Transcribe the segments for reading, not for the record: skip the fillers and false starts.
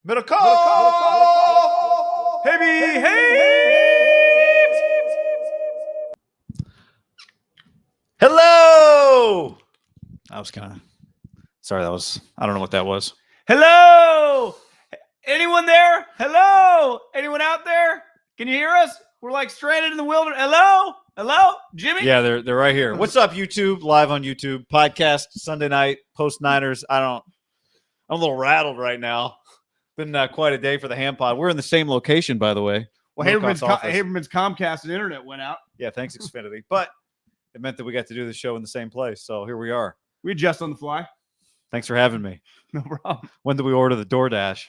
MIDDLEKAUFF! Hello! I don't know what that was. Hello! Anyone there? Hello? Anyone out there? Can you hear us? We're like stranded in the wilderness. Hello? Hello? Jimmy? Yeah, they're right here. What's up, YouTube? Live on YouTube. Podcast Sunday night, post-Niners. I'm a little rattled right now. Been quite a day for the Ham Pod. We're in the same location, by the way. Well, Haberman's Comcast and internet went out. Yeah, thanks, Xfinity. But it meant that we got to do the show in the same place. So here we are. We adjust on the fly. Thanks for having me. No problem. When did we order the DoorDash?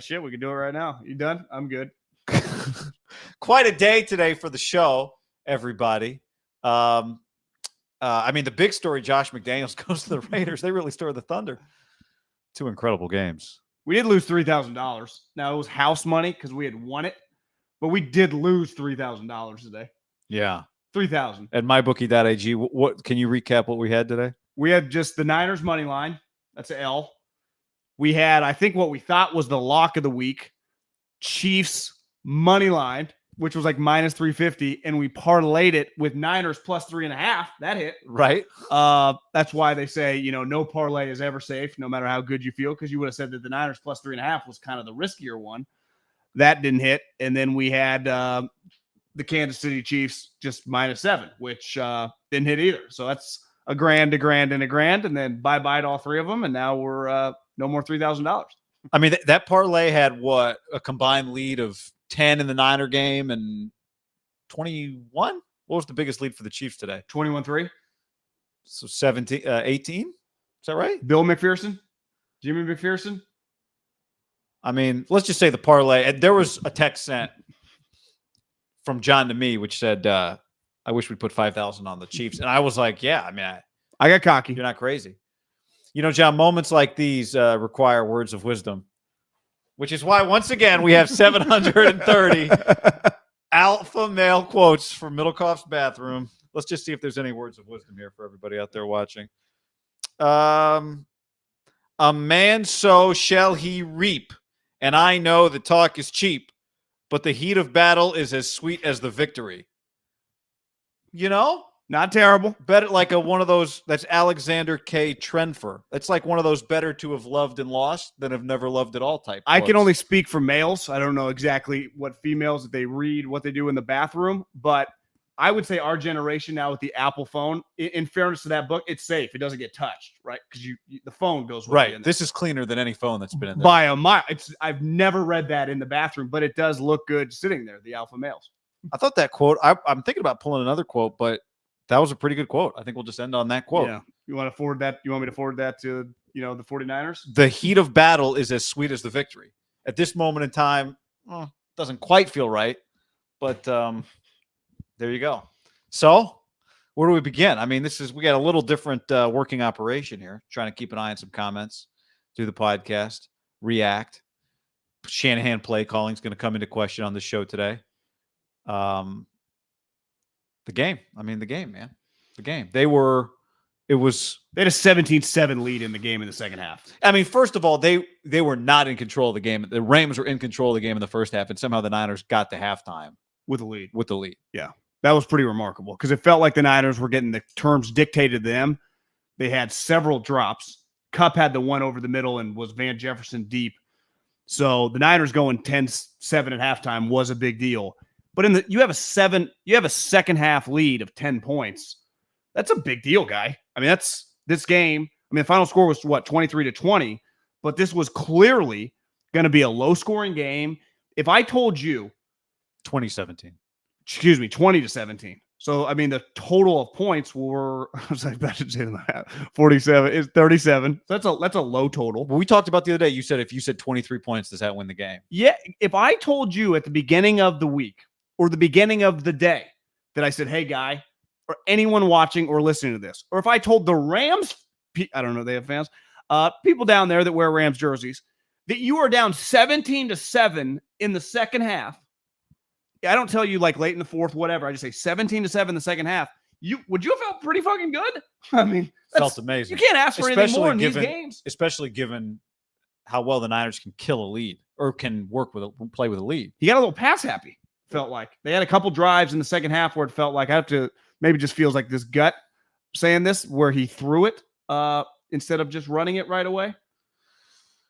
Shit, we can do it right now. You done? I'm good. Quite a day today for the show, everybody. The big story, Josh McDaniels goes to the Raiders. They really stirred the thunder. Two incredible games. We did lose $3,000. Now, it was house money because we had won it, but we did lose $3,000 today. Yeah. $3,000. At mybookie.ag, what can you recap what we had today? We had just the Niners money line. That's an L. We had, I think, what we thought was the lock of the week, Chiefs money line, which was like minus 350, and we parlayed it with Niners plus 3.5. That hit. Right. That's why they say, no parlay is ever safe, no matter how good you feel, because you would have said that the Niners plus 3.5 was kind of the riskier one. That didn't hit. And then we had the Kansas City Chiefs just minus 7, which didn't hit either. So that's a grand, and then bye-bye to all three of them, and now we're no more $3,000. I mean, that parlay had what? A combined lead of 10 in the Niner game and 21? What was the biggest lead for the Chiefs today? 21-3. So 18? Is that right? Bill McPherson? Jimmy McPherson? I mean, let's just say the parlay. And there was a text sent from John to me, which said, I wish we'd put 5,000 on the Chiefs. And I was like, yeah, I mean, I got cocky. You're not crazy. John, moments like these require words of wisdom, which is why, once again, we have 730 alpha male quotes from MIDDLEKAUFF's bathroom. Let's just see if there's any words of wisdom here for everybody out there watching. A man so shall he reap, and I know the talk is cheap, but the heat of battle is as sweet as the victory. Not terrible. Better like one of those. That's Alexander K. Trenfer. It's like one of those better to have loved and lost than have never loved at all type. I can only speak for males. I don't know exactly what females, if they read, what they do in the bathroom, but I would say our generation now with the Apple phone, in fairness to that book, it's safe. It doesn't get touched, right? Because the phone goes with right. You in this is cleaner than any phone that's been in there. By a mile. I've never read that in the bathroom, but it does look good sitting there, the alpha males. I thought that quote, I'm thinking about pulling another quote, but that was a pretty good quote. I think we'll just end on that quote. Yeah. You want to forward that? You want me to forward that to, the 49ers? The heat of battle is as sweet as the victory. At this moment in time, doesn't quite feel right, but there you go. So where do we begin? I mean, we got a little different working operation here, trying to keep an eye on some comments, do the podcast, react. Shanahan play calling is going to come into question on the show today. The game, man. The game. They had a 17-7 lead in the game in the second half. I mean, first of all, they were not in control of the game. The Rams were in control of the game in the first half, and somehow the Niners got to halftime with the lead. Yeah. That was pretty remarkable because it felt like the Niners were getting the terms dictated to them. They had several drops. Kupp had the one over the middle and was Van Jefferson deep. So the Niners going 10-7 at halftime was a big deal. But you have a second half lead of 10 points. That's a big deal, guy. I mean, that's this game. I mean, the final score was 23-20, but this was clearly going to be a low scoring game. If I told you 20-17. Excuse me, 20-17. So, I mean, the total of points were, I was like, I should say that, 47 is 37. That's a low total. Well, we talked about the other day. You said if you said 23 points, does that win the game? Yeah. If I told you at the beginning of the week or the beginning of the day that I said, hey, guy, or anyone watching or listening to this, or if I told the Rams, I don't know, they have fans, people down there that wear Rams jerseys, that you are down 17-7 in the second half, I don't tell you like late in the fourth, whatever. I just say 17-7 in the second half. Would you have felt pretty fucking good? I mean, felt amazing. You can't ask for anything more in these games. Especially given how well the Niners can kill a lead or can play with a lead. He got a little pass happy, felt like. They had a couple drives in the second half where it felt like, I have to, maybe just feels like this gut saying this, where he threw it instead of just running it right away.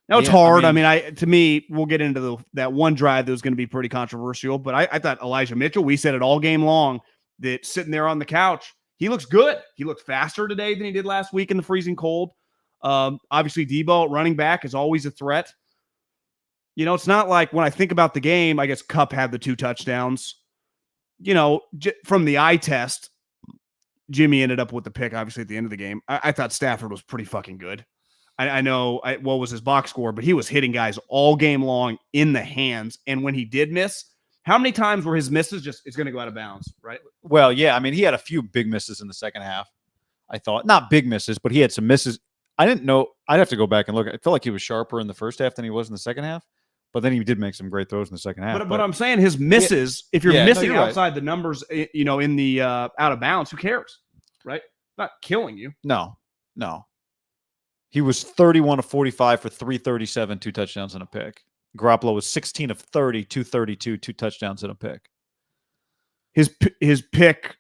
Now it's hard. To me, we'll get into that one drive that was going to be pretty controversial, but I thought Elijah Mitchell, we said it all game long, that sitting there on the couch, he looks good. He looked faster today than he did last week in the freezing cold. Obviously, Debo at running back is always a threat. You know, it's not like when I think about the game, I guess Kupp had the 2 touchdowns. You know, from the eye test, Jimmy ended up with the pick, obviously, at the end of the game. I thought Stafford was pretty fucking good. I know what was his box score, but he was hitting guys all game long in the hands. And when he did miss, how many times were his misses just, it's going to go out of bounds, right? Well, yeah. I mean, he had a few big misses in the second half, I thought. Not big misses, but he had some misses. I didn't know. I'd have to go back and look. I felt like he was sharper in the first half than he was in the second half. But then he did make some great throws in the second half. But I'm saying his misses, if you're missing you're outside the numbers, you know, in the out of bounds, who cares, right? Not killing you. No. He was 31 of 45 for 337, 2 touchdowns and a pick. Garoppolo was 16 of 30, 232, 2 touchdowns and a pick. His pick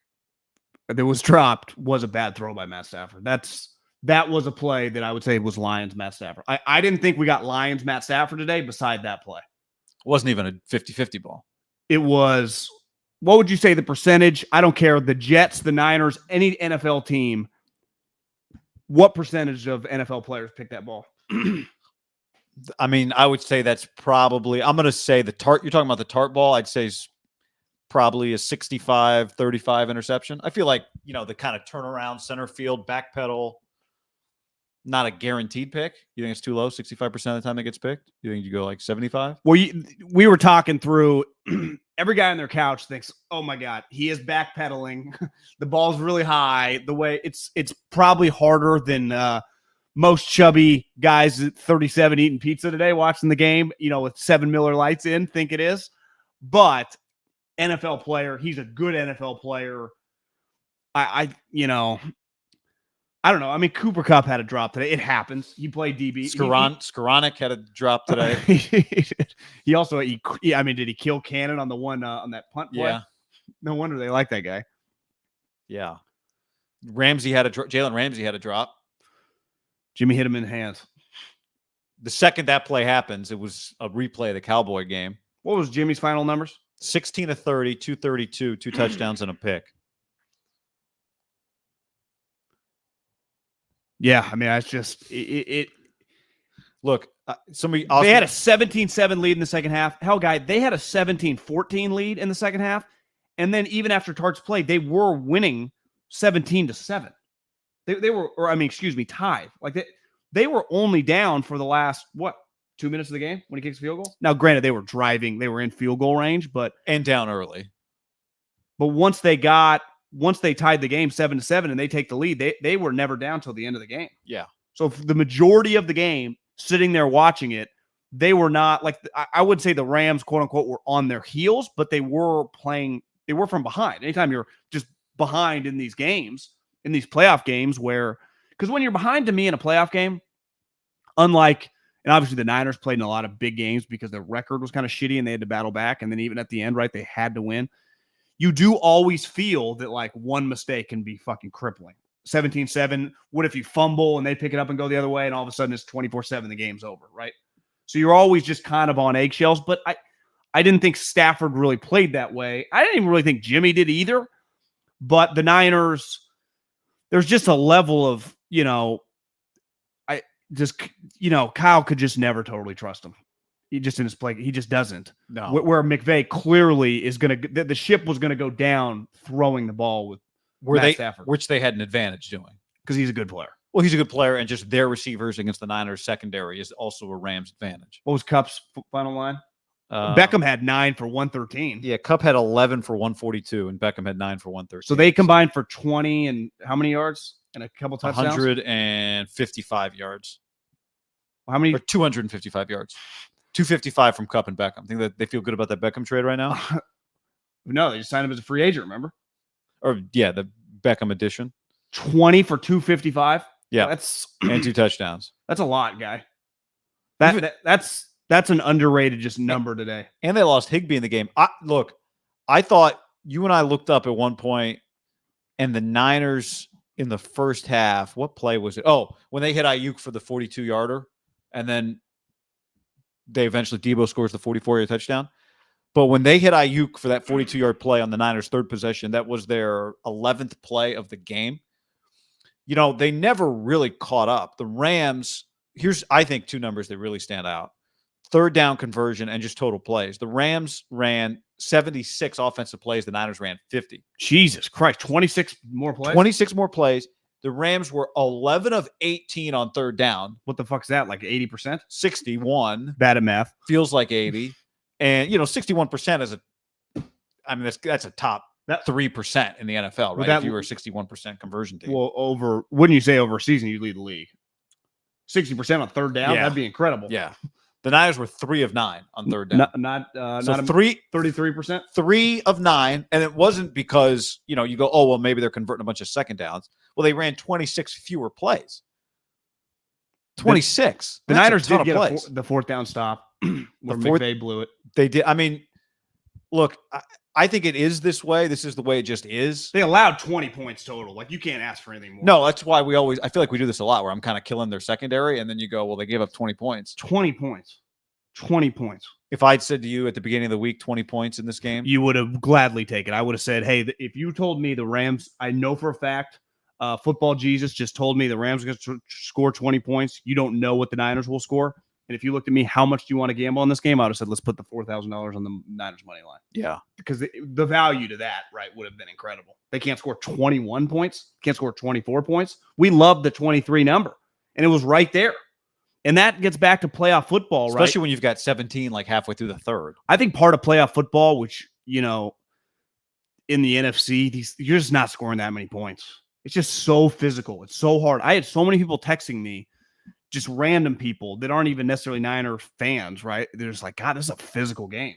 that was dropped was a bad throw by Matt Stafford. That was a play that I would say was Lions Matt Stafford. I didn't think we got Lions Matt Stafford today beside that play. It wasn't even a 50-50 ball. It was, what would you say the percentage? I don't care. The Jets, the Niners, any NFL team, what percentage of NFL players pick that ball? I mean, I would say that's probably, I'm going to say the Tart, you're talking about the Tart ball, I'd say is probably a 65-35 interception. I feel like, you know, the kind of turnaround center field, backpedal, not a guaranteed pick. You think it's too low, 65% of the time it gets picked? You think you go like 75? Well, we were talking through, every guy on their couch thinks, oh my God, he is backpedaling. The ball's really high. The way it's probably harder than most chubby guys at 37 eating pizza today watching the game, you know, with 7 Miller Lights in, think it is. But NFL player, he's a good NFL player. You know, I don't know. I mean, Cooper Kupp had a drop today. It happens. He played DB. Skowronek had a drop today. He also, I mean, did he kill Cannon on the one on that punt play? Yeah. No wonder they like that guy. Yeah. Jalen Ramsey had a drop. Jimmy hit him in the hands. The second that play happens, it was a replay of the Cowboy game. What was Jimmy's final numbers? 16 of 30, 232, 2 touchdowns and a pick. Yeah, I mean, that's just it. Look, they had a 17-7 lead in the second half. Hell, guy, they had a 17-14 lead in the second half, and then even after Tart's play, they were winning 17-7. They were, or I mean, excuse me, tied. Like they were only down for the last 2 minutes of the game when he kicks a field goal. Now, granted, they were driving, they were in field goal range, and down early. But once they tied the game 7-7 and they take the lead, they were never down till the end of the game. Yeah. So for the majority of the game, sitting there watching it, they were not like, I would say the Rams, quote unquote, were on their heels, but they were from behind. Anytime you're just behind in these games, in these playoff games because when you're behind to me in a playoff game, unlike, and obviously the Niners played in a lot of big games because their record was kind of shitty and they had to battle back. And then even at the end, right, they had to win. You do always feel that like one mistake can be fucking crippling. 17-7. What if you fumble and they pick it up and go the other way and all of a sudden it's 24-7, the game's over, right? So you're always just kind of on eggshells. But I didn't think Stafford really played that way. I didn't even really think Jimmy did either. But the Niners, there's just a level of, you know, Kyle could just never totally trust him. He just in his play, he just doesn't. No. Where McVay clearly is going to, the ship was going to go down throwing the ball with Matt Stafford. Which they had an advantage doing. Because he's a good player. Well, he's a good player, and just their receivers against the Niners secondary is also a Rams advantage. What was Kupp's final line? Beckham had 9 for 113. Yeah, Kupp had 11 for 142, and Beckham had 9 for 113. So they combined for 20 and how many yards? And a couple touchdowns? 155 yards. How many? Or 255 yards. 255 from Kupp and Beckham. Think that they feel good about that Beckham trade right now? No, they just signed him as a free agent, remember? Or, yeah, the Beckham edition. 20 for 255? Yeah. That's and 2 touchdowns. That's a lot, guy. That's an underrated just number today. And they lost Higbee in the game. Look, I thought you and I looked up at one point, and the Niners in the first half, what play was it? Oh, when they hit Ayuk for the 42-yarder, and then they eventually Debo scores the 44-yard touchdown. But when they hit Ayuk for that 42-yard play on the Niners' third possession, that was their 11th play of the game. You know, they never really caught up. The Rams, here's, I think, two numbers that really stand out. Third down conversion and just total plays. The Rams ran 76 offensive plays. The Niners ran 50. Jesus Christ, 26 more plays? 26 more plays. The Rams were 11 of 18 on third down. What the fuck's that, like 80%? 61. Bad at math. Feels like 80. And, 61% is that's a top 3% in the NFL, right? If you were a 61% conversion team. Well, wouldn't you say over a season you lead the league? 60% on third down? Yeah. That'd be incredible. Yeah. The Niners were 3 of 9 on third down. Not 33%. 3 of 9. And it wasn't because, you go, oh, well, maybe they're converting a bunch of second downs. Well, they ran 26 fewer plays. 26. The Niners did get the fourth down stop where McVay blew it. They did. I mean, look, I think it is this way. This is the way it just is. They allowed 20 points total. Like, you can't ask for anything more. No, that's why I feel like we do this a lot where I'm kind of killing their secondary, and then you go, well, they gave up 20 points. 20 points. 20 points. If I'd said to you at the beginning of the week 20 points in this game, you would have gladly taken it. I would have said, hey, if you told me the Rams, I know for a fact, Football Jesus just told me the Rams are going to score 20 points. You don't know what the Niners will score. And if you looked at me, how much do you want to gamble on this game? I would have said, let's put the $4,000 on the Niners money line. Yeah. Because the value to that, right, would have been incredible. They can't score 21 points. Can't score 24 points. We love the 23 number. And it was right there. And that gets back to playoff football, right? Especially when you've got 17 like halfway through the third. I think part of playoff football, which, in the NFC, you're just not scoring that many points. It's just so physical. It's so hard. I had so many people texting me, just random people that aren't even necessarily Niner fans, right? They're just like, God, this is a physical game.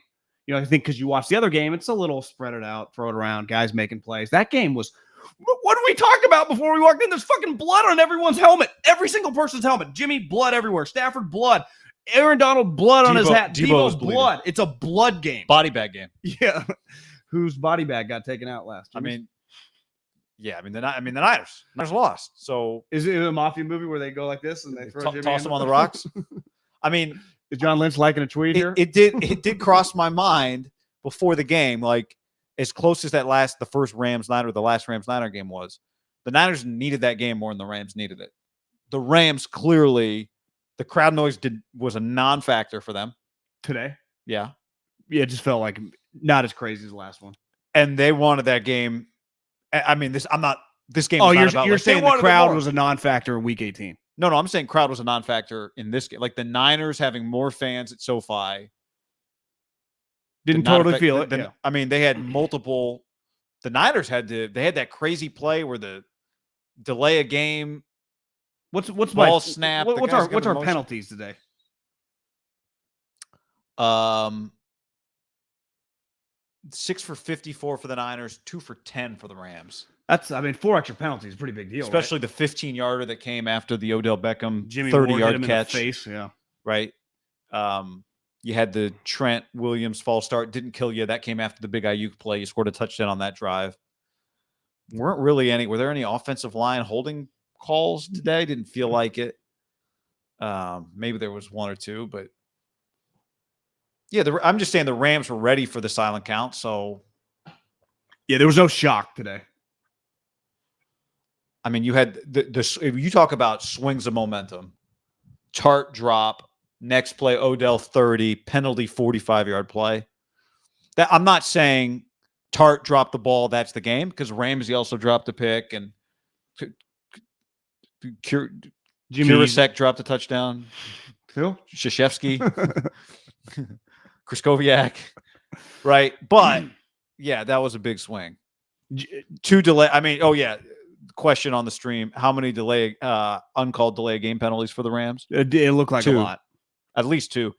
I think because you watch the other game, it's a little spread it out, throw it around, guys making plays. That game was, what did we talk about before we walked in? There's fucking blood on everyone's helmet. Every single person's helmet. Jimmy, blood everywhere. Stafford, blood. Aaron Donald, blood on his hat. Debo's blood. It's a blood game. Body bag game. Yeah. Whose body bag got taken out last? Jimmy's? The Niners lost. So is it a mafia movie where they go like this and they toss them on the rocks? Is John Lynch liking a tweet here? It did cross my mind before the game, like as close as the last Rams-Niner game was. The Niners needed that game more than the Rams needed it. The Rams clearly, the crowd noise was a non-factor for them today. Yeah, it just felt like not as crazy as the last one, and they wanted that game. This game. Oh, you're saying the crowd was a non-factor in Week 18? No, I'm saying crowd was a non-factor in this game. Like the Niners having more fans at SoFi didn't totally feel it. They had multiple. The Niners they had that crazy play where the delay a game. What's ball snap? What's our penalties today? 6 for 54 for the Niners, 2 for 10 for the Rams. That's, 4 extra penalties, pretty big deal. Especially right? the 15-yarder that came after the Odell Beckham Jimmy 30-yard catch. In the face, yeah. Right. You had the Trent Williams false start, didn't kill you. That came after the big Ayuk play. You scored a touchdown on that drive. Were there any offensive line holding calls today? Didn't feel like it. Maybe there was one or two, but yeah, I'm just saying the Rams were ready for the silent count. So yeah, there was no shock today. You had if you talk about swings of momentum, Tart drop, next play Odell 30, penalty 45-yard play. That I'm not saying Tart dropped the ball, that's the game, because Ramsey also dropped a pick and Kurasek dropped a touchdown. Who? Krzyzewski. Kryskowiak. Right. But yeah, that was a big swing. Two delay. Question on the stream: how many uncalled delay game penalties for the Rams? It looked like 2. a lot, at least 2.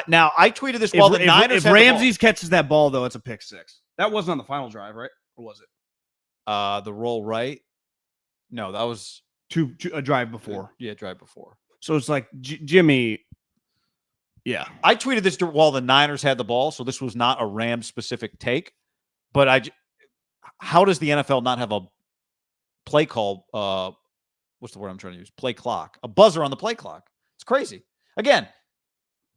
Now I tweeted this while the Niners. If Ramsey catches that ball, though, it's a pick 6. That wasn't on the final drive, right? Or was it? The roll right. No, that was a drive before. Yeah, drive before. So it's like Jimmy. Yeah. I tweeted this while the Niners had the ball, so this was not a Rams-specific take. But how does the NFL not have a play call? What's the word I'm trying to use? Play clock. A buzzer on the play clock. It's crazy. Again,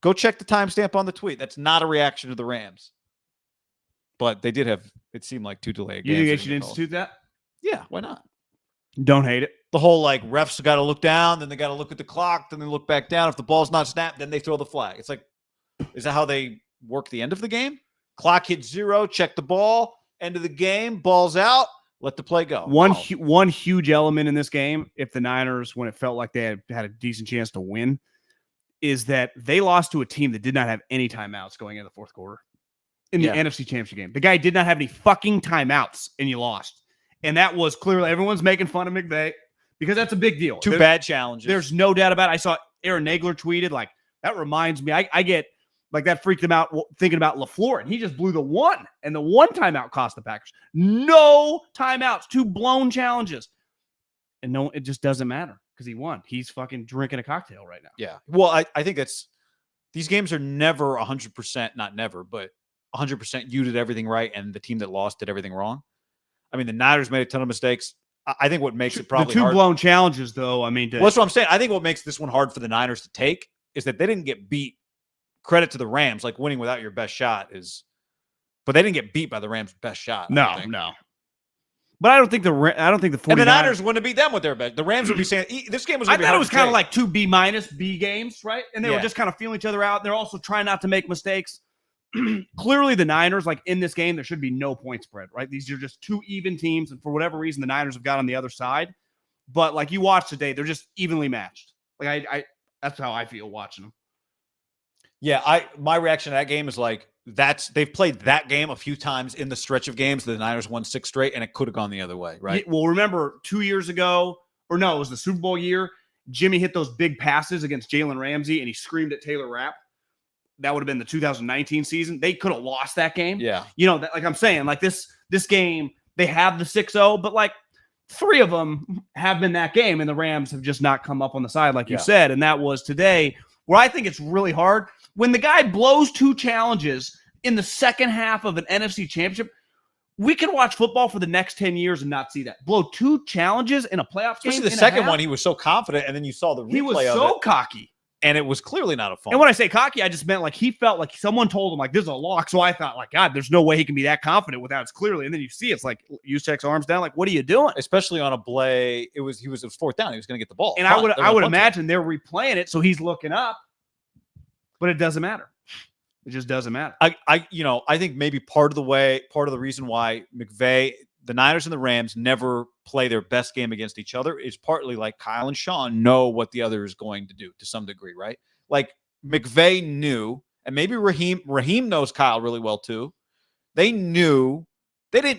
go check the timestamp on the tweet. That's not a reaction to the Rams. But they did have, it seemed like 2 delayed games. You think they should institute that? Yeah, why not? Don't hate it. The whole like refs got to look down, then they got to look at the clock, then they look back down. If the ball's not snapped, then they throw the flag. It's like, is that how they work the end of the game? Clock hits 0, check the ball, end of the game, ball's out, let the play go. One huge element in this game, if the Niners, when it felt like they had a decent chance to win, is that they lost to a team that did not have any timeouts going into the fourth quarter in the NFC Championship game. The guy did not have any fucking timeouts, and you lost. And that was clearly, everyone's making fun of McVay because that's a big deal. Two bad challenges. There's no doubt about it. I saw Aaron Nagler tweeted, like, that reminds me, I get, like, that freaked him out thinking about LaFleur, and he just blew the one, and the one timeout cost the Packers. No timeouts, 2 blown challenges. And no, it just doesn't matter because he won. He's fucking drinking a cocktail right now. Yeah. Well, I think these games are never 100%, not never, but 100% you did everything right, and the team that lost did everything wrong. I mean, the Niners made a ton of mistakes. I think what makes it probably the 2 hard, blown challenges, though, I mean, well, that's what I'm saying. I think what makes this one hard for the Niners to take is that they didn't get beat. Credit to the Rams, like winning without your best shot but they didn't get beat by the Rams' best shot. No. But I don't think the 49ers, and the Niners wouldn't have beat them with their best. The Rams would be saying this game was. I thought it was kind of like 2 B- B games, right? And they were just kind of feeling each other out. They're also trying not to make mistakes. Clearly, the Niners, like in this game, there should be no point spread, right? These are just 2 even teams, and for whatever reason, the Niners have got on the other side. But like you watch today, they're just evenly matched. Like I that's how I feel watching them. Yeah, my reaction to that game is like they've played that game a few times in the stretch of games. The Niners won 6 straight, and it could have gone the other way, right? Yeah, well, remember 2 years ago, or no, it was the Super Bowl year. Jimmy hit those big passes against Jalen Ramsey, and he screamed at Taylor Rapp. That would have been the 2019 season. They could have lost that game. Yeah. You know, like I'm saying, like this game, they have the 6-0, but like 3 of them have been that game, and the Rams have just not come up on the side, like you said. And that was today, where I think it's really hard. When the guy blows 2 challenges in the second half of an NFC championship, we can watch football for the next 10 years and not see that. Blow 2 challenges in a playoff game. Especially the second one, he was so confident, and then you saw the replay of it. He was so cocky. And it was clearly not a fumble. And when I say cocky, I just meant like he felt like someone told him like this is a lock. So I thought like, God, there's no way he can be that confident without it's clearly. And then you see it's like Juszczyk's arms down. Like, what are you doing? Especially on a play, it was 4th down. He was going to get the ball. And I would imagine they're replaying it, so he's looking up, but it doesn't matter. It just doesn't matter. I think maybe part of the reason why McVay, the Niners and the Rams never play their best game against each other is partly like Kyle and Sean know what the other is going to do to some degree, right? Like McVay knew, and maybe Raheem knows Kyle really well too. They didn't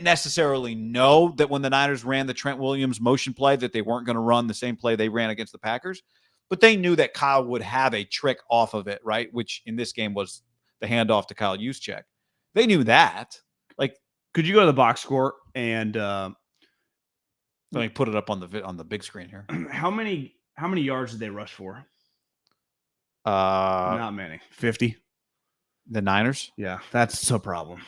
necessarily know that when the Niners ran the Trent Williams motion play that they weren't going to run the same play they ran against the Packers, but they knew that Kyle would have a trick off of it, right? Which in this game was the handoff to Kyle Juszczyk. They knew that. Like, could you go to the box score and let me put it up on the big screen here. How many yards did they rush for? Not Not many. 50. The Niners? Yeah, that's a problem.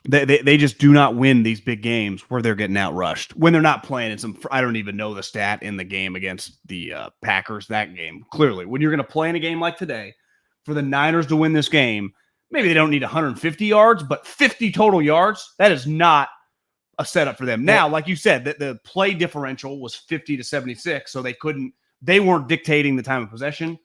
They just do not win these big games where they're getting out rushed when they're not playing in some. I don't even know the stat in the game against the Packers. That game clearly, when you're going to play in a game like today, for the Niners to win this game, maybe they don't need 150 yards, but 50 total yards. That is not a setup for them. Now, like you said, the play differential was 50 to 76, so they weren't dictating the time of possession.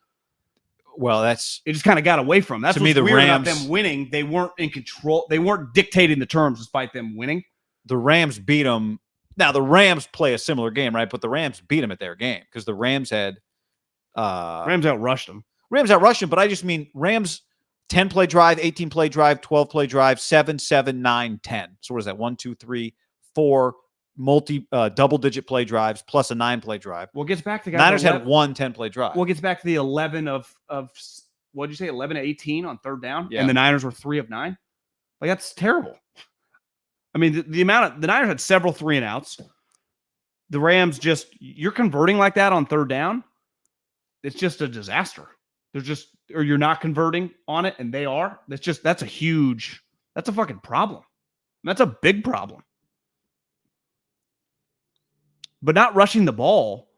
Well, it just kind of got away from them. That's to me, the weird Rams, about them winning. They weren't in control. They weren't dictating the terms despite them winning. The Rams beat them. Now, the Rams play a similar game, right? But the Rams beat them at their game because the Rams had Rams outrushed them. Rams outrushed them, but I just mean Rams 10-play drive, 18-play drive, 12-play drive, 7, 7, 9, 10. So what is that? 1, 2, 3, 4 double-digit play drives plus a 9-play drive. Well, it gets back to the Niners had 1 10-play drive. Well, it gets back to the 11 of what did you say? 11 to 18 on 3rd down, yeah. And the Niners were 3 of 9. Like that's terrible. I mean, the Niners had several 3-and-outs. The Rams you're converting like that on 3rd down. It's just a disaster. There's just, or you're not converting on it, and they are. That's a fucking problem. That's a big problem. But not rushing the ball,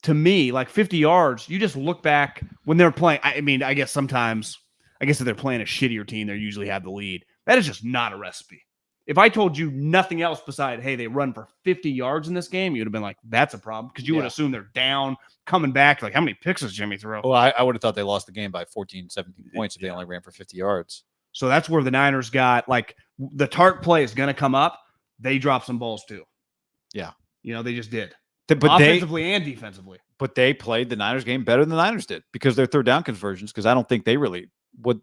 to me, like 50 yards, you just look back when they're playing. I mean, I guess if they're playing a shittier team, they usually have the lead. That is just not a recipe. If I told you nothing else beside, hey, they run for 50 yards in this game, you'd have been like, that's a problem. Because you would assume they're down, coming back. Like, how many picks does Jimmy throw? Well, I would have thought they lost the game by 14, 17 points if they only ran for 50 yards. So that's where the Niners got, like, the Tart play is going to come up. They dropped some balls too. Yeah. They just did. But offensively and defensively. But they played the Niners game better than the Niners did because their third down conversions, because I don't think they really – what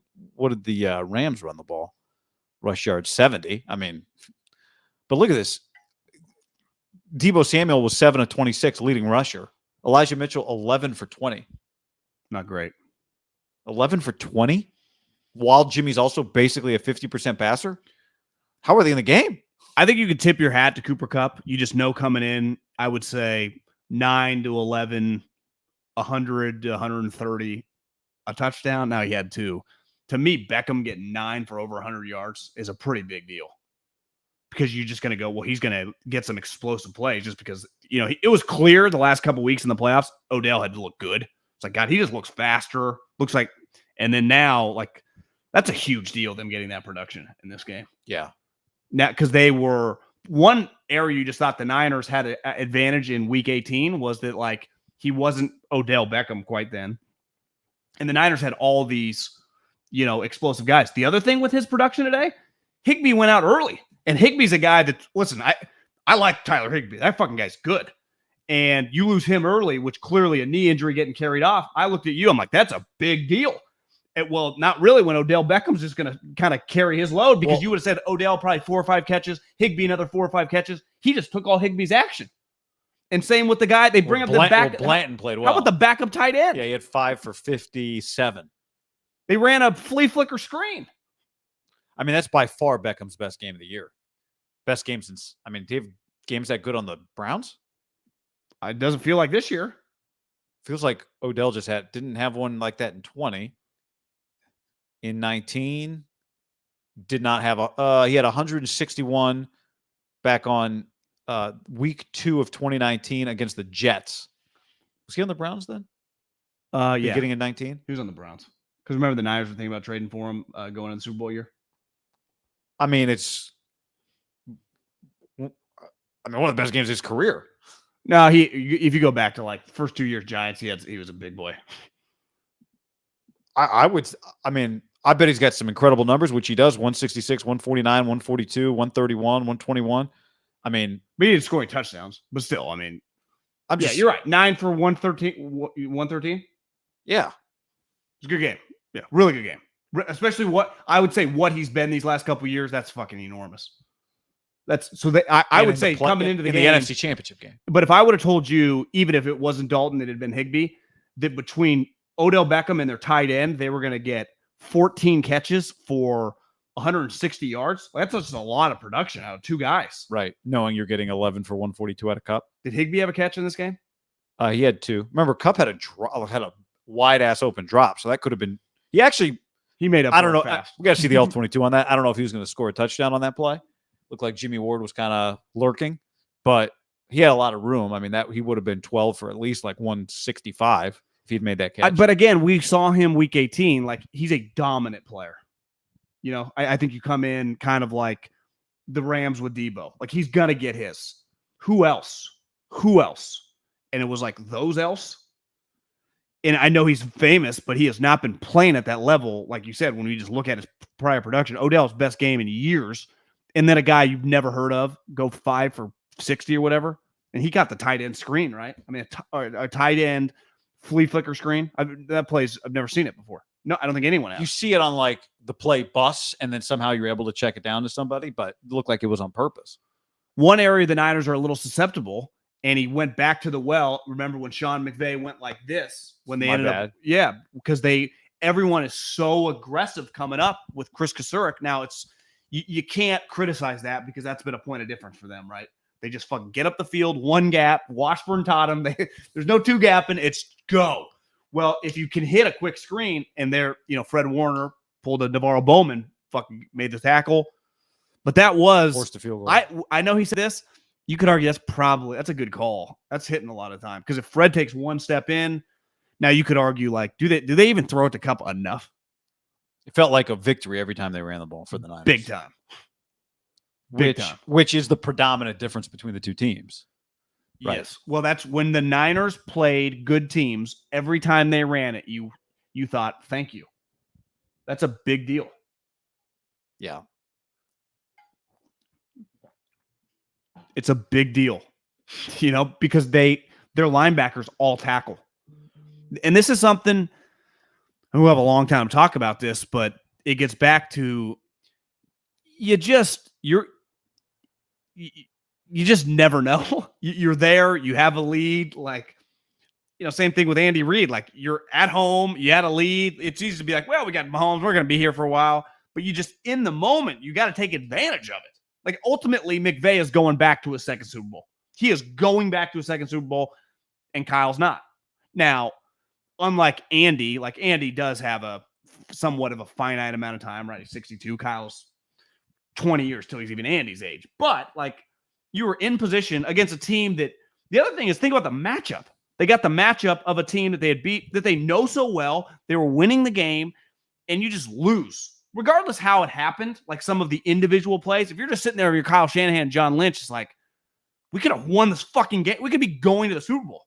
did the Rams run the ball? Rush yards 70. I mean – but look at this. Deebo Samuel was 7 of 26, leading rusher. Elijah Mitchell, 11 for 20. Not great. 11 for 20? While Jimmy's also basically a 50% passer? How are they in the game? I think you could tip your hat to Cooper Kupp. You just know coming in, I would say 9 to 11, 100 to 130, a touchdown. Now he had 2. To me, Beckham getting 9 for over 100 yards is a pretty big deal. Because you're just going to go, well, he's going to get some explosive plays just because, it was clear the last couple weeks in the playoffs, Odell had to look good. It's like, God, he just looks faster. Looks like, and then now, like, that's a huge deal, them getting that production in this game. Yeah. Now, because they were, one area you just thought the Niners had an advantage in week 18 was that, like, he wasn't Odell Beckham quite then. And the Niners had all these, explosive guys. The other thing with his production today, Higbee went out early. And Higbee's a guy that, listen, I like Tyler Higbee. That fucking guy's good. And you lose him early, which clearly a knee injury getting carried off. I looked at you. I'm like, that's a big deal. Well, not really when Odell Beckham's just going to kind of carry his load because you would have said Odell probably 4 or 5 catches, Higbee another 4 or 5 catches. He just took all Higbee's action. And same with the guy. They bring up the back. Blanton played well. How about the backup tight end? Yeah, he had 5 for 57. They ran a flea flicker screen. I mean, that's by far Beckham's best game of the year. Best game since, do you have games that good on the Browns? It doesn't feel like this year. Feels like Odell just didn't have one like that in 20. In 19, did not have he had 161 back on week 2 of 2019 against the Jets. Was he on the Browns then? Yeah. Getting in 19? He was on the Browns. Because remember the Niners were thinking about trading for him going into the Super Bowl year? One of the best games of his career. No, if you go back to like the first 2 years Giants, he was a big boy. I bet he's got some incredible numbers, which he does. 166, 149, 142, 131, 121. But he didn't score any touchdowns. But still, you're right. 9 for 113. 113? Yeah. It's a good game. Yeah, really good game. Especially what he's been these last couple of years, that's fucking enormous. I would say coming into the game, the NFC Championship game. But if I would have told you, even if it wasn't Dalton, it had been Higbee, that between Odell Beckham and their tight end, they were going to get 14 catches for 160 yards. That's just a lot of production out of 2 guys. Right. Knowing you're getting 11 for 142 out of Kupp. Did Higbee have a catch in this game? He had 2. Remember, Kupp had a wide ass open drop, so that could have been. He made up. I don't know. We got to see the L22 on that. I don't know if he was going to score a touchdown on that play. Looked like Jimmy Ward was kind of lurking, but he had a lot of room. That he would have been 12 for at least like 165 if he'd made that catch. But again, we saw him week 18. Like, he's a dominant player. I think you come in kind of like the Rams with Deebo. Like, he's going to get his. Who else? And it was like, those else? And I know he's famous, but he has not been playing at that level. Like you said, when we just look at his prior production, Odell's best game in years. And then a guy you've never heard of go 5 for 60 or whatever. And he got the tight end screen, right? A tight end flea flicker screen. I've never seen it before. No, I don't think anyone else. You see it on like the play bus, and then somehow you're able to check it down to somebody, but it looked like it was on purpose. One area the Niners are a little susceptible, and he went back to the well. Remember when Sean McVay went like this when they ended up? Yeah, because everyone is so aggressive coming up with Chris Kasurik. Now you can't criticize that because that's been a point of difference for them, right? They just fucking get up the field, one gap. Washburn taught them. There's no 2 gapping. It's go. Well, if you can hit a quick screen and Fred Warner pulled a Navarro Bowman, fucking made the tackle. But that was Forced a field goal. I know he said this. You could argue that's a good call. That's hitting a lot of time. Because if Fred takes one step in, now you could argue, like, do they even throw it to Cup enough? It felt like a victory every time they ran the ball for the Niners. Big time. Which is the predominant difference between the two teams. Right. Yes. Well, that's when the Niners played good teams. Every time they ran it, you thought, thank you. That's a big deal. Yeah. It's a big deal, because their linebackers all tackle. And this is something, and we'll have a long time to talk about this, but it gets back to you just never know. You're there, you have a lead, like, same thing with Andy Reid. Like, you're at home, you had a lead. It's easy to be like, well, we got Mahomes, we're going to be here for a while. But you just, in the moment, you got to take advantage of it. Like, ultimately, McVay is going back to a second Super Bowl. He is going back to a second Super Bowl, and Kyle's not. Now, unlike Andy, Andy does have a somewhat of a finite amount of time, right? He's 62. Kyle's 20 years till he's even Andy's age. But, you were in position against a team that – the other thing is, think about the matchup. They got the matchup of a team that they had beat, that they know so well. They were winning the game, and you just lose. Regardless how it happened, like some of the individual plays, if you're just sitting there with your Kyle Shanahan, John Lynch, it's like, we could have won this fucking game. We could be going to the Super Bowl.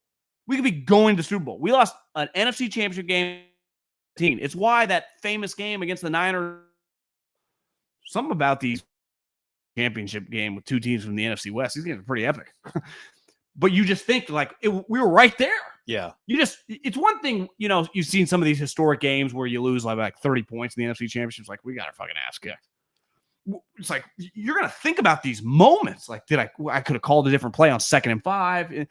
We lost an NFC Championship game. It's why that famous game against the Niners, something about these championship game with two teams from the NFC West, these games are pretty epic. But you just think, we were right there. Yeah. It's one thing, you've seen some of these historic games where you lose like 30 points in the NFC Championship. It's like, we got our fucking ass kicked. It's like, you're going to think about these moments. Like, I could have called a different play on 2nd and 5.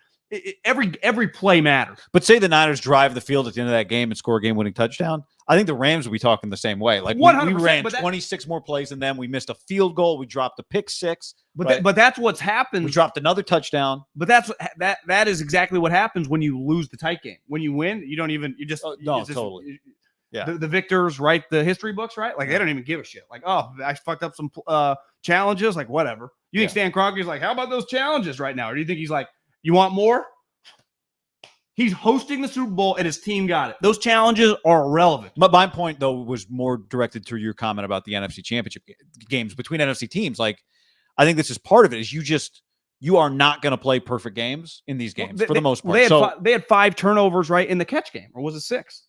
Every play matters. But say the Niners drive the field at the end of that game and score a game-winning touchdown. I think the Rams will be talking the same way. Like, we ran 26 more plays than them. We missed a field goal. We dropped a pick 6. But that's what's happened. We dropped another touchdown. But that is exactly what happens when you lose the tight game. When you win, you don't even totally. Yeah. The victors write the history books, right? Like, they don't even give a shit. Like, oh, I fucked up some challenges. Like, whatever. You think Stan Kroenke's like, how about those challenges right now? Or do you think he's like, you want more? He's hosting the Super Bowl and his team got it. Those challenges are irrelevant. But my point, though, was more directed to your comment about the NFC Championship games between NFC teams. Like, I think this is part of it. Is you are not going to play perfect games in these games for the most part. They had 5 turnovers, right, in the catch game, or was it 6?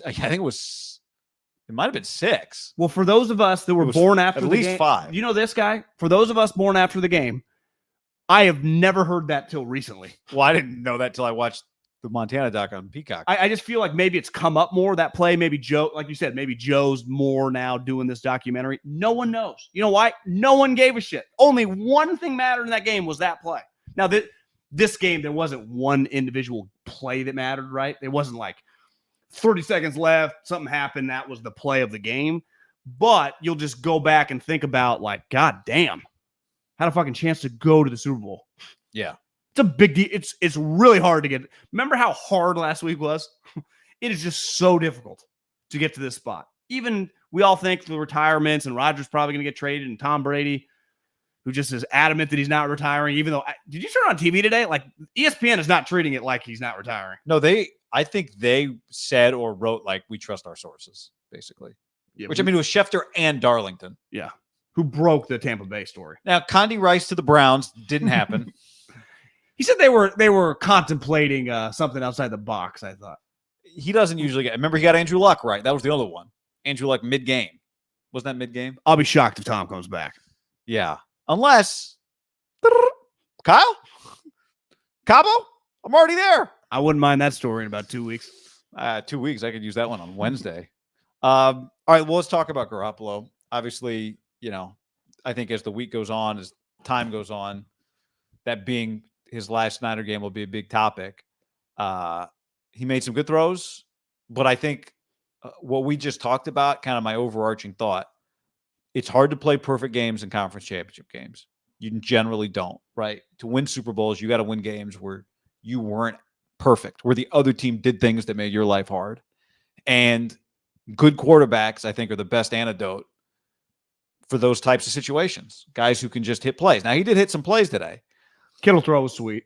I think it might have been 6. Well, for those of us that were born after the game, at least 5. You know this guy? For those of us born after the game, I have never heard that till recently. Well, I didn't know that till I watched the Montana doc on Peacock. I just feel like maybe it's come up more, that play. Maybe Joe, like you said, maybe Joe's more now doing this documentary. No one knows. You know why? No one gave a shit. Only one thing mattered in that game was that play. Now, this game, there wasn't one individual play that mattered, right? It wasn't like 30 seconds left, something happened, that was the play of the game. But you'll just go back and think about, like, God damn, had a fucking chance to go to the Super Bowl. Yeah. It's a big deal. It's really hard to get. Remember how hard last week was? It is just so difficult to get to this spot. Even we all think the retirements and Rodgers probably going to get traded, and Tom Brady, who just is adamant that he's not retiring, even though did you turn on TV today? Like, ESPN is not treating it like he's not retiring. No, I think they said or wrote, like, we trust our sources, basically. Yeah, Which, I mean, it was Schefter and Darlington. Yeah. Who broke the Tampa Bay story. Now, Condi Rice to the Browns didn't happen. He said they were contemplating something outside the box, I thought. He doesn't usually get. Remember, he got Andrew Luck, right? That was the other one. Andrew Luck mid-game. Wasn't that mid-game? I'll be shocked if Tom comes back. Yeah. Unless Kyle? Cabo? I'm already there. I wouldn't mind that story in about 2 weeks. 2 weeks. I could use that one on Wednesday. All right, well, let's talk about Garoppolo. Obviously, I think as the week goes on, as time goes on, that being his last Niner game will be a big topic. He made some good throws, but I think what we just talked about, kind of my overarching thought, it's hard to play perfect games in conference championship games. You generally don't, right? To win Super Bowls, you got to win games where you weren't perfect, where the other team did things that made your life hard. And good quarterbacks, I think, are the best antidote for those types of situations. Guys who can just hit plays. Now, he did hit some plays today. Kittle throw was sweet.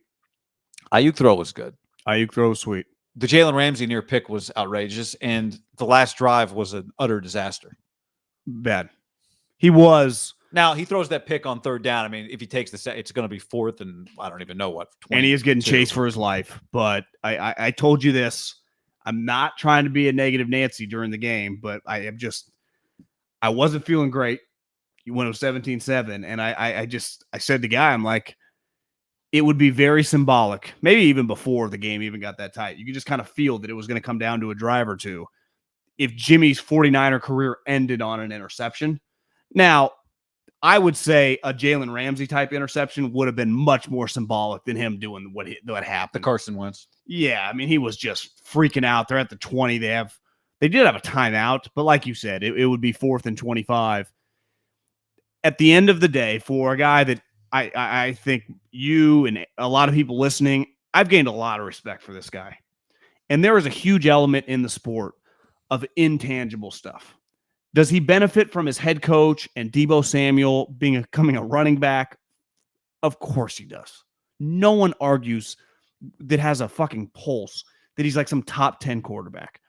Ayuk throw was good. Ayuk throw was sweet. The Jalen Ramsey near pick was outrageous, and the last drive was an utter disaster. Bad. He was. Now, he throws that pick on third down. I mean, if he takes the set, it's going to be fourth and I don't even know what. 22. And he is getting chased for his life. But I told you this. I'm not trying to be a negative Nancy during the game, but I wasn't feeling great when it was 17-7. And I said to the guy, I'm like, it would be very symbolic, maybe even before the game even got that tight. You could just kind of feel that it was going to come down to a drive or two if Jimmy's 49er career ended on an interception. Now, I would say a Jalen Ramsey type interception would have been much more symbolic than him doing what happened. The Carson Wentz. Yeah, I mean, he was just freaking out. They're at the 20. They did have a timeout, but like you said, it would be 4th and 25. At the end of the day, for a guy that I think you and a lot of people listening, I've gained a lot of respect for this guy. And there is a huge element in the sport of intangible stuff. Does he benefit from his head coach and Deebo Samuel becoming a running back? Of course he does. No one argues that has a fucking pulse that he's like some top 10 quarterback.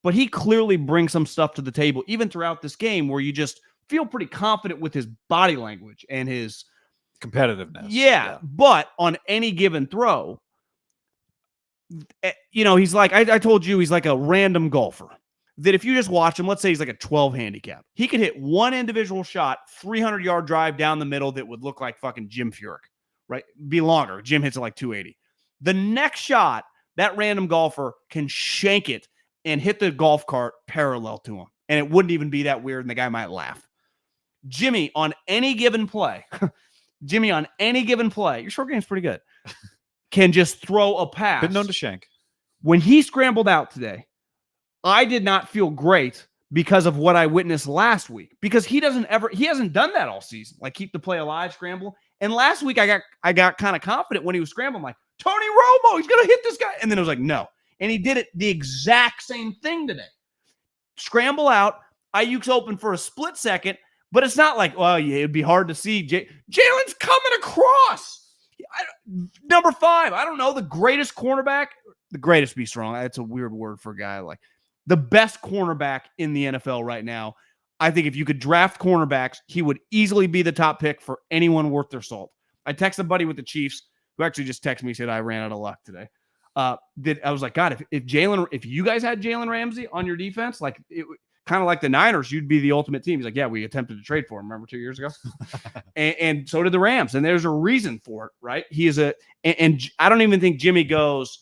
But he clearly brings some stuff to the table, even throughout this game, where you just feel pretty confident with his body language and his competitiveness. Yeah. But on any given throw, he's like, I told you, he's like a random golfer. That if you just watch him, let's say he's like a 12 handicap, he could hit one individual shot, 300-yard drive down the middle that would look like fucking Jim Furyk, right? Be longer. Jim hits it like 280. The next shot, that random golfer can shank it and hit the golf cart parallel to him. And it wouldn't even be that weird, and the guy might laugh. Jimmy, on any given play, your short game's pretty good, can just throw a pass. Been known to shank. When he scrambled out today, I did not feel great because of what I witnessed last week, because he hasn't done that all season. Like keep the play alive, scramble. And last week I got kind of confident when he was scrambling, like Tony Romo, he's going to hit this guy. And then it was like, no. And he did it the exact same thing today. Scramble out. Ayuk's open for a split second, but it's not like, well, yeah, it'd be hard to see. Jalen's coming across. Number 5, I don't know, the greatest cornerback. The greatest be strong. That's a weird word for a guy like the best cornerback in the NFL right now. I think if you could draft cornerbacks, he would easily be the top pick for anyone worth their salt. I texted a buddy with the Chiefs who actually just texted me, said I ran out of luck today. I was like, God, if you guys had Jalen Ramsey on your defense, like it kind of like the Niners, you'd be the ultimate team. He's like, yeah, we attempted to trade for him. Remember 2 years ago? and so did the Rams. And there's a reason for it, right? He is and I don't even think Jimmy goes,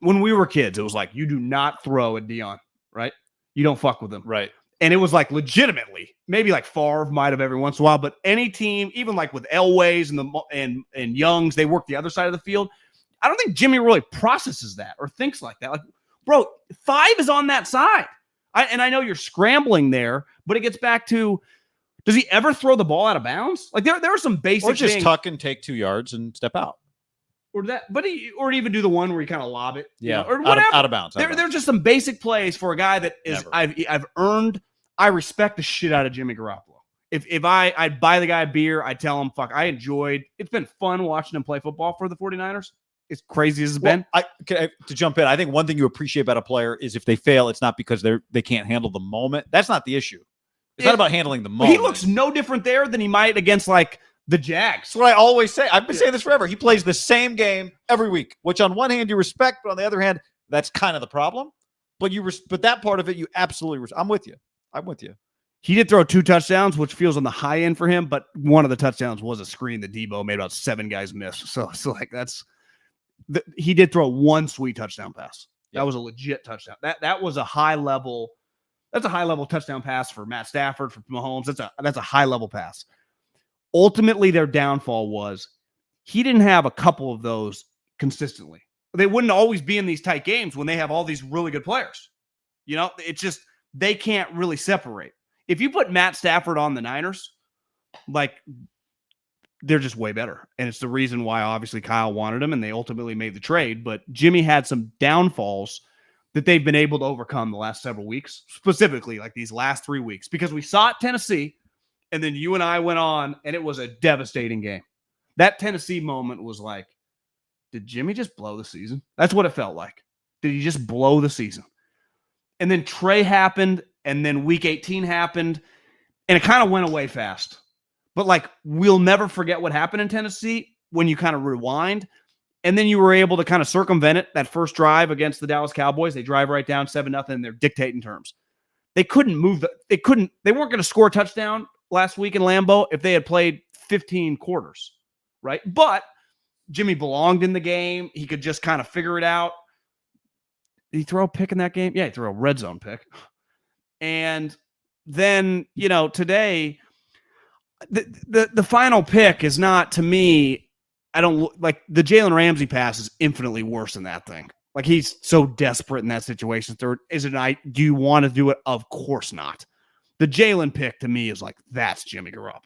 when we were kids, it was like, you do not throw at Dion, right? You don't fuck with him. Right. And it was like legitimately, maybe like Favre might have every once in a while, but any team, even like with Elways and Youngs, they work the other side of the field. I don't think Jimmy really processes that or thinks like that. Like, bro, 5 is on that side. I know you're scrambling there, but it gets back to, does he ever throw the ball out of bounds? Like there are some basic or just things. Tuck and take 2 yards and step out. Or even do the one where you kind of lob it, yeah, or whatever. Out of bounds. There's just some basic plays for a guy that is I've earned. I respect the shit out of Jimmy Garoppolo. If I'd buy the guy a beer, I'd tell him, fuck, it's been fun watching him play football for the 49ers. As crazy as it's been. To jump in, I think one thing you appreciate about a player is if they fail, it's not because they can't handle the moment. That's not the issue. It's not about handling the moment. He looks no different there than he might against like the Jags. That's what I always say. I've been saying this forever. He plays the same game every week, which on one hand you respect, but on the other hand, that's kind of the problem. But but that part of it, you absolutely. I'm with you. He did throw 2 touchdowns, which feels on the high end for him. But one of the touchdowns was a screen that Deebo made about 7 guys miss. So it's like he did throw 1 sweet touchdown pass. Yep. That was a legit touchdown. That was a high level. That's a high level touchdown pass for Matt Stafford, for Mahomes. That's a high level pass. Ultimately, their downfall was he didn't have a couple of those consistently. They wouldn't always be in these tight games when they have all these really good players. It's just they can't really separate. If you put Matt Stafford on the Niners, like they're just way better. And it's the reason why obviously Kyle wanted him and they ultimately made the trade. But Jimmy had some downfalls that they've been able to overcome the last several weeks, specifically like these last 3 weeks, because we saw it Tennessee and then you and I went on and it was a devastating game. That Tennessee moment was like, did Jimmy just blow the season? That's what it felt like. Did he just blow the season? And then Trey happened and then week 18 happened and it kind of went away fast. But like, we'll never forget what happened in Tennessee when you kind of rewind. And then you were able to kind of circumvent it. That first drive against the Dallas Cowboys, they drive right down 7-0 and they're dictating terms. They couldn't move. They weren't going to score a touchdown last week in Lambeau if they had played 15 quarters, right? But Jimmy belonged in the game. He could just kind of figure it out. Did he throw a pick in that game? Yeah, he threw a red zone pick. And then, today, the final pick is not, to me, I don't like the Jalen Ramsey pass is infinitely worse than that thing. Like, he's so desperate in that situation. Third, do you want to do it? Of course not. The Jalen pick to me is like, that's Jimmy Garoppolo.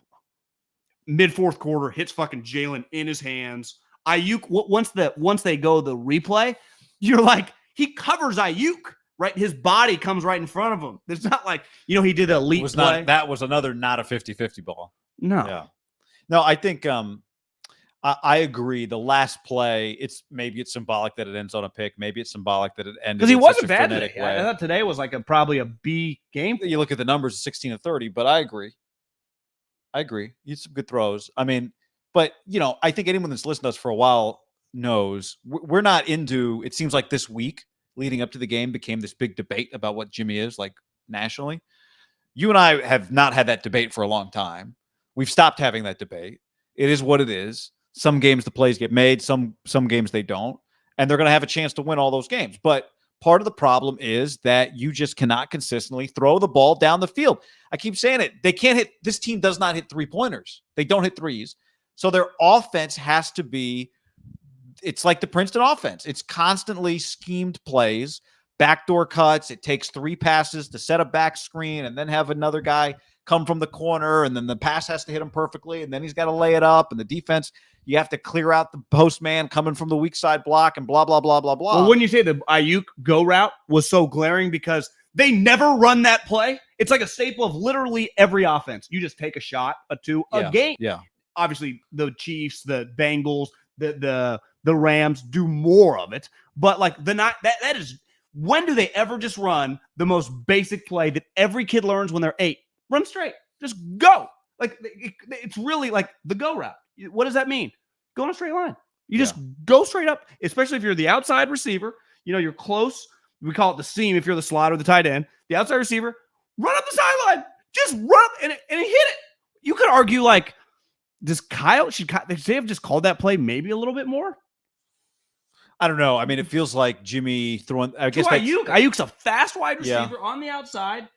Mid-fourth quarter, hits fucking Jalen in his hands. Ayuk, once they go the replay, you're like, he covers Ayuk, right? His body comes right in front of him. It's not like, he did an elite play. That was another not a 50-50 ball. No. Yeah. No, I think I agree. The last play, maybe it's symbolic that it ends on a pick. Maybe it's symbolic that it ended because he in wasn't such a bad frenetic today. way. I thought today was like probably a B game. You look at the numbers, 16-30, but I agree. He had some good throws. I mean, but, I think anyone that's listened to us for a while knows we're not into, it seems like this week leading up to the game became this big debate about what Jimmy is, like, nationally. You and I have not had that debate for a long time. We've stopped having that debate. It is what it is. Some games the plays get made, some games they don't, and they're going to have a chance to win all those games. But part of the problem is that you just cannot consistently throw the ball down the field. I keep saying it. They can't hit. This team does not hit three-pointers. They don't hit threes. So their offense has to be, it's like the Princeton offense. It's constantly schemed plays, backdoor cuts. It takes 3 passes to set a back screen and then have another guy come from the corner, and then the pass has to hit him perfectly, and then he's got to lay it up, and the defense, you have to clear out the post man coming from the weak side block and blah, blah, blah, blah, blah. Well, wouldn't you say the Ayuk go route was so glaring because they never run that play? It's like a staple of literally every offense. You just take a shot, a game. Yeah. Obviously, the Chiefs, the Bengals, the Rams do more of it, but like that is, when do they ever just run the most basic play that every kid learns when they're 8? Run straight. Just go. Like, it's really like the go route. What does that mean? Go in a straight line. You just go straight up, especially if you're the outside receiver. You're close. We call it the seam if you're the slot or the tight end. The outside receiver, run up the sideline. Just run up and hit it. You could argue, like, should they have just called that play maybe a little bit more? I don't know. I mean, it feels like Jimmy throwing, I guess Ayuk's a fast wide receiver on the outside.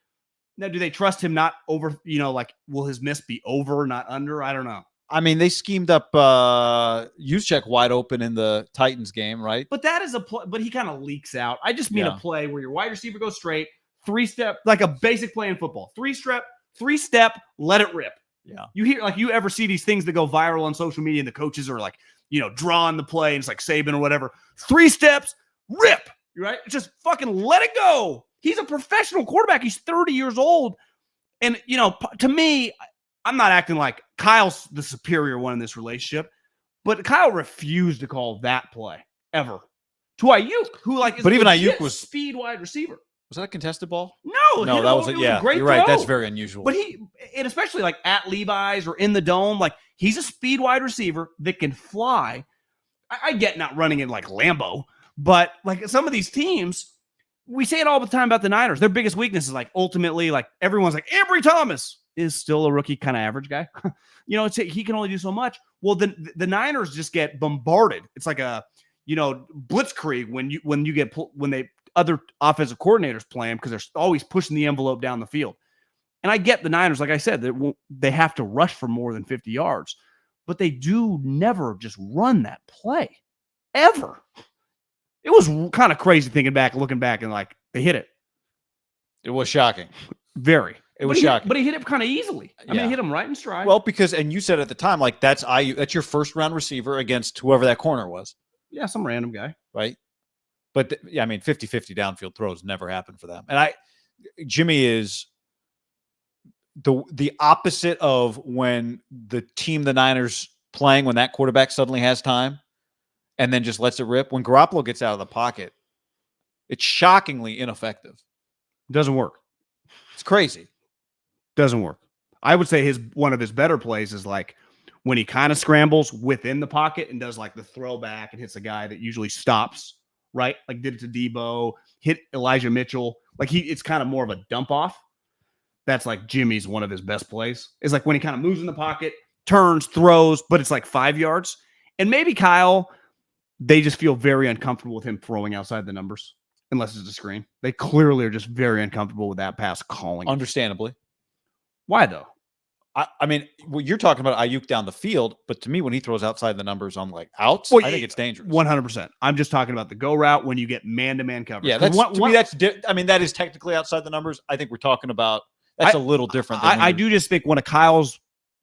Now, do they trust him not over, like, will his miss be over, not under? I don't know. I mean, they schemed up Juszczyk wide open in the Titans game, right? But that is a play, but he kind of leaks out. I just mean a play where your wide receiver goes straight, 3-step, like a basic play in football. 3-step, let it rip. Yeah. You ever see these things that go viral on social media and the coaches are like, drawing the play and it's like Saban or whatever. 3 steps, rip, right? Just fucking let it go. He's a professional quarterback. He's 30 years old. And, to me, I'm not acting like Kyle's the superior one in this relationship, but Kyle refused to call that play ever to Ayuk, who is but even Ayuk was speed wide receiver. Was that a contested ball? No, that was a yeah. Great you're throw. right. That's very unusual. But and especially like at Levi's or in the dome, like he's a speed wide receiver that can fly. I get not running in like Lambeau, but like some of these teams, we say it all the time about the Niners. Their biggest weakness is like ultimately like everyone's like Ambry Thomas is still a rookie kind of average guy. He can only do so much. Well, the Niners just get bombarded. It's like a blitzkrieg when other offensive coordinators play them because they're always pushing the envelope down the field. And I get the Niners, like I said, they have to rush for more than 50 yards, but they do never just run that play ever. It was kind of crazy looking back and like they hit it. It was shocking. Very. It was shocking. But he hit it kind of easily. I mean, Yeah. he hit him right in stride. Well, because, and you said at the time, like, that's your first round receiver against whoever that corner was, yeah, some random guy. right? But yeah, I mean, 50-50 downfield throws never happen for them. And Jimmy is the opposite of when the team the Niners playing, when that quarterback suddenly has time and then just lets it rip. When Garoppolo gets out of the pocket, it's shockingly ineffective. Doesn't work. It's crazy. Doesn't work. I would say one of his better plays is like when he kind of scrambles within the pocket and does like the throwback and hits a guy that usually stops, right? Like did it to Debo, hit Elijah Mitchell. Like it's kind of more of a dump off. That's like Jimmy's one of his best plays. It's like when he kind of moves in the pocket, turns, throws, but it's like 5 yards. And maybe Kyle, they just feel very uncomfortable with him throwing outside the numbers, unless it's a screen. They clearly are just very uncomfortable with that pass calling. Understandably. Why though? I mean, well, you're talking about Ayuk down the field, but to me, when he throws outside the numbers on like outs, Well, I think it's dangerous. 100%. I'm just talking about the go route when you get man-to-man coverage. Yeah, I mean, that is technically outside the numbers. I think we're talking about that's a little different. I do just think one of Kyle's,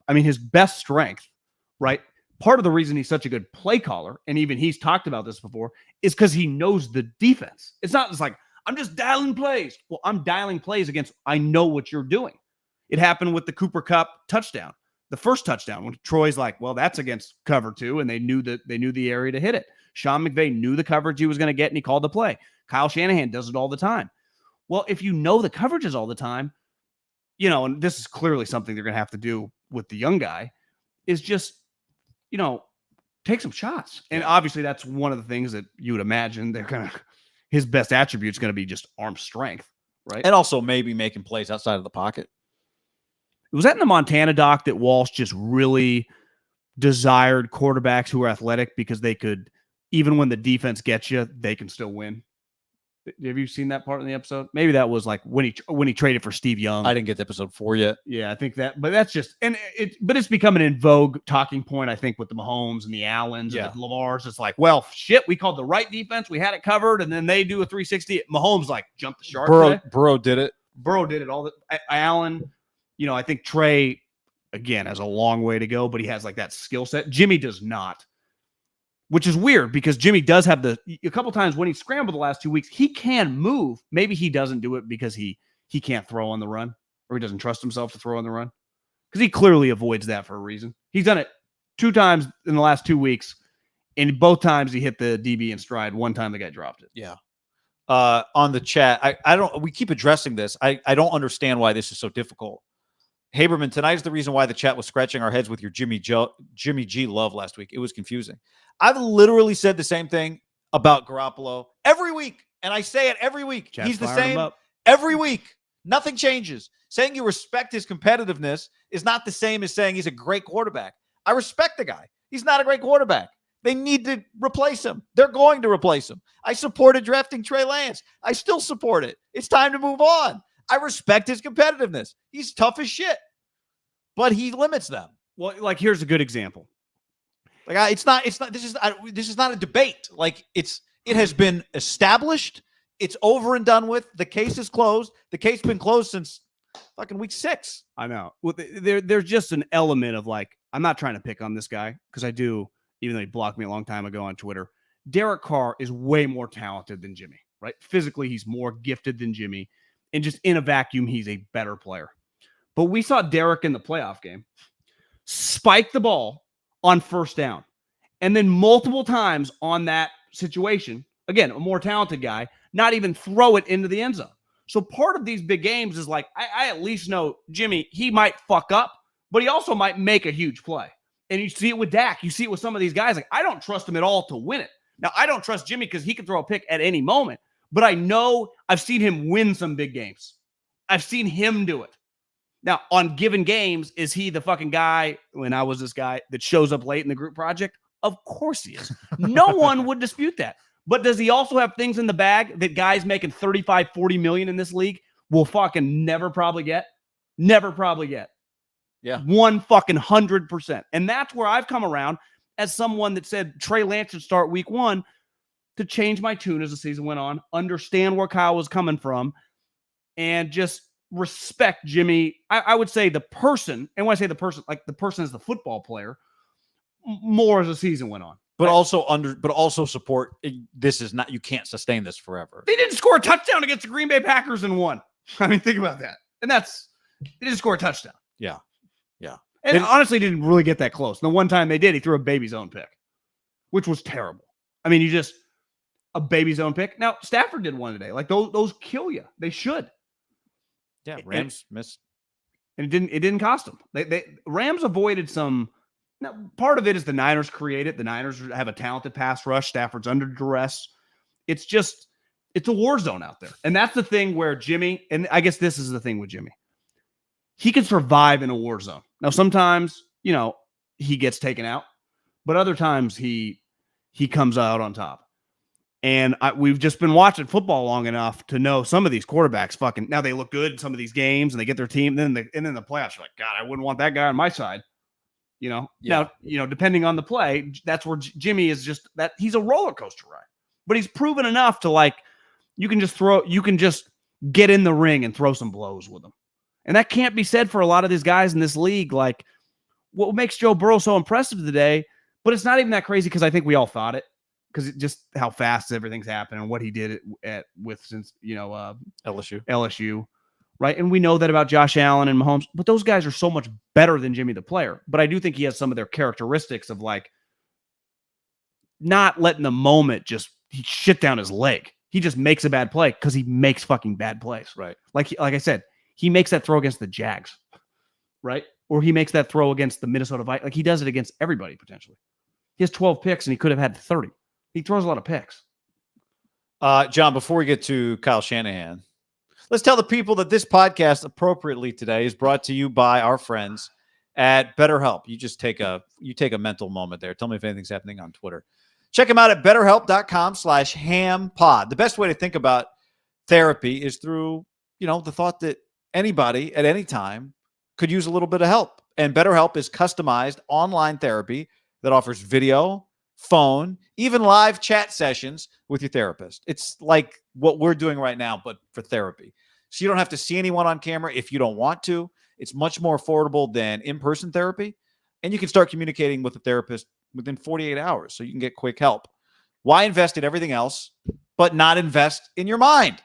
I mean, his best strength, right? Part of the reason he's such a good play caller, and even he's talked about this before, is because he knows the defense. It's not just like, I'm just dialing plays. Well, I'm dialing plays against, I know what you're doing. It happened with the Cooper Kupp touchdown, the first touchdown, when Troy's like, well, that's against cover 2, and they knew the area to hit it. Sean McVay knew the coverage he was going to get, and he called the play. Kyle Shanahan does it all the time. Well, if you know the coverages all the time, and this is clearly something they're going to have to do with the young guy, is just, take some shots. And obviously that's one of the things that you would imagine his best attribute is going to be just arm strength, right? And also maybe making plays outside of the pocket. Was that in the Montana doc that Walsh just really desired quarterbacks who were athletic because they could, even when the defense gets you, they can still win? Have you seen that part in the episode? Maybe that was like when he traded for Steve Young. I didn't get to episode 4 yet. Yeah, I think that, but that's just, but it's becoming an in vogue talking point, I think, with the Mahomes and the Allens and the Lamars. It's like, well, shit, we called the right defense, we had it covered, and then they do a 360. Mahomes like jumped the shark. Burrow did it. Burrow did it all. Allen, I think Trey, again, has a long way to go, but he has like that skill set. Jimmy does not. Which is weird because Jimmy does have a couple times when he scrambled the last 2 weeks, he can move. Maybe he doesn't do it because he can't throw on the run, or he doesn't trust himself to throw on the run, because he clearly avoids that for a reason. He's done it 2 times in the last 2 weeks, and both times he hit the DB in stride. One time the guy dropped it. Yeah. On the chat, we keep addressing this. I don't understand why this is so difficult. Haberman, tonight is the reason why the chat was scratching our heads with your Jimmy G love last week. It was confusing. I've literally said the same thing about Garoppolo every week, and I say it every week. Chat's He's the same every week. Nothing changes. Saying you respect his competitiveness is not the same as saying he's a great quarterback. I respect the guy. He's not a great quarterback. They need to replace him. They're going to replace him. I supported drafting Trey Lance. I still support it. It's time to move on. I respect his competitiveness. He's tough as shit, but he limits them. Well, like, here's a good example. Like, this is not a debate. Like, it has been established. It's over and done with. The case is closed. The case has been closed since fucking week 6. I know. Well, there's just an element of like, I'm not trying to pick on this guy because I do, even though he blocked me a long time ago on Twitter. Derek Carr is way more talented than Jimmy, right? Physically, he's more gifted than Jimmy. And just in a vacuum, he's a better player. But we saw Derek in the playoff game spike the ball on first down. And then multiple times on that situation, again, a more talented guy, not even throw it into the end zone. So part of these big games is like, I at least know Jimmy, he might fuck up, but he also might make a huge play. And you see it with Dak. You see it with some of these guys. Like, I don't trust him at all to win it. Now, I don't trust Jimmy because he can throw a pick at any moment. But I know I've seen him win some big games. I've seen him do it. Now, on given games, is he the fucking guy, when I was this guy, that shows up late in the group project? Of course he is. No one would dispute that. But does he also have things in the bag that guys making 35, 40 million in this league will fucking never probably get? Never probably get. Yeah. 100%. And that's where I've come around as someone that said Trey Lance should start week 1 to change my tune as the season went on, understand where Kyle was coming from, and just respect Jimmy. I would say the person, and when I say the person, like the person is the football player, more as the season went on. But also support. This is not. You can't sustain this forever. They didn't score a touchdown against the Green Bay Packers and won. I mean, think about that. And they didn't score a touchdown. Yeah. And honestly, didn't really get that close. And the one time they did, he threw a baby's own pick, which was terrible. I mean, a baby's own pick. Now, Stafford did one today. Like those kill you. They should. Yeah, Rams missed. And it didn't cost them. They Rams avoided some. Now, part of it is the Niners create it. The Niners have a talented pass rush. Stafford's under duress. It's a war zone out there. And that's the thing where Jimmy, and I guess this is the thing with Jimmy. He can survive in a war zone. Now, sometimes, he gets taken out, but other times he comes out on top. And we've just been watching football long enough to know some of these quarterbacks now they look good in some of these games and they get their team. And then the playoffs, you're like, God, I wouldn't want that guy on my side. Yeah. Now, depending on the play, that's where Jimmy is just that he's a roller coaster ride, but he's proven enough to you can just get in the ring and throw some blows with him. And that can't be said for a lot of these guys in this league. Like what makes Joe Burrow so impressive today, but it's not even that crazy because I think we all thought it because just how fast everything's happened and what he did since LSU. Right. And we know that about Josh Allen and Mahomes, but those guys are so much better than Jimmy the player. But I do think he has some of their characteristics of not letting the moment he shit down his leg. He just makes a bad play because he makes fucking bad plays. Right. Like I said, he makes that throw against the Jags. Right. Or he makes that throw against the Minnesota Vikings. Like he does it against everybody potentially. He has 12 picks and he could have had 30. He throws a lot of picks. John, before we get to Kyle Shanahan, let's tell the people that this podcast appropriately today is brought to you by our friends at BetterHelp. You just take a mental moment there. Tell me if anything's happening on Twitter. Check them out at betterhelp.com/hampod. The best way to think about therapy is through, the thought that anybody at any time could use a little bit of help. And BetterHelp is customized online therapy that offers video, phone, even live chat sessions with your therapist. It's like what we're doing right now, but for therapy. So you don't have to see anyone on camera if you don't want to. It's much more affordable than in-person therapy. And you can start communicating with the therapist within 48 hours so you can get quick help. Why invest in everything else, but not invest in your mind?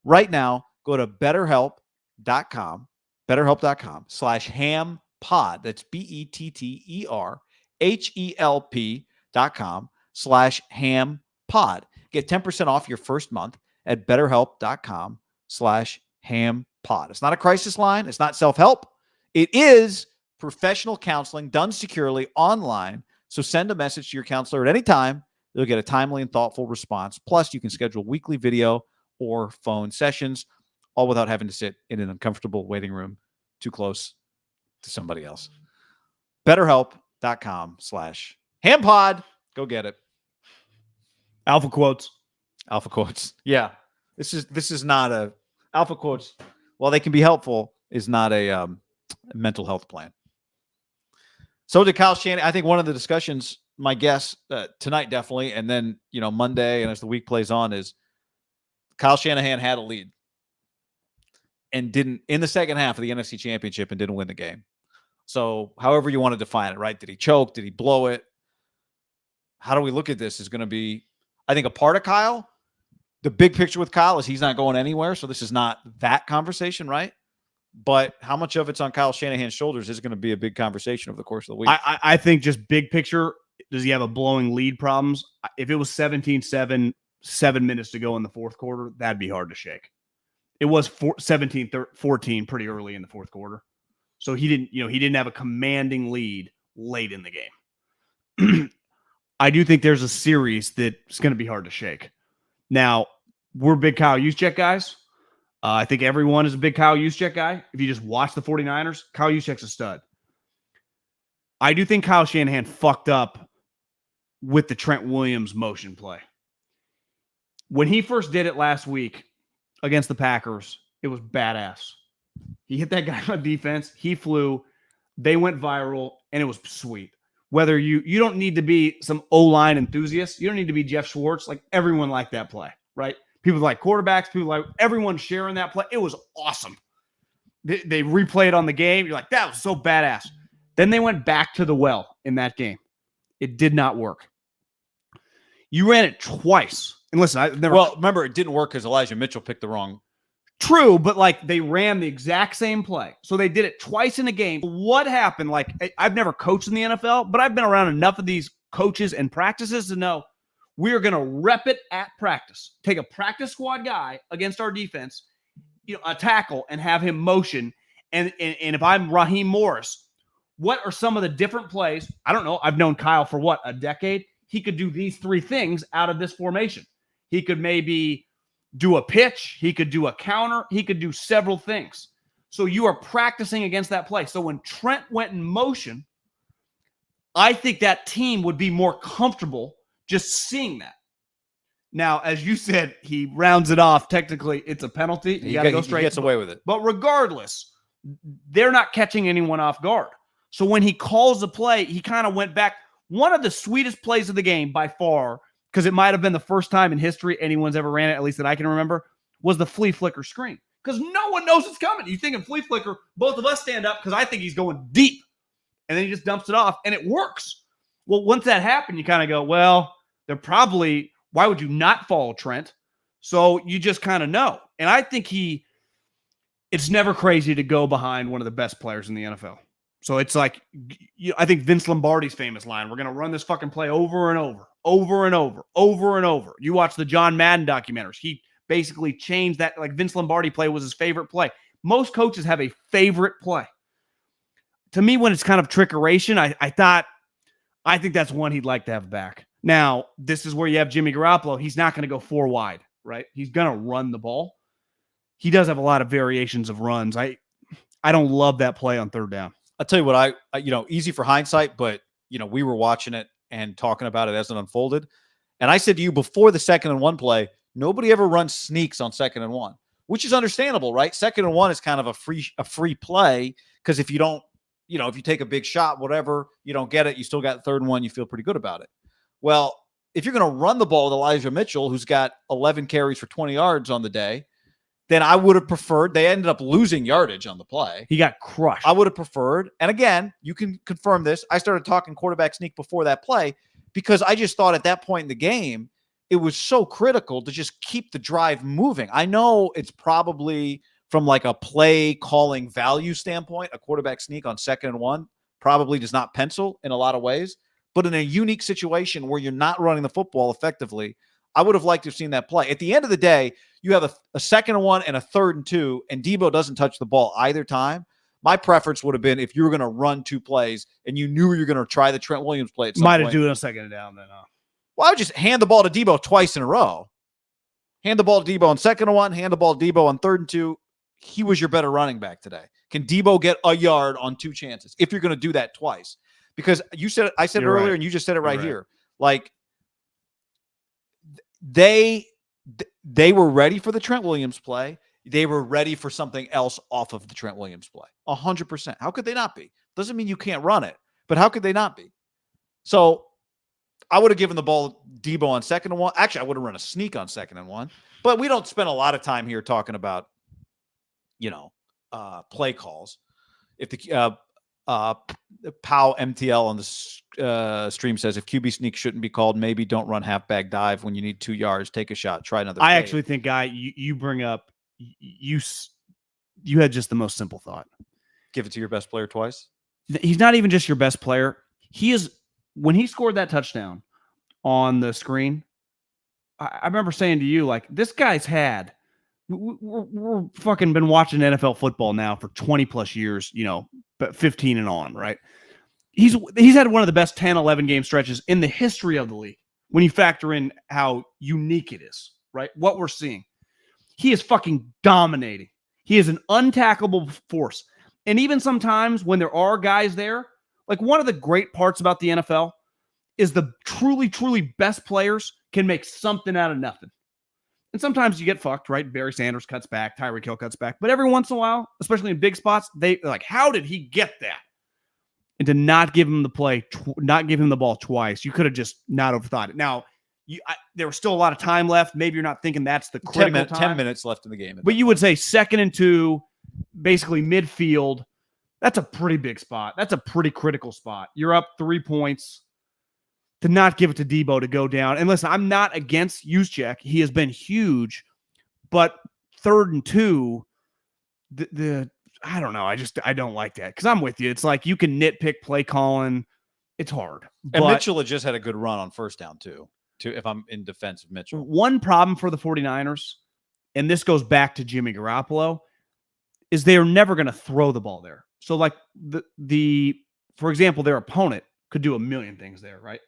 Right now, go to betterhelp.com/hampod. That's BetterHelp.com/hampod. Get 10% off your first month at betterhelp.com/hampod. It's not a crisis line. It's not self-help. It is professional counseling done securely online. So send a message to your counselor at any time. You'll get a timely and thoughtful response. Plus, you can schedule weekly video or phone sessions, all without having to sit in an uncomfortable waiting room too close to somebody else. BetterHelp.com/hampod. Go get it. Alpha quotes. Yeah. This is not a alpha quotes. While they can be helpful, is not a mental health plan. So did Kyle Shanahan. I think one of the discussions, my guess tonight definitely, and then Monday and as the week plays on, is Kyle Shanahan had a lead and didn't in the second half of the NFC Championship and didn't win the game. So however you want to define it, right? Did he choke? Did he blow it? How do we look at this is going to be, I think, a part of Kyle. The big picture with Kyle is he's not going anywhere. So this is not that conversation, right? But how much of it's on Kyle Shanahan's shoulders is going to be a big conversation over the course of the week. I think just big picture, does he have a blowing lead problems? If it was 17-7, 7 minutes to go in the fourth quarter, that'd be hard to shake. It was 17-14 pretty early in the fourth quarter. So he didn't have a commanding lead late in the game. I do think there's a series that's going to be hard to shake. Now, we're big Kyle Juszczyk guys. I think everyone is a big Kyle Juszczyk guy. If you just watch the 49ers, Kyle Juszczyk's a stud. I do think Kyle Shanahan fucked up with the Trent Williams motion play. When he first did it last week against the Packers, it was badass. He hit that guy on defense. He flew. They went viral, and it was sweet. Whether you don't need to be some O-line enthusiast. You don't need to be Jeff Schwartz. Like, everyone liked that play, right? People like quarterbacks. People like everyone sharing that play. It was awesome. They replay it on the game. You're like, that was so badass. Then they went back to the well in that game. It did not work. You ran it twice. And listen, I've never. Well, remember, it didn't work because Elijah Mitchell picked the wrong. True, but like they ran the exact same play. So they did it twice in a game. What happened? Like, I've never coached in the NFL, but I've been around enough of these coaches and practices to know we're going to rep it at practice. Take a practice squad guy against our defense, a tackle, and have him motion. And if I'm Raheem Morris, what are some of the different plays? I don't know. I've known Kyle for what, a decade? He could do these 3 things out of this formation. He could maybe do a pitch. He could do a counter. He could do several things. So you are practicing against that play. So when Trent went in motion, I think that team would be more comfortable just seeing that. Now, as you said, he rounds it off. Technically, it's a penalty. You got to go straight. He gets away with it. But regardless, they're not catching anyone off guard. So when he calls the play, he kind of went back. One of the sweetest plays of the game by far, because it might have been the first time in history anyone's ever ran it, at least that I can remember, was the flea flicker screen. Because no one knows it's coming. You think in flea flicker, both of us stand up because I think he's going deep. And then he just dumps it off, and it works. Well, once that happened, you kind of go, well, they're probably, why would you not follow Trent? So you just kind of know. And I think it's never crazy to go behind one of the best players in the NFL. So it's like, I think Vince Lombardi's famous line, we're going to run this fucking play over and over, over and over, over and over. You watch the John Madden documentaries. He basically changed that. Like Vince Lombardi play was his favorite play. Most coaches have a favorite play. To me, when it's kind of trickeration, I think that's one he'd like to have back. Now, this is where you have Jimmy Garoppolo. He's not going to go 4 wide, right? He's going to run the ball. He does have a lot of variations of runs. I don't love that play on 3rd down. I'll tell you what, easy for hindsight, but, we were watching it and talking about it as it unfolded. And I said to you before the 2nd and 1 play, nobody ever runs sneaks on 2nd and 1, which is understandable, right? 2nd and 1 is kind of a free play because if you don't, if you take a big shot, whatever, you don't get it, you still got 3rd and 1, you feel pretty good about it. Well, if you're going to run the ball with Elijah Mitchell, who's got 11 carries for 20 yards on the day, then I would have preferred. They ended up losing yardage on the play. He got crushed. I would have preferred. And again, you can confirm this. I started talking quarterback sneak before that play because I just thought at that point in the game, it was so critical to just keep the drive moving. I know it's probably from like a play calling value standpoint, a quarterback sneak on 2nd and 1 probably does not pencil in a lot of ways. But in a unique situation where you're not running the football effectively, I would have liked to have seen that play. At the end of the day, you have a 2nd and 1 and a 3rd and 2, and Debo doesn't touch the ball either time. My preference would have been if you were going to run 2 plays and you knew you were going to try the Trent Williams play at some Might point. have do it on 2nd and down then. Well, I would just hand the ball to Debo twice in a row. Hand the ball to Debo on 2nd and 1, hand the ball to Debo on 3rd and 2. He was your better running back today. Can Debo get a yard on 2 chances if you're going to do that twice? Because I said it earlier, and you just said it right here. Like they were ready for the Trent Williams play. They were ready for something else off of the Trent Williams play. 100%. How could they not be? Doesn't mean you can't run it, but how could they not be? So I would have given the ball Debo on 2nd and 1. Actually, I would have run a sneak on 2nd and 1. But we don't spend a lot of time here talking about, play calls. If the Pow MTL on the stream says if QB sneak shouldn't be called, maybe don't run halfback dive when you need 2 yards. Take a shot. Try another. I actually think, Guy, you bring up you had just the most simple thought. Give it to your best player twice. He's not even just your best player. He is, when he scored that touchdown on the screen, I remember saying to you, like, this guy's had. We're fucking been watching NFL football now for 20 plus years, but 15 and on, right? He's had one of the best 10, 11 game stretches in the history of the league when you factor in how unique it is, right? What we're seeing. He is fucking dominating. He is an untackleable force. And even sometimes when there are guys there, like one of the great parts about the NFL is the truly, truly best players can make something out of nothing. And sometimes you get fucked, right? Barry Sanders cuts back, Tyreek Hill cuts back. But every once in a while, especially in big spots, they're like, how did he get that? And to not give him the play, not give him the ball twice, you could have just not overthought it. Now, there was still a lot of time left. Maybe you're not thinking that's the critical time. 10 minutes left in the game. But you would say 2nd and 2, basically midfield. That's a pretty big spot. That's a pretty critical spot. You're up 3 points. To not give it to Debo to go down. And listen, I'm not against Juszczyk. He has been huge, but 3rd and 2, I don't know. I don't like that because I'm with you. It's like you can nitpick play calling. It's hard. And but Mitchell had just had a good run on 1st down too. If I'm in defense of Mitchell. One problem for the 49ers, and this goes back to Jimmy Garoppolo, is they are never going to throw the ball there. So like for example, their opponent could do a million things there, right?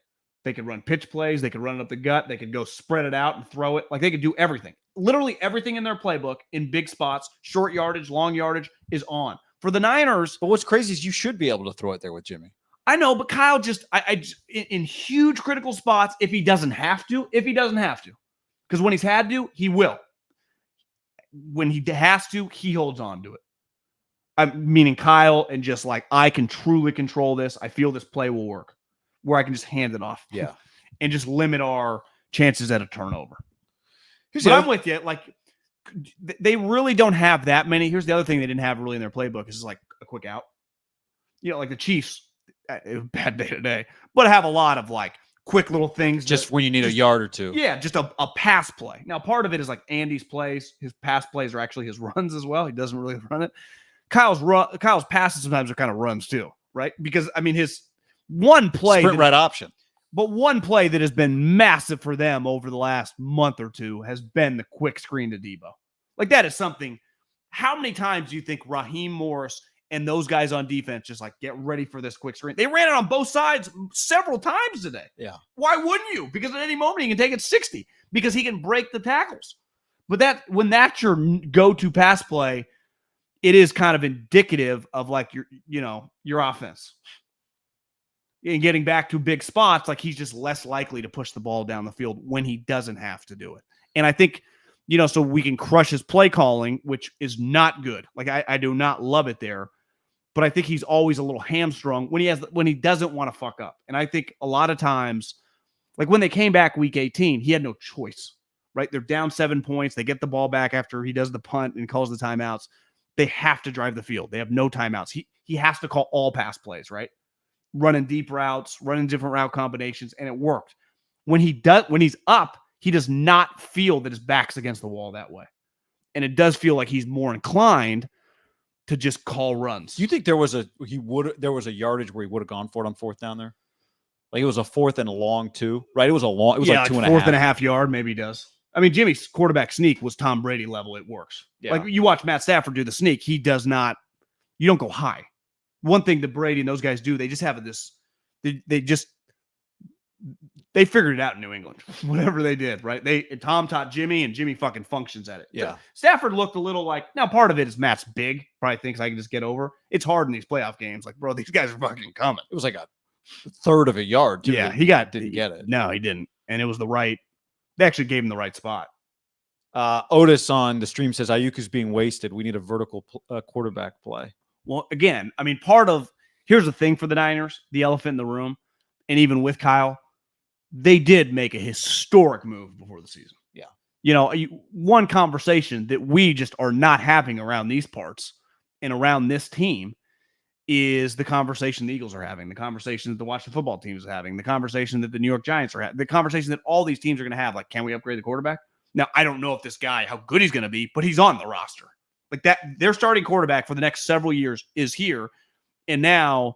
They could run pitch plays. They could run it up the gut. They could go spread it out and throw it. Like they could do everything. Literally everything in their playbook in big spots, short yardage, long yardage is on. For the Niners. But what's crazy is you should be able to throw it there with Jimmy. I know, but Kyle just, in huge critical spots, if he doesn't have to. Because when he's had to, he will. When he has to, he holds on to it. I'm meaning Kyle and just like, I can truly control this. I feel this play will work. Where I can just hand it off. Yeah. And just limit our chances at a turnover. But I'm with you. Like, they really don't have that many. Here's the other thing they didn't have really in their playbook. Is like a quick out. Like the Chiefs, bad day today, but have a lot of like quick little things. Just when you need a yard or two. Yeah, just a pass play. Now, part of it is like Andy's plays. His pass plays are actually his runs as well. He doesn't really run it. Kyle's passes sometimes are kind of runs too, right? Because, I mean, his one play. Sprint right option. But one play that has been massive for them over the last month or two has been the quick screen to Debo. Like, that is something. How many times do you think Raheem Morris and those guys on defense just like, get ready for this quick screen? They ran it on both sides several times today. Yeah. Why wouldn't you? Because at any moment he can take it 60 because he can break the tackles. But when that's your go-to pass play, it is kind of indicative of like your offense. And getting back to big spots, like he's just less likely to push the ball down the field when he doesn't have to do it. And I think, so we can crush his play calling, which is not good. Like I do not love it there, but I think he's always a little hamstrung when he doesn't want to fuck up. And I think a lot of times, like when they came back week 18, he had no choice, right? They're down 7 points. They get the ball back after he does the punt and calls the timeouts. They have to drive the field. They have no timeouts. He has to call all pass plays, right? Running deep routes, running different route combinations, and it worked. When he's up, he does not feel that his back's against the wall that way. And it does feel like he's more inclined to just call runs. Do you think there was a yardage where he would have gone for it on 4th down there? Like it was a 4th and a long 2, right? It was like 2.5. 4th and a half yard, maybe he does. I mean, Jimmy's quarterback sneak was Tom Brady level. It works. Yeah. Like you watch Matt Stafford do the sneak. He does not, you don't go high. One thing that Brady and those guys do, they just have this, they figured it out in New England, whatever they did, right? Tom taught Jimmy and Jimmy fucking functions at it. Yeah. Stafford looked a little like, now part of it is Matt's big, probably thinks I can just get over. It's hard in these playoff games. Like, bro, these guys are fucking coming. It was like a 1/3 of a yard. Too. Yeah. Didn't get it. No, he didn't. And it was they actually gave him the right spot. Otis on the stream says Ayuk is being wasted. We need a vertical quarterback play. Well, again, I mean, here's the thing for the Niners, the elephant in the room, and even with Kyle, they did make a historic move before the season. Yeah. One conversation that we just are not having around these parts and around this team is the conversation the Eagles are having, the conversation that the Washington football team is having, the conversation that the New York Giants are having, the conversation that all these teams are going to have. Like, can we upgrade the quarterback? Now, I don't know if this guy, how good he's going to be, but he's on the roster. Like that, their starting quarterback for the next several years is here. And now,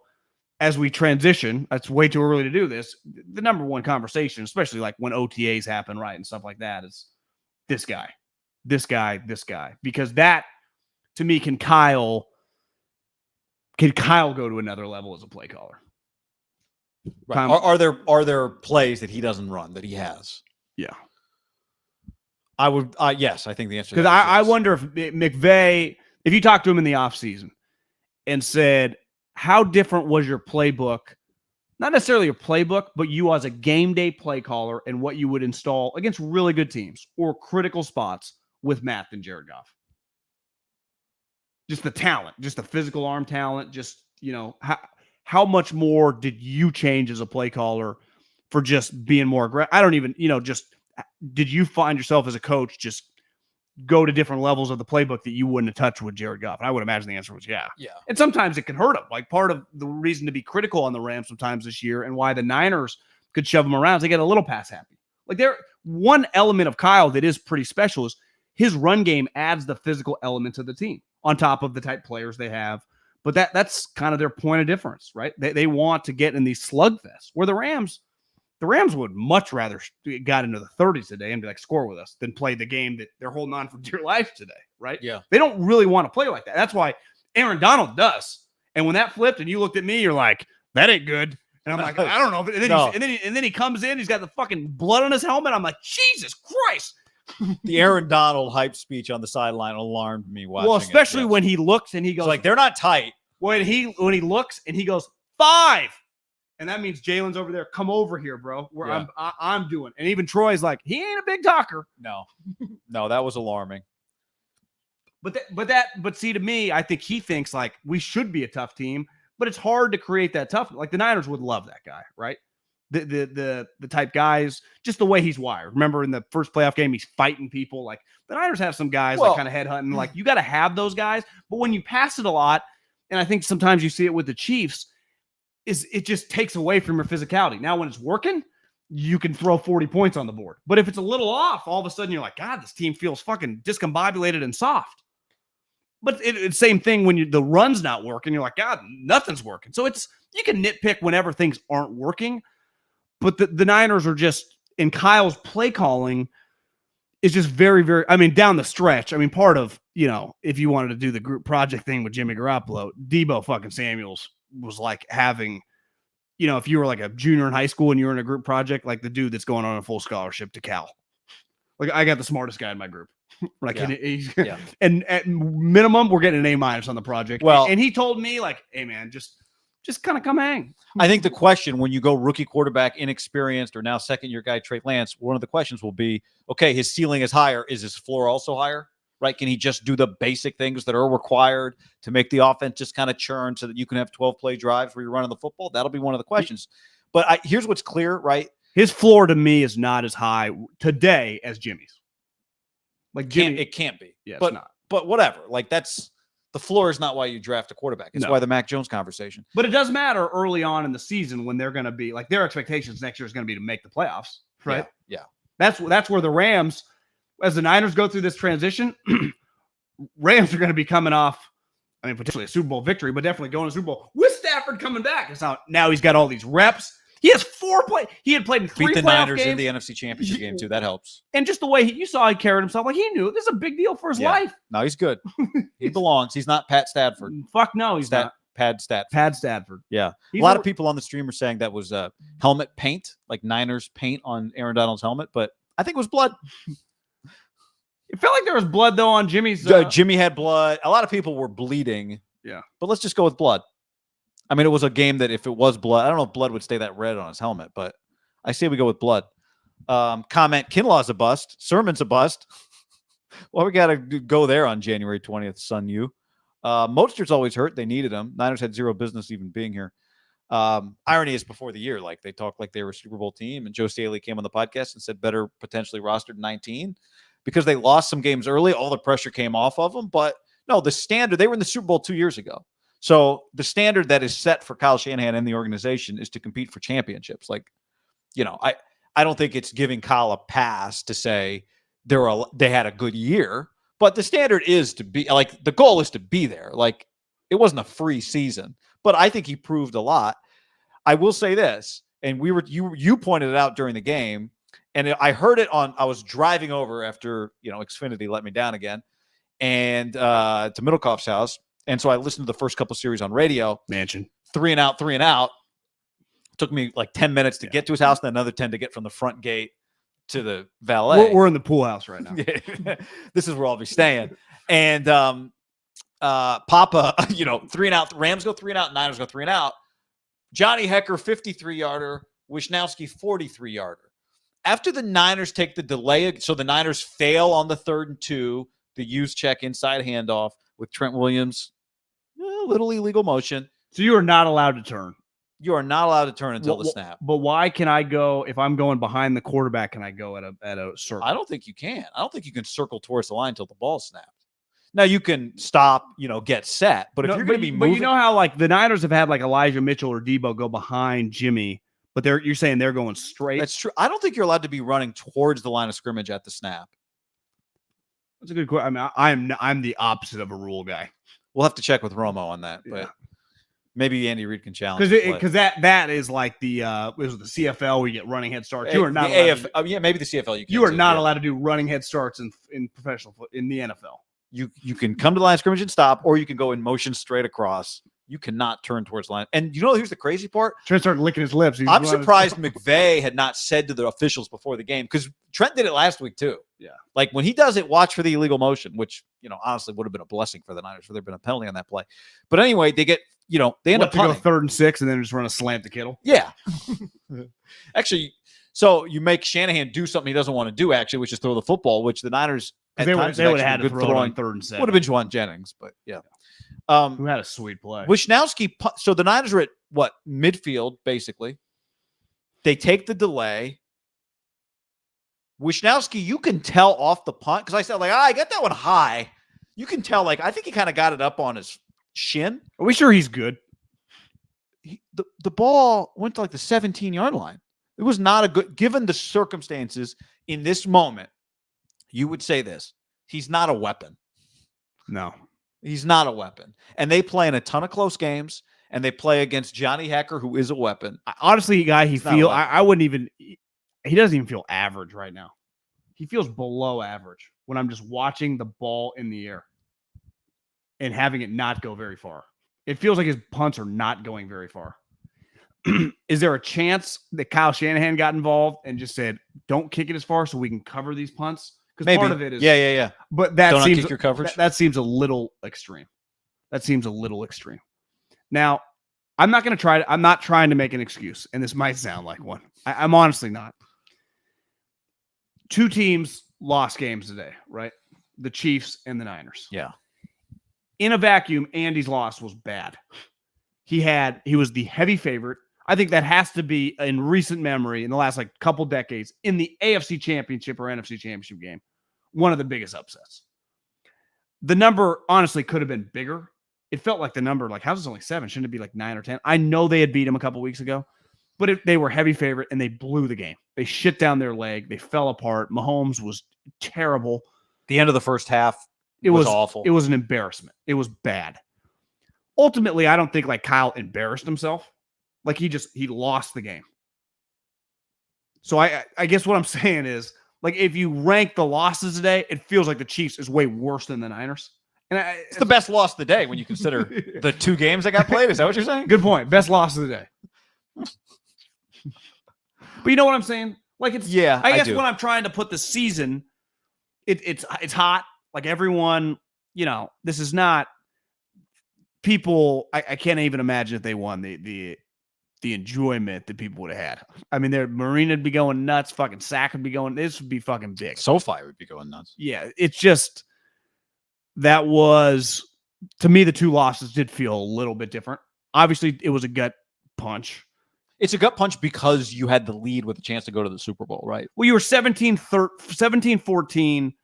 as we transition, it's way too early to do this. The number one conversation, especially like when OTAs happen, right, and stuff like that, is this guy. Because that, to me, can Kyle go to another level as a play caller? Right. Are there plays that he doesn't run that he has? Yeah. I would, yes, I think the answer. Because I wonder if McVay, if you talked to him in the offseason and said, how different was your playbook? Not necessarily your playbook, but you as a game day play caller and what you would install against really good teams or critical spots with Matt than Jared Goff. Just the talent, just the physical arm talent, just, how much more did you change as a play caller for just being more aggressive? I don't even, just did you find yourself as a coach just go to different levels of the playbook that you wouldn't have touched with Jared Goff? And I would imagine the answer was yeah. Yeah. And sometimes it can hurt them. Like part of the reason to be critical on the Rams sometimes this year and why the Niners could shove them around is they get a little pass happy. Like one element of Kyle that is pretty special is his run game adds the physical element to the team on top of the type players they have. But that's kind of their point of difference, right? They want to get in these slugfests where the Rams would much rather got into the 30s today and be like, score with us than play the game that they're holding on for dear life today, right? Yeah. They don't really want to play like that. That's why Aaron Donald does. And when that flipped and you looked at me, you're like, that ain't good. And I'm like, I don't know. And then he comes in, he's got the fucking blood on his helmet. I'm like, Jesus Christ. The Aaron Donald hype speech on the sideline alarmed me watching. Well, especially when he looks and he goes, it's like, they're not tight. When he looks and he goes 5, and that means Jalen's over there. Come over here, bro. Where I'm doing. And even Troy's like, he ain't a big talker. No, that was alarming. But see, to me, I think he thinks like we should be a tough team, but it's hard to create that toughness. Like the Niners would love that guy, right? The type guys, just the way he's wired. Remember in the first playoff game, he's fighting people. Like the Niners have some guys like kind of headhunting. Like you got to have those guys. But when you pass it a lot, and I think sometimes you see it with the Chiefs, is it just takes away from your physicality. Now when it's working, you can throw 40 points on the board. But if it's a little off, all of a sudden you're like, God, this team feels fucking discombobulated and soft. But it's the same thing when the run's not working. You're like, God, nothing's working. So you can nitpick whenever things aren't working. But the Niners are just, in Kyle's play calling, is just very, very, I mean, down the stretch. I mean, part of, if you wanted to do the group project thing with Jimmy Garoppolo, Debo fucking Samuels was like having, if you were like a junior in high school and you were in a group project, like the dude that's going on a full scholarship to Cal. Like I got the smartest guy in my group. Like, and at minimum, we're getting an A- on the project. Well, and he told me like, hey man, just kind of come hang. I think the question when you go rookie quarterback, inexperienced, or now second-year guy, Trey Lance, one of the questions will be, okay, his ceiling is higher. Is his floor also higher? Right? Can he just do the basic things that are required to make the offense just kind of churn so that you can have 12-play drives where you're running the football? That'll be one of the questions. But here's what's clear, right? His floor to me is not as high today as Jimmy's. Like Jimmy, it can't be. Yeah, but, it's not. But whatever. Like the floor is not why you draft a quarterback. It's why the Mac Jones conversation. But it does matter early on in the season when they're going to be like their expectations next year is going to be to make the playoffs, right? Yeah. That's where the Rams, as the Niners go through this transition, Rams are going to be coming off, I mean, potentially a Super Bowl victory, but definitely going to Super Bowl with Stafford coming back. It's now he's got all these reps. He has 4 play. He had played in 3 beat the playoff Niners games. in the NFC Championship game too. That helps. And just the way you saw he carried himself, like he knew this is a big deal for his life. No, he's good. He belongs. He's not Pat Stafford. Fuck no, he's not. Pad Stafford. Pad Stafford. Yeah. A lot of people on the stream are saying that was helmet paint, like Niners paint on Aaron Donald's helmet, but I think it was blood. It felt like there was blood though on Jimmy's. Jimmy had blood. A lot of people were bleeding. Yeah. But let's just go with blood. I mean, it was a game that if it was blood, I don't know if blood would stay that red on his helmet, but I say we go with blood. Comment, Kinlaw's a bust. Sermon's a bust. Well, we got to go there on January 20th, Sun U. Mostert's always hurt. They needed him. Niners had zero business even being here. Irony is before the year, like they talked like they were a Super Bowl team, and Joe Staley came on the podcast and said better potentially rostered 19 because they lost some games early. All the pressure came off of them, but no, the standard, they were in the Super Bowl 2 years ago. So the standard that is set for Kyle Shanahan and the organization is to compete for championships. Like, I don't think it's giving Kyle a pass to say they had a good year, but the standard is to be like, the goal is to be there. Like it wasn't a free season, but I think he proved a lot. I will say this, and you pointed it out during the game, and I heard it I was driving over after, Xfinity let me down again, and to Middlekauff's house. And so I listened to the first couple series on radio. Mansion. 3 and out. It took me like 10 minutes to get to his house, and another 10 to get from the front gate to the valet. We're in the pool house right now. This is where I'll be staying. And Papa, 3 and out. Rams go 3 and out. Niners go 3 and out. Johnny Hecker, 53-yarder. Wisnowski, 43-yarder. After the Niners take the delay, so the Niners fail on the 3rd and 2, the use check inside handoff with Trent Williams, a little illegal motion. So you are not allowed to turn. You are not allowed to turn until the snap. But why can I go if I'm going behind the quarterback? Can I go at a circle? I don't think you can. I don't think you can circle towards the line until the ball's snapped. Now you can stop, get set, but if you're going to be moving, but you know how like the Niners have had like Elijah Mitchell or Debo go behind Jimmy, but you're saying they're going straight. That's true. I don't think you're allowed to be running towards the line of scrimmage at the snap. That's a good question. I mean, I'm the opposite of a rule guy. We'll have to check with Romo on that, but maybe Andy Reid can challenge because that is like the was the CFL where you get running head starts. You are not maybe the CFL. You are not allowed to do running head starts in professional in the NFL. You can come to the line of scrimmage and stop, or you can go in motion straight across. You cannot turn towards the line. And here's the crazy part. Trent started licking his lips. I'm surprised McVay had not said to the officials before the game, because Trent did it last week too. Yeah. Like when he does it, watch for the illegal motion, which, honestly would have been a blessing for the Niners for there been a penalty on that play. But anyway, they get, they end up punting. Go 3rd and 6 and then just run a slant to Kittle. Yeah. Actually, so you make Shanahan do something he doesn't want to do, actually, which is throw the football, which the Niners they would have had to throw on 3rd and 7. Would have been Juwan Jennings, but yeah. Who had a sweet play. Wishnowsky, so the Niners are at midfield, basically. They take the delay. Wishnowsky, you can tell off the punt, because I said, I got that one high. You can tell, I think he kind of got it up on his shin. Are we sure he's good? The ball went to the 17-yard line. It was not a good, given the circumstances in this moment, you would say this. He's not a weapon. No. He's not a weapon. And they play in a ton of close games, and they play against Johnny Hecker, who is a weapon. Honestly, guy, I wouldn't even, he doesn't even feel average right now. He feels below average when I'm just watching the ball in the air and having it not go very far. It feels like his punts are not going very far. Is there a chance that Kyle Shanahan got involved and just said, don't kick it as far so we can cover these punts? Because part of it is yeah. But that don't seems your coverage. That seems a little extreme. Now, I'm not trying to make an excuse, and this might sound like one. I'm honestly not. 2 teams lost games today, right? The Chiefs and the Niners. Yeah. In a vacuum, Andy's loss was bad. He was the heavy favorite. I think that has to be, in recent memory, in the last couple decades, in the AFC Championship or NFC Championship game, one of the biggest upsets. The number honestly could have been bigger. It felt like the number, how's this only 7? Shouldn't it be 9 or 10? I know they had beat him a couple weeks ago, but they were heavy favorite and they blew the game. They shit down their leg. They fell apart. Mahomes was terrible. The end of the first half was awful. It was an embarrassment. It was bad. Ultimately, I don't think Kyle embarrassed himself. He lost the game. So I guess what I'm saying is, if you rank the losses today, it feels like the Chiefs is way worse than the Niners. And it's the best loss of the day when you consider the 2 games that got played. Is that what you're saying? Good point. Best loss of the day. But you know what I'm saying? I guess when I'm trying to put the season, it's hot. Everyone, this is not people. I can't even imagine if they won the enjoyment that people would have had. I mean, Marina would be going nuts. Fucking Sack would be going. This would be fucking big. SoFi would be going nuts. Yeah, it's just that was, to me, the 2 losses did feel a little bit different. Obviously, it was a gut punch. It's a gut punch because you had the lead with a chance to go to the Super Bowl, right? Well, you were 17-14,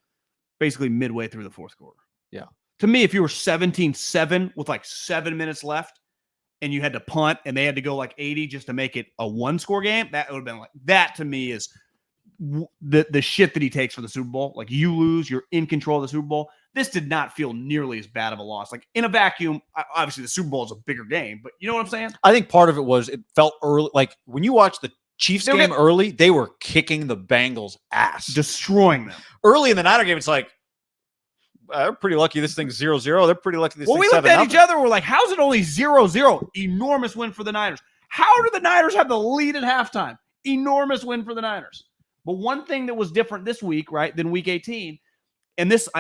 basically midway through the 4th quarter. Yeah. To me, if you were 17-7 with 7 minutes left, and you had to punt and they had to go 80 just to make it a 1-score game, that would have been that to me is the shit that he takes for the Super Bowl. You lose, you're in control of the Super Bowl. This did not feel nearly as bad of a loss. In a vacuum, obviously the Super Bowl is a bigger game, but you know what I'm saying? I think part of it was it felt early. When you watch the Chiefs game early, they were kicking the Bengals' ass. Destroying them. Early in the Niner game, it's they're pretty lucky this thing's 0-0. They're pretty lucky this thing's 7-0. We looked at each other. We're like, how's it only 0-0? Enormous win for the Niners. How do the Niners have the lead at halftime? Enormous win for the Niners. But one thing that was different this week, right, than week 18, and this,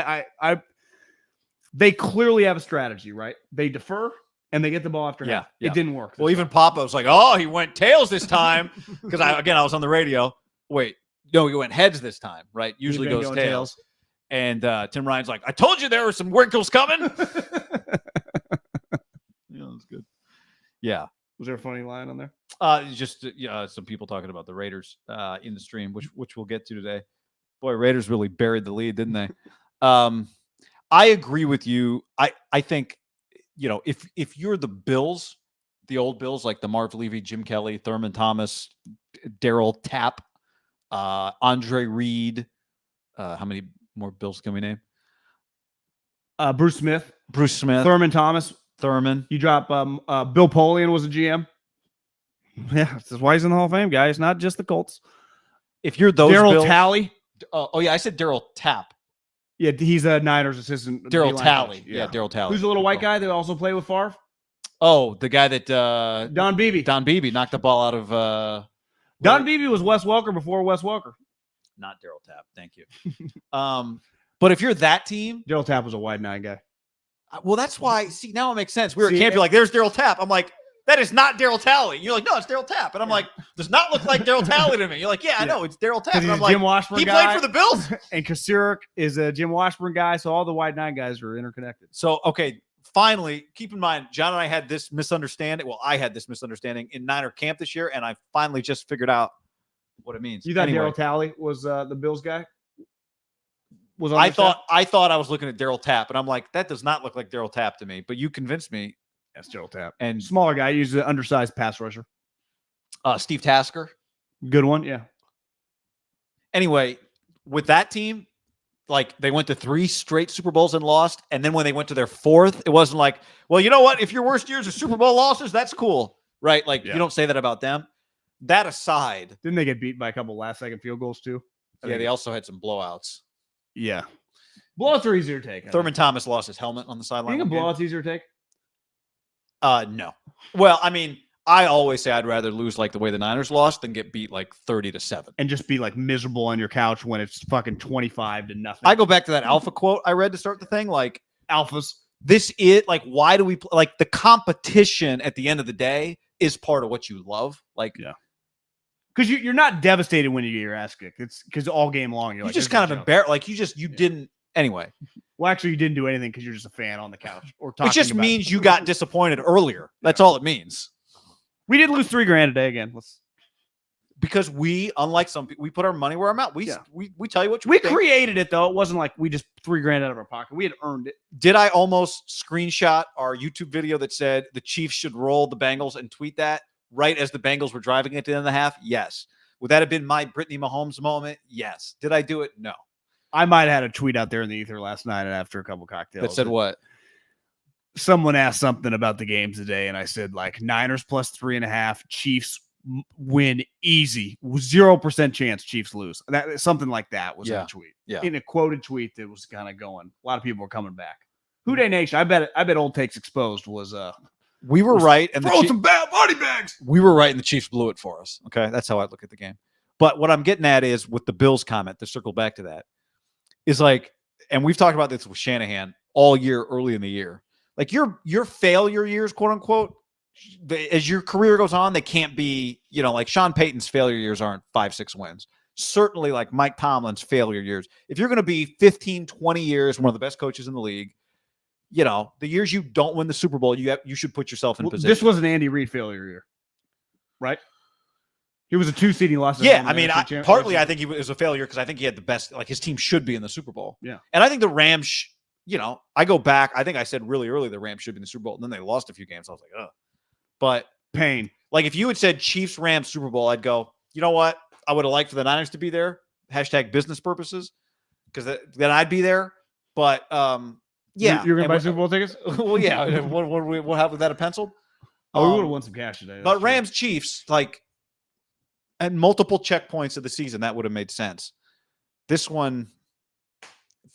they clearly have a strategy, right? They defer and they get the ball after half. It didn't work. Well, even Papa was he went tails this time. Because I was on the radio. Wait, no, he went heads this time, right? Usually goes tails. And Tim Ryan's I told you there were some wrinkles coming. That's good. Yeah. Was there a funny line on there? Just some people talking about the Raiders in the stream, which we'll get to today. Boy, Raiders really buried the lead, didn't they? I agree with you. I think, if you're the Bills, the old Bills, like the Marv Levy, Jim Kelly, Thurman Thomas, Daryl Tapp, Andre Reed. How many more Bills can we name? Bruce Smith, Thurman Thomas. You drop Bill Polian was a GM. Yeah, that's why he's in the Hall of Fame, guys. Not just the Colts. If you're those Daryl Bills, Talley. Oh yeah, I said Daryl Tapp. Yeah, he's a Niners assistant. Daryl Talley. Yeah, Daryl Talley. Who's the little white guy that also played with Favre? Oh, the guy that Don Beebe. Don Beebe knocked the ball out of Don Beebe was Wes Welker before Wes Welker. Not Daryl Tapp. Thank you. But if you're that team, Daryl Tapp was a wide nine guy. Well, that's why. See, now it makes sense. We were at camp. You're like, "There's Daryl Tapp." I'm like, "That is not Daryl Talley." You're like, "No, it's Daryl Tapp." And I'm like, "Does not look like Daryl Talley to me." You're like, "Yeah, I know, it's Daryl Tapp." And I'm like, Jim Washburn he guy, played for the Bills. And Kasirik is a Jim Washburn guy, so all the wide nine guys are interconnected. So, okay, finally, keep in mind, John and I had this misunderstanding. Well, I had this misunderstanding in Niner camp this year, and I finally just figured out what it means. You thought Daryl Talley was the Bills guy? I thought I was looking at Daryl Tapp, and I'm like, that does not look like Daryl Tapp to me. But you convinced me. That's Daryl Tapp. And smaller guy, he's an undersized pass rusher. Steve Tasker. Good one, yeah. Anyway, with that team, like they went to 3 straight Super Bowls and lost. And then when they went to their 4th, it wasn't like, well, you know what? If your worst years are Super Bowl losses, that's cool. Right? Like you don't say that about them. That aside. Didn't they get beat by a couple last-second field goals too? Yeah, they also had some blowouts. Yeah. Blowouts are easier to take. Thurman Thomas lost his helmet on the sideline. You think a blowout's easier to take? No. Well, I mean, I always say I'd rather lose like the way the Niners lost than get beat like 30-7. And just be like miserable on your couch when it's fucking 25-0. I go back to that alpha quote I read to start the thing. Like, alphas. This is like, why do we play? Like, the competition at the end of the day is part of what you love. Like, yeah. Because you're not devastated when you get your ass kicked. It's because all game long you're you like, just kind of embarrassed. Like you didn't anyway. Well, actually, you didn't do anything because you're just a fan on the couch or talking. It just means you got disappointed earlier. That's all it means. We did lose $3,000 today again. Because we, unlike some people, we put our money where our mouth. We tell you what we created it though. It wasn't like we just $3,000 out of our pocket. We had earned it. Did I almost screenshot our YouTube video that said the Chiefs should roll the Bengals and tweet that right as the Bengals were driving at the end of the half? Yes. Would that have been my Brittany Mahomes moment? Yes. Did I do it? No. I might have had a tweet out there in the ether last night after a couple cocktails. That said what? Someone asked something about the games today, and I said, like, Niners plus 3.5, Chiefs win easy. 0% chance Chiefs lose. Something like that was in a tweet. Yeah. In a quoted tweet that was kind of going. A lot of people were coming back. Who Day Nation, I bet Old Takes Exposed was we were right, and throw some bad body bags. We were right, and the Chiefs blew it for us. Okay, that's how I look at the game. But what I'm getting at is with the Bills comment, to circle back to that, is like, and we've talked about this with Shanahan all year, early in the year. Like your failure years, quote unquote, as your career goes on, they can't be, like Sean Payton's failure years aren't 5-6 wins. Certainly, like Mike Tomlin's failure years. If you're going to be 15, 20 years, one of the best coaches in the league, the years you don't win the Super Bowl, you should put yourself in position. This was an Andy Reid failure year, right? He was a 2-seed. He lost. Yeah, I mean, partly I think he was a failure because I think he had the best. Like his team should be in the Super Bowl. Yeah, and I think the Rams. I go back. I think I said really early the Rams should be in the Super Bowl, and then they lost a few games. I was like, oh, but pain. Like if you had said Chiefs Rams Super Bowl, I'd go. You know what? I would have liked for the Niners to be there. # business purposes, because then I'd be there. But yeah, you're gonna buy Super Bowl tickets. Well, yeah. What happened with that? A penciled? Oh, we would have won some cash today. But Rams Chiefs, like, at multiple checkpoints of the season, that would have made sense. This one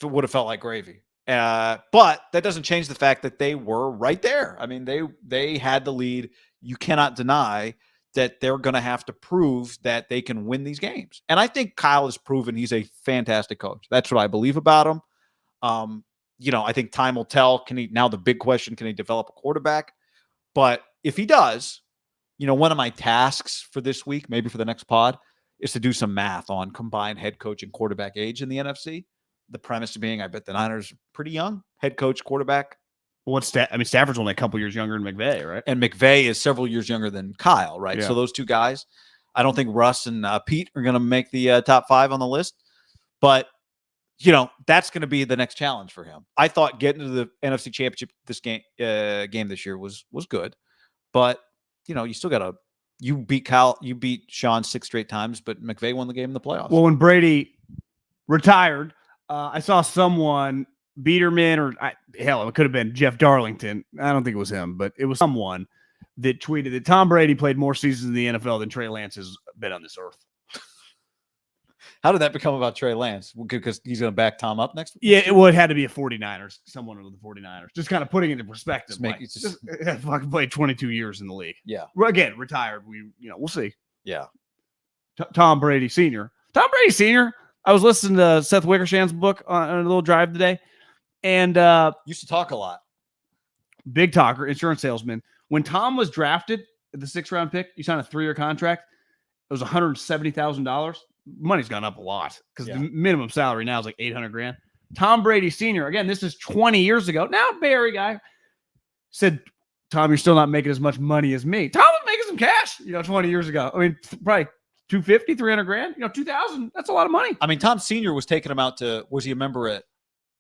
would have felt like gravy. But that doesn't change the fact that they were right there. I mean, they had the lead. You cannot deny that they're going to have to prove that they can win these games. And I think Kyle has proven he's a fantastic coach. That's what I believe about him. I think time will tell. Now the big question, can he develop a quarterback? But if he does, one of my tasks for this week, maybe for the next pod, is to do some math on combined head coach and quarterback age in the NFC. The premise being, I bet the Niners are pretty young. Head coach, quarterback, Stafford's only a couple years younger than McVay, right? And McVay is several years younger than Kyle, right? Yeah. So those two guys, I don't think Russ and Pete are going to make the top 5 on the list. But, that's going to be the next challenge for him. I thought getting to the NFC Championship this game this year was good. But, you still got to – you beat Sean 6 straight times, but McVay won the game in the playoffs. Well, when Brady retired, I saw someone – Biederman or it could have been Jeff Darlington. I don't think it was him, but it was someone that tweeted that Tom Brady played more seasons in the NFL than Trey Lance has been on this earth. How did that become about Trey Lance? Because he's going to back Tom up next week? Yeah, it had to be a 49ers, someone of the 49ers. Just kind of putting it into perspective. Fucking played 22 years in the league. Yeah. Again, retired. We'll see. Yeah. Tom Brady Sr. Tom Brady Sr. I was listening to Seth Wickersham's book on a little drive today. And used to talk a lot. Big talker, insurance salesman. When Tom was drafted at the 6th round pick, he signed a 3-year contract. It was $170,000. Money's gone up a lot because the minimum salary now is like $800,000. Tom Brady Sr., again, this is 20 years ago. Now, Bay Area guy said, Tom, you're still not making as much money as me. Tom was making some cash, 20 years ago. I mean, probably $250,000, $300,000, $2,000. That's a lot of money. I mean, Tom Sr. was taking him out to, was he a member at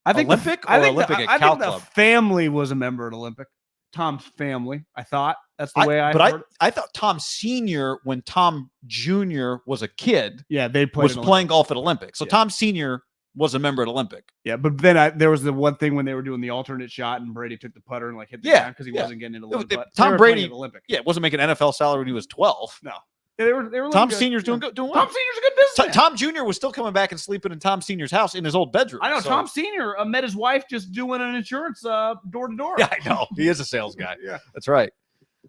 Olympic at Cal Club? The family was a member at Olympic. Tom's family, I thought. That's the way I heard it. I thought Tom Sr., when Tom Jr. was a kid, they was playing golf at Olympic. So Tom Sr. was a member at Olympic. Yeah, but then there was the one thing when they were doing the alternate shot and Brady took the putter and hit the ground because he wasn't getting into the Tom Brady, wasn't making NFL salary when he was 12. No. Yeah, they were Tom Sr.'s doing well. Tom Sr.'s a good businessman. Tom Jr. was still coming back and sleeping in Tom Sr.'s house in his old bedroom. I know. So. Tom Sr. Met his wife just doing an insurance door to door. Yeah, I know. He is a sales guy. Yeah, that's right.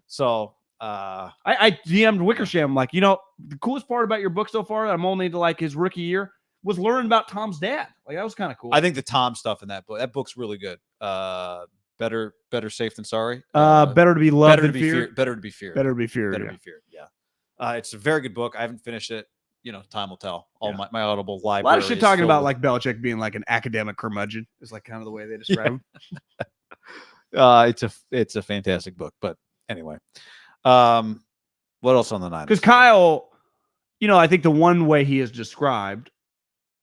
So I DM'd Wickersham the coolest part about your book so far, I'm only to his rookie year, was learning about Tom's dad. That was kind of cool. I think the Tom stuff in that book's really good. Better safe than sorry. Better to be loved than feared. Better to be feared. Better to be feared. Better to be feared. Yeah. It's a very good book. I haven't finished it. Time will tell. My Audible library. A lot of shit talking about Belichick being an academic curmudgeon is kind of the way they describe him. It's a fantastic book. But anyway, what else on the Niners? Because Kyle, I think the one way he is described,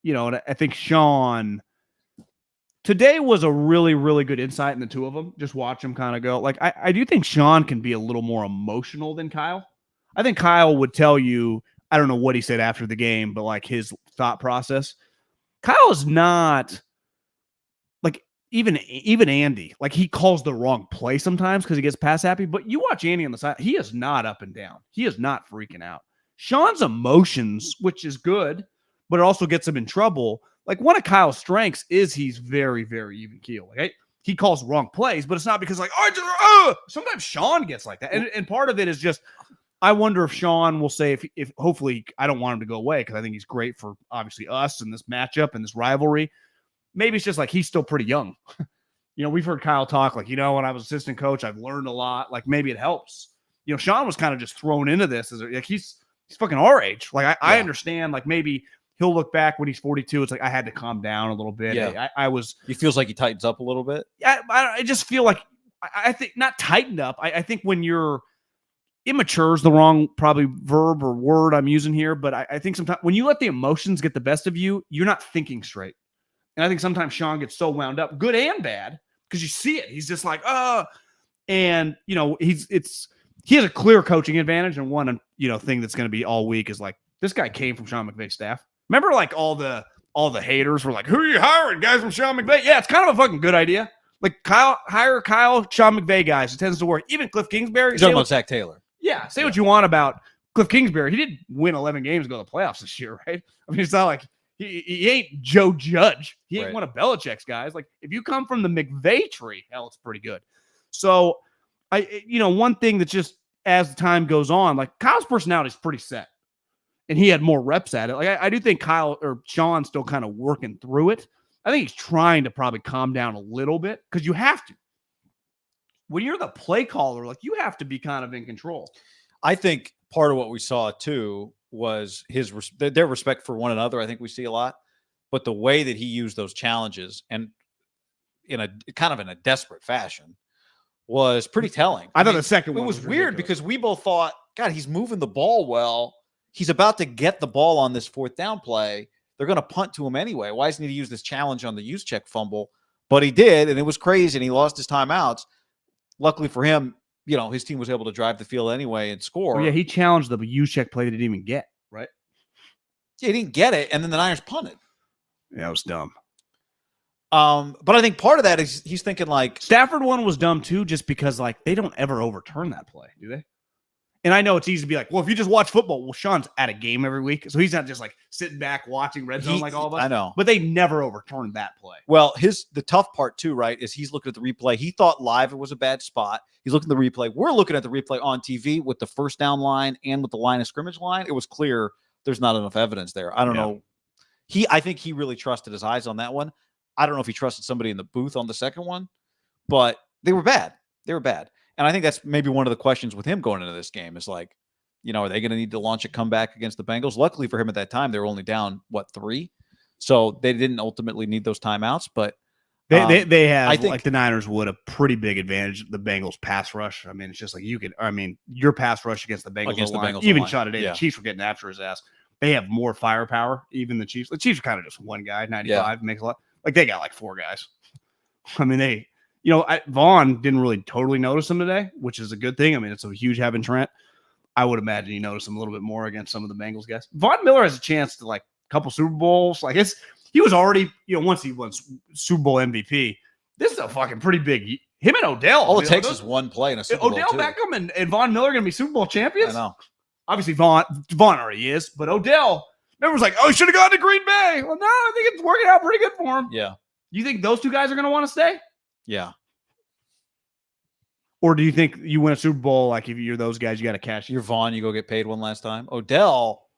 and I think Sean today was a really, really good insight in the two of them. Just watch them kind of go. I do think Sean can be a little more emotional than Kyle. I think Kyle would tell you, I don't know what he said after the game, but his thought process. Kyle is not even Andy. He calls the wrong play sometimes because he gets pass happy. But you watch Andy on the side, he is not up and down. He is not freaking out. Sean's emotions, which is good, but it also gets him in trouble. One of Kyle's strengths is he's very, very even keel. He calls wrong plays, but it's not because sometimes Sean gets like that. And part of it is just, I wonder if Sean will say, if hopefully I don't want him to go away because I think he's great for obviously us and this matchup and this rivalry. Maybe it's just he's still pretty young. We've heard Kyle talk when I was assistant coach, I've learned a lot. Maybe it helps. Sean was kind of just thrown into this as he's fucking our age. I understand. Maybe he'll look back when he's 42. It's I had to calm down a little bit. Yeah. I was. He feels like he tightens up a little bit. I just feel I think not tightened up. I think when you're immature is the wrong probably verb or word I'm using here, but I think sometimes when you let the emotions get the best of you, you're not thinking straight. And I think sometimes Sean gets so wound up, good and bad, because you see it. He's just and he has a clear coaching advantage. And one, thing that's going to be all week is this guy came from Sean McVay's staff. Remember all the haters were who are you hiring? Guys from Sean McVay? Yeah, it's kind of a fucking good idea. Hire Sean McVay guys. It tends to work. Even Cliff Kingsbury. You're talking about Zach Taylor. Yeah, say what you want about Cliff Kingsbury. He didn't win 11 games to go to the playoffs this year, right? I mean, it's not he ain't Joe Judge. He ain't one of Belichick's guys. If you come from the McVay tree, hell, it's pretty good. So, one thing that just as the time goes on, Kyle's personality is pretty set. And he had more reps at it. I do think Kyle or Sean's still kind of working through it. I think he's trying to probably calm down a little bit because you have to. When you're the play caller, you have to be kind of in control. I think part of what we saw too was their respect for one another. I think we see a lot, but the way that he used those challenges, and in a desperate fashion was pretty telling. I thought the second it one was weird ridiculous. because we both thought, God, he's moving the ball well. He's about to get the ball on this 4th down play. They're going to punt to him anyway. Why doesn't he use this challenge on the use check fumble? But he did, and it was crazy, and he lost his timeouts. Luckily for him, his team was able to drive the field anyway and score. Well, yeah, he challenged the use check play that he didn't even get, right? Yeah, he didn't get it, and then the Niners punted. Yeah, it was dumb. But I think part of that is he's thinking like Stafford one was dumb too, just because like they don't ever overturn that play, do they? And I know it's easy to be like, well, if you just watch football, well, Sean's at a game every week, so he's not just like sitting back watching red zone like all of us. I know, but they never overturned that play. Well, the tough part too, right, is he's looking at the replay. He thought live it was a bad spot. He's looking at the replay. We're looking at the replay on TV with the 1st down line and with the line of scrimmage line. It was clear there's not enough evidence there. I don't know. I think he really trusted his eyes on that one. I don't know if he trusted somebody in the booth on the second one, but they were bad. They were bad. And I think that's maybe one of the questions with him going into this game is like, are they going to need to launch a comeback against the Bengals? Luckily for him at that time, they were only down, 3? So they didn't ultimately need those timeouts, but they have, I think, like the Niners would a pretty big advantage. The Bengals pass rush. I mean, it's just like your pass rush against the Bengals, even shot today. Yeah. The Chiefs were getting after his ass. They have more firepower, even the Chiefs. The Chiefs are kind of just one guy, 95, makes a lot. Like they got like 4 guys. I mean, Vaughn didn't really totally notice him today, which is a good thing. I mean, it's a huge having Trent. I would imagine you notice him a little bit more against some of the Bengals guys. Von Miller has a chance to like a couple Super Bowls. Like he was already, once he won Super Bowl MVP, this is a fucking pretty big. Him and Odell. All it takes is one play in a Super Bowl. Odell Beckham and Von Miller are going to be Super Bowl champions. I know. Obviously, Vaughn already is, but Odell, everyone's like, oh, he should have gone to Green Bay. Well, no, I think it's working out pretty good for him. Yeah. You think those 2 guys are going to want to stay? Yeah. Or do you think you win a Super Bowl, like if you're those guys, you got to cash? You're Vaughn, you go get paid one last time. Odell,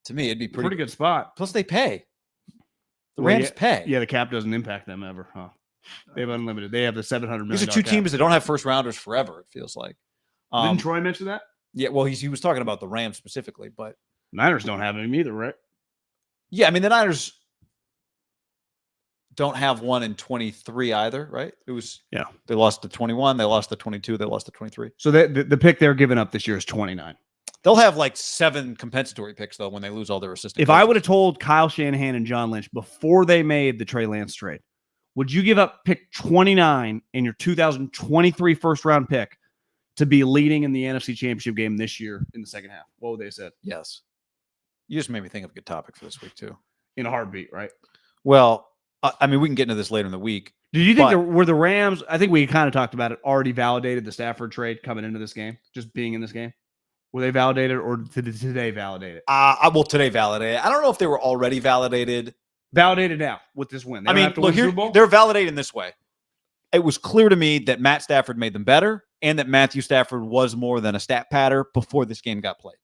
to me, it'd be pretty good spot. Plus, they pay. The Rams pay. Yeah, the cap doesn't impact them ever, huh? They have unlimited. They have the $700 million. These are 2 teams that don't have first rounders forever, it feels like. Didn't Troy mention that? Yeah, well, he was talking about the Rams specifically, but Niners don't have him either, right? Yeah, I mean, the Niners don't have one in 23 either, right? It was they lost to 21, they lost to 22, they lost to 23. So the pick they're giving up this year is 29. They'll have like 7 compensatory picks though when they lose all their assistant If coaches. I would have told Kyle Shanahan and John Lynch before they made the Trey Lance trade, would you give up pick 29 in your 2023 first round pick to be leading in the NFC Championship game this year in the second half? What would they have said? Yes. You just made me think of a good topic for this week too. In a heartbeat, right? Well, I mean, we can get into this later in the week. Did you think were the Rams, I think we kind of talked about it, already validated the Stafford trade coming into this game, just being in this game? Were they validated or did today validate it? Well, today validated. I don't know if they were already validated. Validated now with this win. They don't have to win the Super Bowl? They're validated in this way. It was clear to me that Matt Stafford made them better and that Matthew Stafford was more than a stat patter before this game got played.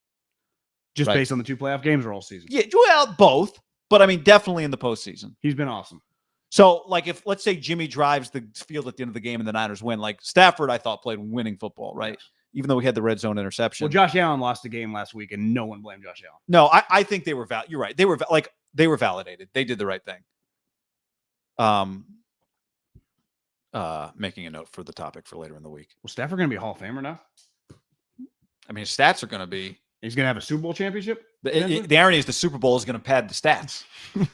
Just based on the 2 playoff games or all season? Yeah, well, both. But I mean, definitely in the postseason. He's been awesome. So, like, if let's say Jimmy drives the field at the end of the game and the Niners win, like Stafford, I thought played winning football, right? Yes. Even though we had the red zone interception. Well, Josh Allen lost the game last week, and no one blamed Josh Allen. No, I think they were you're right. They were validated. They did the right thing. Making a note for the topic for later in the week. Was Stafford going to be a Hall of Famer now? I mean, his stats are going to be. He's going to have a Super Bowl championship. The irony is the Super Bowl is going to pad the stats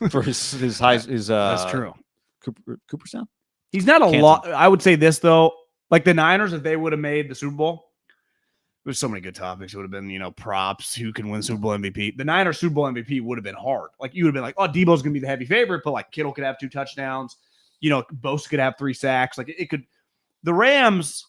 for his highs. That's true. Cooperstown. He's not a lot. I would say this though, like the Niners, if they would have made the Super Bowl, there's so many good topics. It would have been, props, who can win Super Bowl MVP. The Niners Super Bowl MVP would have been hard. Like you would have been like, oh, Debo's going to be the heavy favorite, but like Kittle could have 2 touchdowns. Bosa could have 3 sacks. Like it could. The Rams.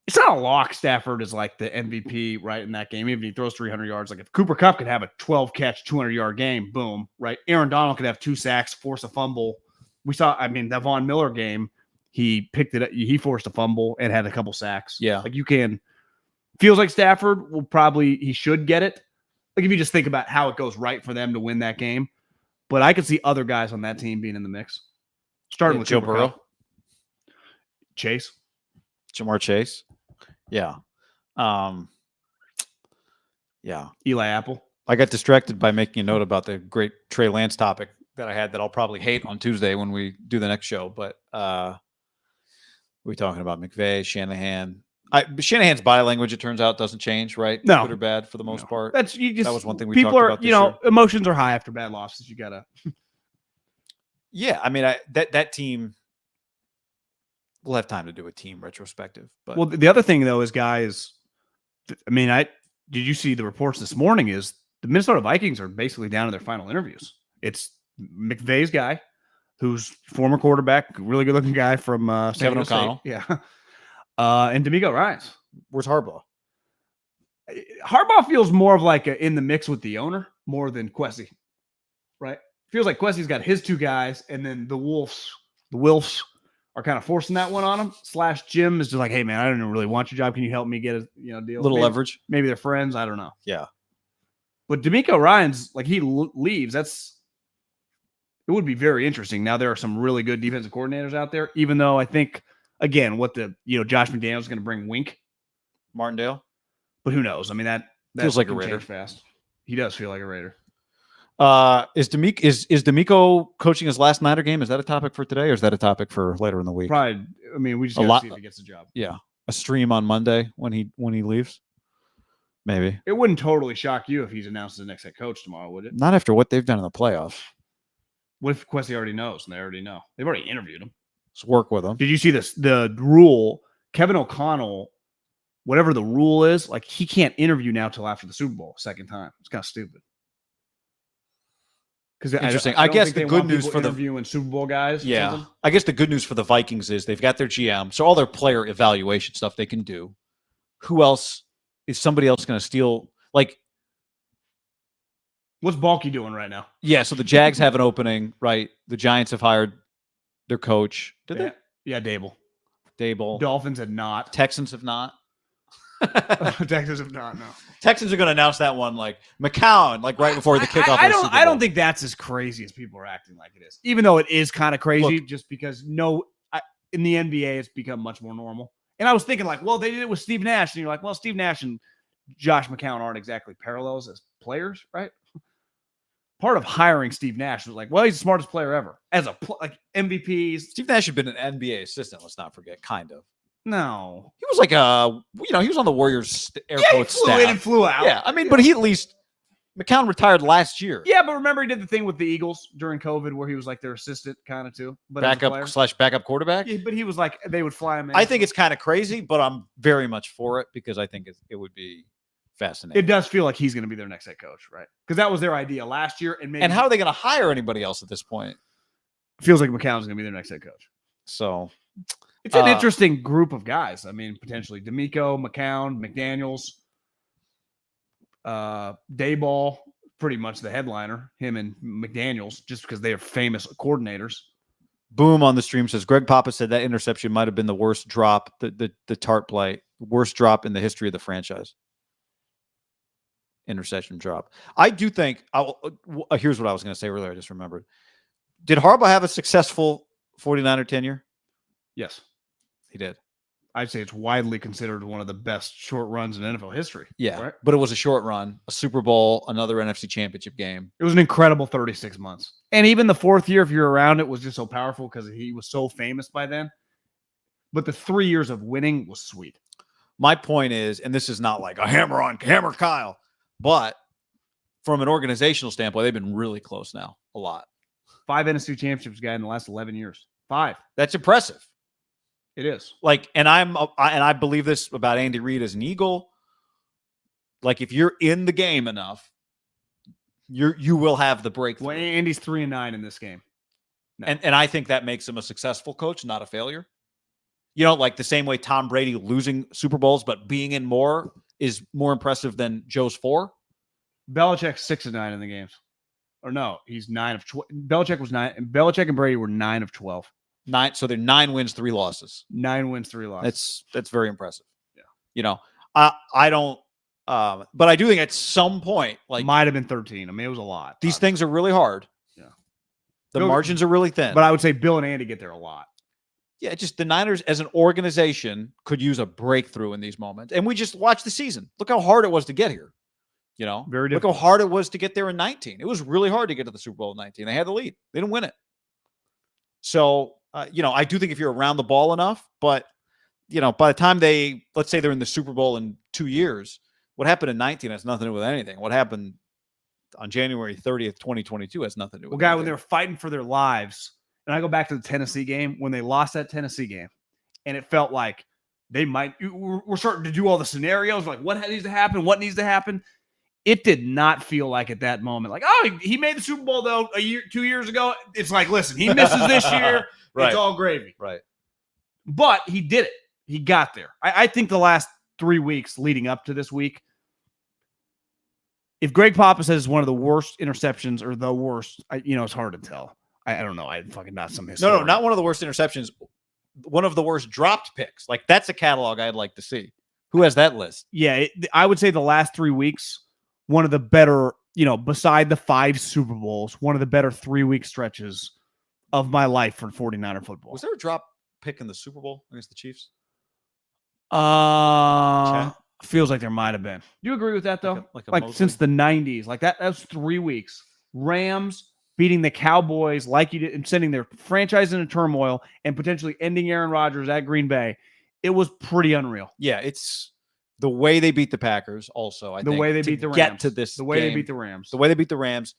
It's not a lock. Stafford is like the MVP, right, in that game. Even if he throws 300 yards. Like if Cooper Kupp could have a 12-catch, 200-yard game, boom, right? Aaron Donald could have 2 sacks, force a fumble. We saw, that Von Miller game, he picked it up. He forced a fumble and had a couple sacks. Yeah. Like feels like Stafford he should get it. Like if you just think about how it goes right for them to win that game. But I could see other guys on that team being in the mix. Starting with Joe Cooper Burrow. Kupp. Chase. Jamar Chase. Yeah. Yeah. Eli Apple. I got distracted by making a note about the great Trey Lance topic that I had that I'll probably hate on Tuesday when we do the next show. But we're talking about McVay, Shanahan. Shanahan's body language, it turns out, doesn't change, right? No. Good or bad for the most part. That was one thing we people talked are, about this year. emotions are high after bad losses. You gotta. Yeah, I mean, that team. We'll have time to do a team retrospective. But Well, the other thing though is, guys, I mean, did you see the reports this morning? Is the Minnesota Vikings are basically down to their final interviews. It's McVay's guy, who's former quarterback, really good looking guy from Kevin O'Connell. Yeah. And D'Amico Ryans. Where's Harbaugh? Harbaugh feels more of like in the mix with the owner more than Kwesi, right? Feels like Kwesi's got his two guys, and then the Wilfs are kind of forcing that one on him. / Jim is just like, hey man, I don't really want your job. Can you help me get a deal? Little leverage. Maybe they're friends. I don't know. Yeah. But D'Amico Ryans, like he leaves. It would be very interesting. Now there are some really good defensive coordinators out there, even though I think again what Josh McDaniels is going to bring Wink Martindale. But who knows? I mean that feels like a can Raider. change fast. He does feel like a Raider. Is D'Amico coaching his last Niner game? Is that a topic for today, or is that a topic for later in the week? Probably. I mean, we just got to see if he gets the job. Yeah, a stream on Monday when he leaves. Maybe it wouldn't totally shock you if he's announced as the next head coach tomorrow, would it? Not after what they've done in the playoffs. What if Kwesi already knows and they already know? They've already interviewed him. Let's work with him. Did you see this? The rule, Kevin O'Connell, whatever the rule is, like he can't interview now till after the Super Bowl, second time. It's kind of stupid. Because interesting. I guess the good news for the interviewing Super Bowl guys. Yeah, I guess the good news for the Vikings is they've got their GM, so all their player evaluation stuff they can do. Who else is somebody else going to steal? Like, what's Balky doing right now? Yeah, so the Jags have an opening, right? The Giants have hired their coach. Did they? Yeah, Dable. Dolphins had not. Texans have not. Texans have not. No. Texans are going to announce that one like McCown, like right before the kickoff. I don't think that's as crazy as people are acting like it is. Even though it is kind of crazy, just because in the NBA it's become much more normal. And I was thinking like, well, they did it with Steve Nash, and you're like, well, Steve Nash and Josh McCown aren't exactly parallels as players, right? Part of hiring Steve Nash was like, well, he's the smartest player ever as like MVPs. Steve Nash had been an NBA assistant. Let's not forget, kind of. No, he was like he was on the Warriors air coach staff. Flew in and flew out. Yeah, I mean, but he at least McCown retired last year. Yeah, but remember he did the thing with the Eagles during COVID where he was like their assistant kind of too. But backup quarterback. Yeah, but he was like they would fly him in. I think it's kind of crazy, but I'm very much for it because I think it would be fascinating. It does feel like he's going to be their next head coach, right? Because that was their idea last year. And how are they going to hire anybody else at this point? Feels like McCown's going to be their next head coach. So it's an interesting group of guys. I mean, potentially D'Amico, McCown, McDaniels, Dayball, pretty much the headliner, him and McDaniels, just because they are famous coordinators. Boom on the stream says Greg Papa said that interception might have been the worst drop, the Tart play, worst drop in the history of the franchise. Interception drop. I do think here's what I was going to say earlier. I just remembered. Did Harbaugh have a successful 49er tenure? Yes, he did. I'd say it's widely considered one of the best short runs in NFL history. Yeah, right? But it was a short run, a Super Bowl, another NFC Championship game. It was an incredible 36 months. And even the fourth year, if you're around, it was just so powerful because he was so famous by then. But the 3 years of winning was sweet. My point is, and this is not like a hammer Kyle, but from an organizational standpoint, they've been really close now, a lot. 5 NFC championships, guy, in the last 11 years. 5. That's impressive. It is. Like, and I believe this about Andy Reid as an Eagle. Like, if you're in the game enough, you will have the breakthrough. Well, Andy's 3-9 in this game. No. And I think that makes him a successful coach, not a failure. You know, like the same way Tom Brady losing Super Bowls, but being in more is more impressive than Joe's 4. Belichick's 6-9 in the games. Or no, he's 9 of 12. Belichick was 9. Belichick and Brady were 9 of 12. 9. So they're 9 wins, 3 losses. 9 wins, 3 losses. That's very impressive. Yeah. You know, I don't. But I do think at some point, like, might have been 13. I mean, it was a lot. These things are really hard. Yeah. The margins are really thin. But I would say Bill and Andy get there a lot. Yeah, just the Niners as an organization could use a breakthrough in these moments. And we just watched the season. Look how hard it was to get here. Very Look how hard it was to get there in 19. It was really hard to get to the Super Bowl in 19. They had the lead. They didn't win it. So, I do think if you're around the ball enough, but, by the time let's say they're in the Super Bowl in 2 years, what happened in 19 has nothing to do with anything. What happened on January 30th, 2022 has nothing to do with anything. When they were fighting for their lives, and I go back to the Tennessee game, when they lost that Tennessee game, and it felt like we're starting to do all the scenarios, like what needs to happen, what needs to happen. It did not feel like at that moment, like, oh, he made the Super Bowl, though, 2 years ago. It's like, listen, he misses this year. Right. It's all gravy. Right. But he did it. He got there. I think the last 3 weeks leading up to this week, if Greg Papa says it's one of the worst interceptions or the worst, it's hard to tell. I don't know. I'm fucking not some historian. No, not one of the worst interceptions. One of the worst dropped picks. Like, that's a catalog I'd like to see. Who has that list? Yeah, I would say the last 3 weeks, one of the better, beside the 5 Super Bowls, one of the better 3-week stretches of my life for 49er football. Was there a drop pick in the Super Bowl against the Chiefs? Feels like there might have been. Do you agree with that, though? Like since the 90s, like that was 3 weeks. Rams beating the Cowboys like you did and sending their franchise into turmoil and potentially ending Aaron Rodgers at Green Bay. It was pretty unreal. Yeah, it's the way they beat the Packers also. I think the way they beat the Rams. Get to this the way game, they beat the Rams. The way they beat the Rams.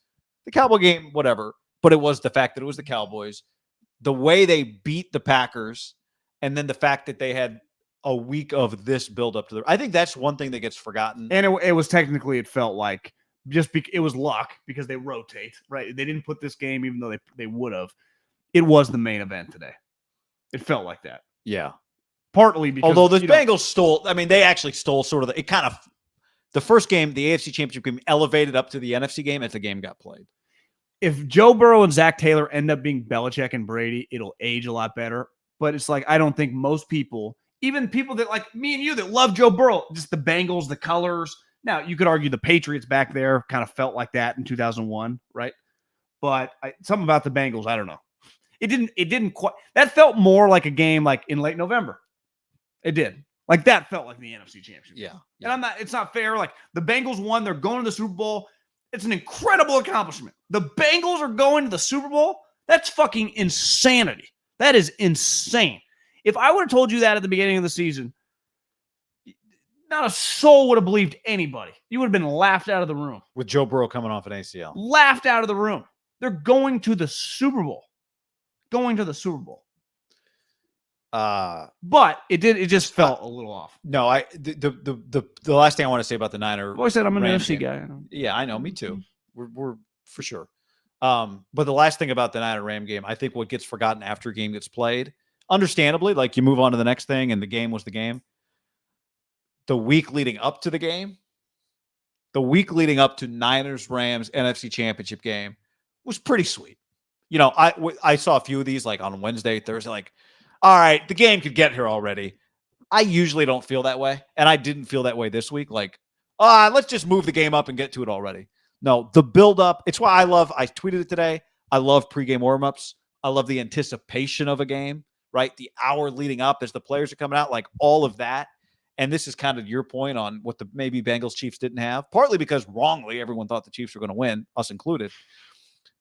The Cowboy game, whatever. But it was the fact that it was the Cowboys. The way they beat the Packers, and then the fact that they had a week of this build up to I think that's one thing that gets forgotten. And it was technically, it felt like it was luck because they rotate, right? They didn't put this game, even though they would have. It was the main event today. It felt like that. Yeah. Partly because, although the Bengals stole, they actually stole sort of the first game, the AFC Championship game, elevated up to the NFC game as the game got played. If Joe Burrow and Zach Taylor end up being Belichick and Brady, it'll age a lot better. But it's like, I don't think most people, even people that like me and you that love Joe Burrow, just the Bengals, the colors. Now, you could argue the Patriots back there kind of felt like that in 2001, right? But something about the Bengals, I don't know. It didn't quite, that felt more like a game like in late November. It did. Like that felt like the NFC Championship. Yeah. And it's not fair. Like the Bengals won, they're going to the Super Bowl. It's an incredible accomplishment. The Bengals are going to the Super Bowl. That's fucking insanity. That is insane. If I would have told you that at the beginning of the season, not a soul would have believed anybody. You would have been laughed out of the room. With Joe Burrow coming off an ACL. Laughed out of the room. They're going to the Super Bowl. Going to the Super Bowl. But it just felt a little off. No, the last thing I want to say about the Niner. Well, I said I'm an NFC guy. Yeah, I know. Me too. We're for sure. But the last thing about the Niner Ram game, I think what gets forgotten after a game gets played, understandably, like you move on to the next thing and the game was the game. The week leading up to the game, the week leading up to Niners Rams NFC Championship game was pretty sweet. I saw a few of these like on Wednesday, Thursday, like, all right, the game could get here already. I usually don't feel that way. And I didn't feel that way this week. Like, let's just move the game up and get to it already. No, the build up. It's why I tweeted it today. I love pregame warmups. I love the anticipation of a game, right? The hour leading up as the players are coming out, like all of that. And this is kind of your point on what the maybe Bengals Chiefs didn't have, partly because wrongly everyone thought the Chiefs were going to win, us included.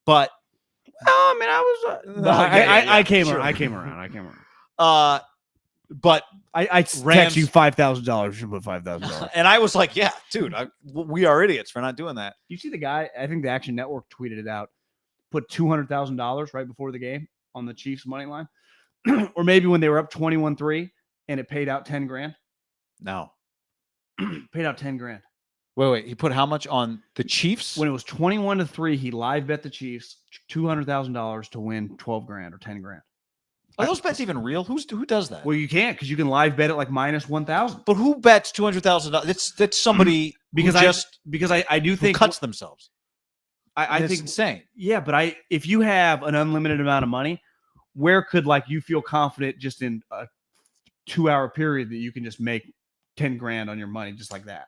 But I came around. But I text you $5,000. You should put $5,000. And I was like, yeah, dude, we are idiots for not doing that. You see the guy, I think the Action Network tweeted it out, put $200,000 right before the game on the Chiefs money line. Or maybe when they were up 21-3 and it paid out 10 grand. No. Paid out 10 grand. Wait. He put how much on the Chiefs? When it was 21-3, he live bet the Chiefs $200,000 to win 12 grand or 10 grand. Are those bets even real? Who does that? Well, you can't because you can live bet it like minus 1,000. But who bets $200,000? That's somebody because I do think cuts themselves. I think it's insane. Yeah, but if you have an unlimited amount of money, where could you feel confident just in a 2-hour period that you can just make 10 grand on your money just like that?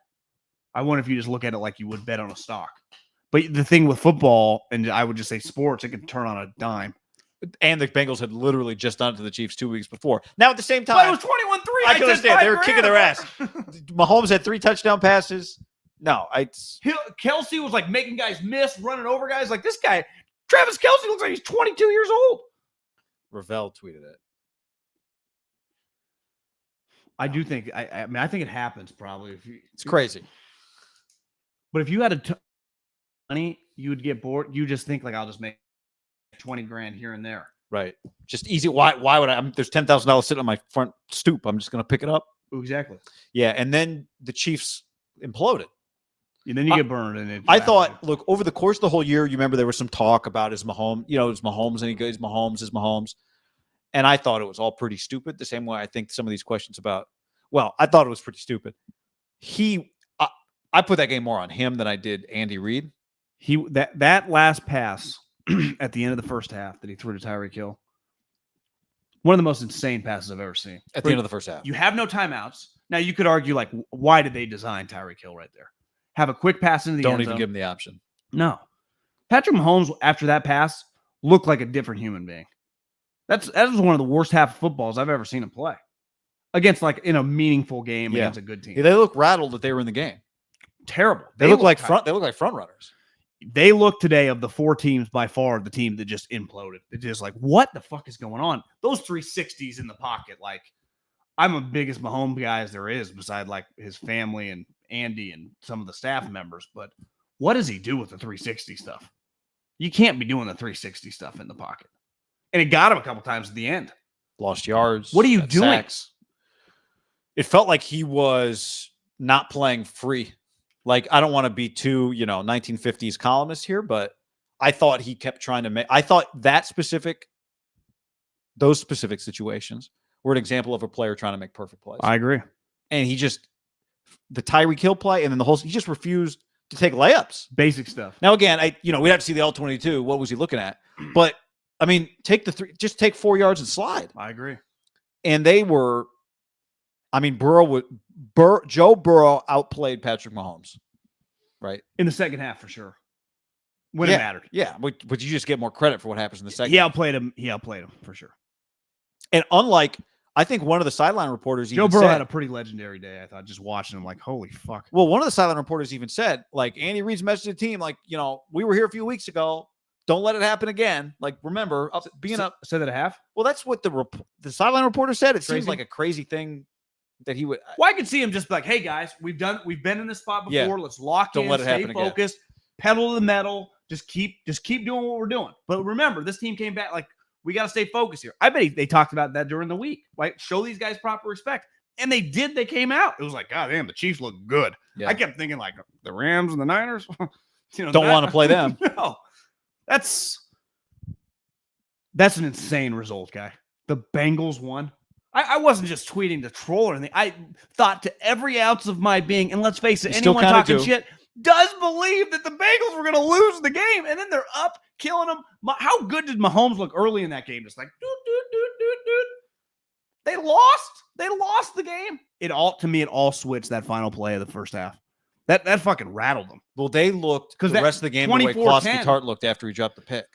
I wonder if you just look at it like you would bet on a stock. But the thing with football, and I would just say sports, it can turn on a dime. And the Bengals had literally just done it to the Chiefs 2 weeks before. Now, at the same time, but it was 21-3. I can understand. They were kicking their ass. Mahomes had 3 touchdown passes. No, Kelsey was like making guys miss, running over guys. Like this guy, Travis Kelsey, looks like he's 22 years old. Ravel tweeted it. I do think. I mean, I think it happens probably. It's crazy. But if you had money, you would get bored. You just think like, I'll just make 20 grand here and there. Right. Just easy. Why would I? There's $10,000 sitting on my front stoop. I'm just going to pick it up. Exactly. Yeah. And then the Chiefs imploded. And then you get burned. And I thought, look, over the course of the whole year, you remember there was some talk about is Mahomes any good? Is Mahomes? And I thought it was all pretty stupid. The same way I think some of these questions about, well, I thought it was pretty stupid. I put that game more on him than I did Andy Reid. That last pass at the end of the first half that he threw to Tyreek Hill, one of the most insane passes I've ever seen. At the end of the first half. You have no timeouts. Now, you could argue, like, why did they design Tyreek Hill right there? Have a quick pass into the end zone. Don't even give him the option. No. Patrick Mahomes, after that pass, looked like a different human being. That was one of the worst half of footballs I've ever seen him play. Against, like, in a meaningful game against a good team. Yeah, they look rattled that they were in the game. Terrible. They look like front runners. They look today, of the four teams, by far the team that just imploded. It's just like, what the fuck is going on? Those 360s in the pocket, like, I'm the biggest Mahomes guy as there is, beside like his family and Andy and some of the staff members. But what does he do with the 360 stuff? You can't be doing the 360 stuff in the pocket. And it got him a couple times at the end. Lost yards. What are you doing? Sacks. It felt like he was not playing free. Like, I don't want to be too, 1950s columnist here, but I thought he kept trying to I thought those specific situations were an example of a player trying to make perfect plays. I agree. And the Tyreek Hill play, and then he just refused to take layups. Basic stuff. Now, again, we'd have to see the L-22. What was he looking at? But, I mean, just take 4 yards and slide. I agree. And they were, Joe Burrow outplayed Patrick Mahomes, right? In the second half, for sure. When it mattered. Yeah, but you just get more credit for what happens in the second. He outplayed him for sure. And unlike, I think one of the sideline reporters Joe Burrow had a pretty legendary day, I thought, just watching him, like, holy fuck. Well, one of the sideline reporters even said, like, Andy Reid's message to the team, like, we were here a few weeks ago. Don't let it happen again. Like, remember, being up. Said that a half? Well, that's what the sideline reporter said. It seems like a crazy thing that he would. Well, I could see him just like, hey, guys, we've been in this spot before. Yeah. Let's lock in, stay focused, pedal to the metal. Just keep doing what we're doing. But remember, this team came back, like, we got to stay focused here. I bet they talked about that during the week, right? Show these guys proper respect. And they did. They came out. It was like, God damn, the Chiefs look good. Yeah. I kept thinking, like, the Rams and the Niners, don't want to play them. No. That's an insane result, guy. The Bengals won. I wasn't just tweeting to troll or anything. I thought to every ounce of my being, and let's face it, anyone talking shit does believe that the Bengals were going to lose the game, and then they're up, killing them. How good did Mahomes look early in that game? Just like, They lost the game. It all switched that final play of the first half. That fucking rattled them. Well, they looked because the rest of the game the way Klosky Tart looked after he dropped the pick.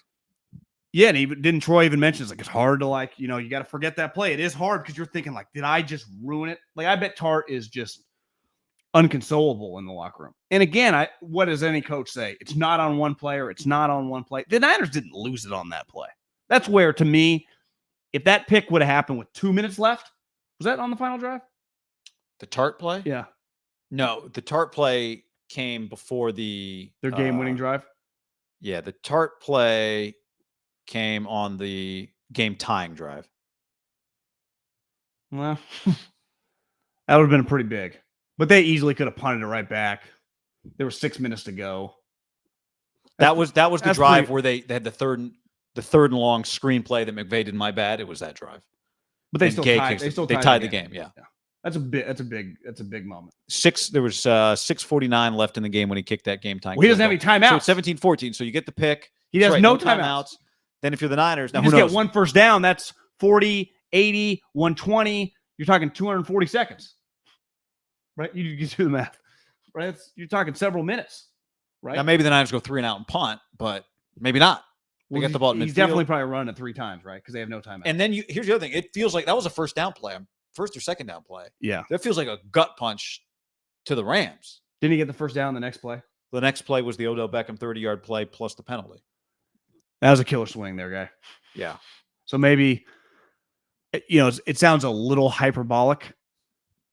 Yeah, and didn't Troy even mention it's like it's hard to like, you got to forget that play. It is hard because you're thinking like, did I just ruin it? Like, I bet Tart is just unconsolable in the locker room. And again, what does any coach say? It's not on one player. It's not on one play. The Niners didn't lose it on that play. That's where, to me, if that pick would have happened with 2 minutes left, was that on the final drive? The Tart play? Yeah. No, the Tart play came before their game-winning drive? Yeah, the Tart play came on the game-tying drive. Well, that would have been pretty big. But they easily could have punted it right back. There were 6 minutes to go. That was the drive where they had the third and long screenplay that McVay did. My bad. It was that drive. But they tied the game. Yeah. That's a big moment. There was 6:49 left in the game when he kicked that game time. Well, he doesn't have any timeouts. So it's 17-14. So you get the pick. He has no timeouts. Then if you're the Niners, now you just get one first down. That's 40, 80, 120. You're talking 240 seconds. Right? You do the math. Right? You're talking several minutes. Right? Now maybe the Niners go 3 and out and punt, but maybe not. They get the ball at midfield. He's definitely probably run it 3 times, right? Because they have no timeout. And then here's the other thing. It feels like that was a first down play. First or second down play. Yeah. That feels like a gut punch to the Rams. Didn't he get the first down the next play? The next play was the Odell Beckham 30-yard play plus the penalty. That was a killer swing there, guy. Yeah. So maybe, it sounds a little hyperbolic.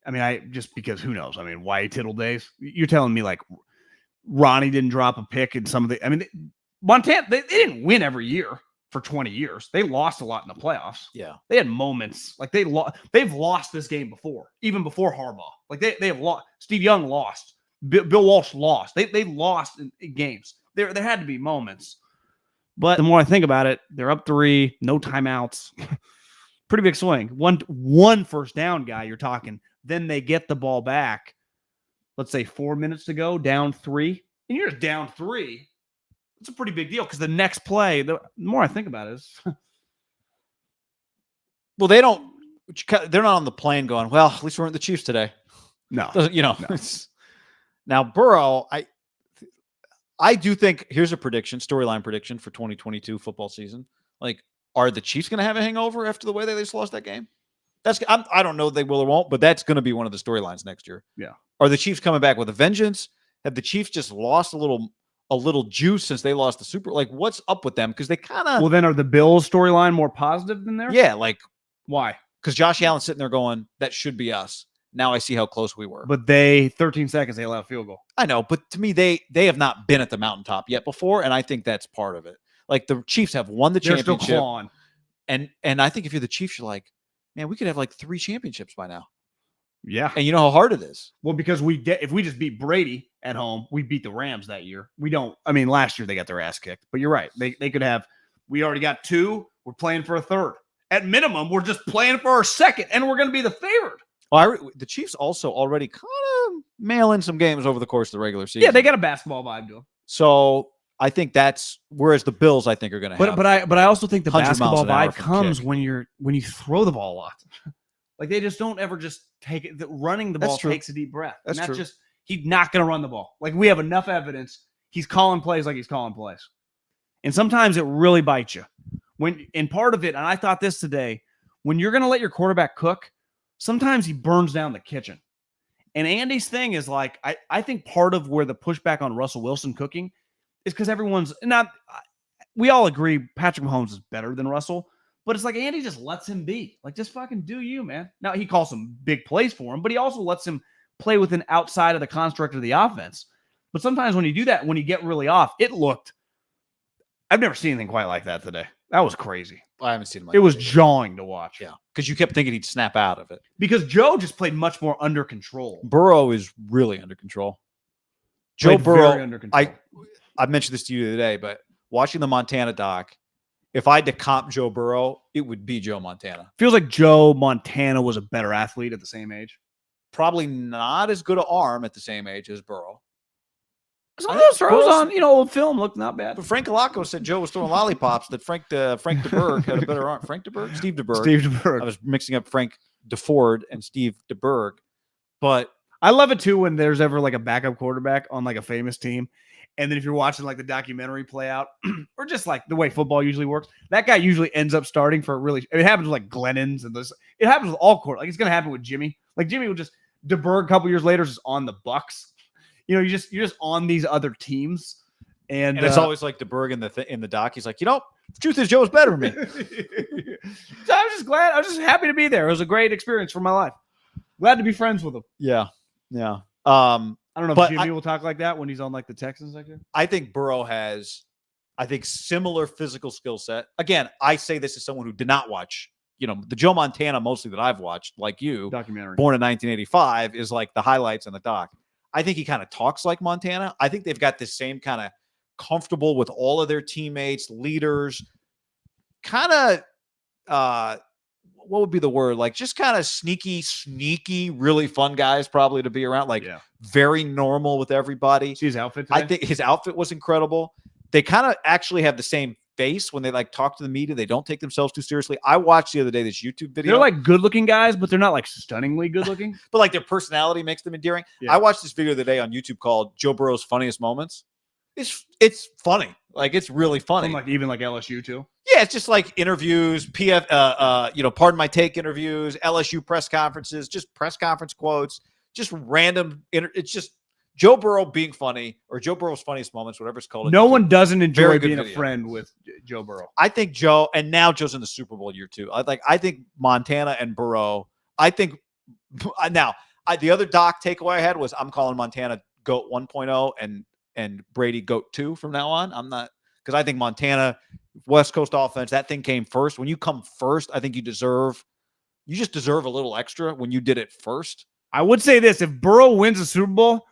I mean, just because who knows? I mean, why Tittle days? You're telling me like Ronnie didn't drop a pick in some of the. I mean, Montana they didn't win every year for 20 years. They lost a lot in the playoffs. Yeah, they had moments like they've lost this game before, even before Harbaugh. Like they have lost. Steve Young lost. Bill Walsh lost. They lost in games. There had to be moments. But the more I think about it, they're up 3, no timeouts. Pretty big swing. One first down guy you're talking. Then they get the ball back. Let's say 4 minutes to go, down 3. And you're just down 3. It's a pretty big deal because the next play, the more I think about it, is well, they're not on the plane going, well, at least we weren't the Chiefs today. No. No. Now, Burrow, I do think, here's a storyline prediction for 2022 football season. Like, are the Chiefs going to have a hangover after the way they just lost that game? I don't know if they will or won't, but that's going to be one of the storylines next year. Yeah. Are the Chiefs coming back with a vengeance? Have the Chiefs just lost a little juice since they lost the Super? Like, what's up with them? Because they kind of. Well, then are the Bills storyline more positive than theirs? Yeah, like why? Because Josh Allen's sitting there going, "That should be us." Now I see how close we were. But 13 seconds, they allow a field goal. I know, but to me, they have not been at the mountaintop yet before, and I think that's part of it. Like the Chiefs have won the championship, still clawing. and I think if you're the Chiefs, you're like, man, we could have like 3 championships by now. Yeah. And you know how hard it is. Well, because if we just beat Brady at home, we beat the Rams that year. We don't. I mean, last year they got their ass kicked. But you're right. They could have. We already got 2. We're playing for a 3rd. At minimum, we're just playing for our 2nd, and we're going to be the favorite. Well, the Chiefs also already kind of mail in some games over the course of the regular season. Yeah, they got a basketball vibe to them. So I think that's whereas the Bills, I think, are going to have. But I also think the 100 basketball miles an hour vibe from comes kick. when you throw the ball a lot. Like they just don't ever just take it. Running the ball takes a deep breath. That's true. Just he's not going to run the ball. Like we have enough evidence. He's calling plays like he's calling plays, and sometimes it really bites you. And part of it, and I thought this today, when you're going to let your quarterback cook, sometimes he burns down the kitchen. And Andy's thing is like, I think part of where the pushback on Russell Wilson cooking is because everyone's not, we all agree Patrick Mahomes is better than Russell, but it's like Andy just lets him be. Like, just fucking do you, man. Now, he calls some big plays for him, but he also lets him play within outside of the construct of the offense. But sometimes when you do that, when you get really off, I've never seen anything quite like that today. That was crazy. I haven't seen him. It was jarring to watch. Yeah, because you kept thinking he'd snap out of it. Because Joe just played much more under control. Burrow is really under control. Joe Burrow, under control. I mentioned this to you the other day, but watching the Montana doc, if I had to comp Joe Burrow, it would be Joe Montana. Feels like Joe Montana was a better athlete at the same age. Probably not as good an arm at the same age as Burrow. Some of those throws on, old film looked not bad. But Frank Alaco said Joe was throwing lollipops, that Frank DeBerg had a better arm. Frank DeBerg? Steve DeBerg. I was mixing up Frank DeFord and Steve DeBerg. But I love it, too, when there's ever like a backup quarterback on like a famous team. And then if you're watching like the documentary play out or just like the way football usually works, that guy usually ends up starting for it happens with like Glennon's and this. It happens with all quarterbacks. Like it's going to happen with Jimmy. Like Jimmy will just, DeBerg a couple years later is on the Bucks. You're just on these other teams, and it's always like DeBerg in the doc. He's like, the truth is Joe's better than me. So I was just glad. I was just happy to be there. It was a great experience for my life. Glad to be friends with him. Yeah, yeah. I don't know if Jimmy will talk like that when he's on like the Texans section. I think Burrow has, similar physical skill set. Again, I say this as someone who did not watch. The Joe Montana mostly that I've watched, like you, documentary, born in 1985, is like the highlights in the doc. I think he kind of talks like Montana. I think they've got this same kind of comfortable with all of their teammates, leaders, kind of, what would be the word? Like just kind of sneaky, really fun guys probably to be around. Like very normal with everybody. See his outfit today? I think his outfit was incredible. They kind of actually have the same face when they like talk to the media. They don't take themselves too seriously. I watched the other day this YouTube video. They're like good looking guys, but they're not like stunningly good looking. But like their personality makes them endearing. Yeah. I watched this video the other day on YouTube called Joe Burrow's Funniest Moments. It's funny. Like it's really funny. From like even like LSU too. Yeah, it's just like interviews, pardon my take interviews, LSU press conferences, just press conference quotes, just random. It's just Joe Burrow being funny, or Joe Burrow's funniest moments, whatever it's called. No one doesn't enjoy Very good being a video. friend with Joe Burrow. I think Joe, and now Joe's in the Super Bowl year too. I think Montana and Burrow. I think now the other doc takeaway I had was I'm calling Montana GOAT 1.0 and Brady GOAT 2 from now on. I'm not, because I think Montana West Coast offense, that thing came first. When you come first, I think you just deserve a little extra when you did it first. I would say this: if Burrow wins a Super Bowl,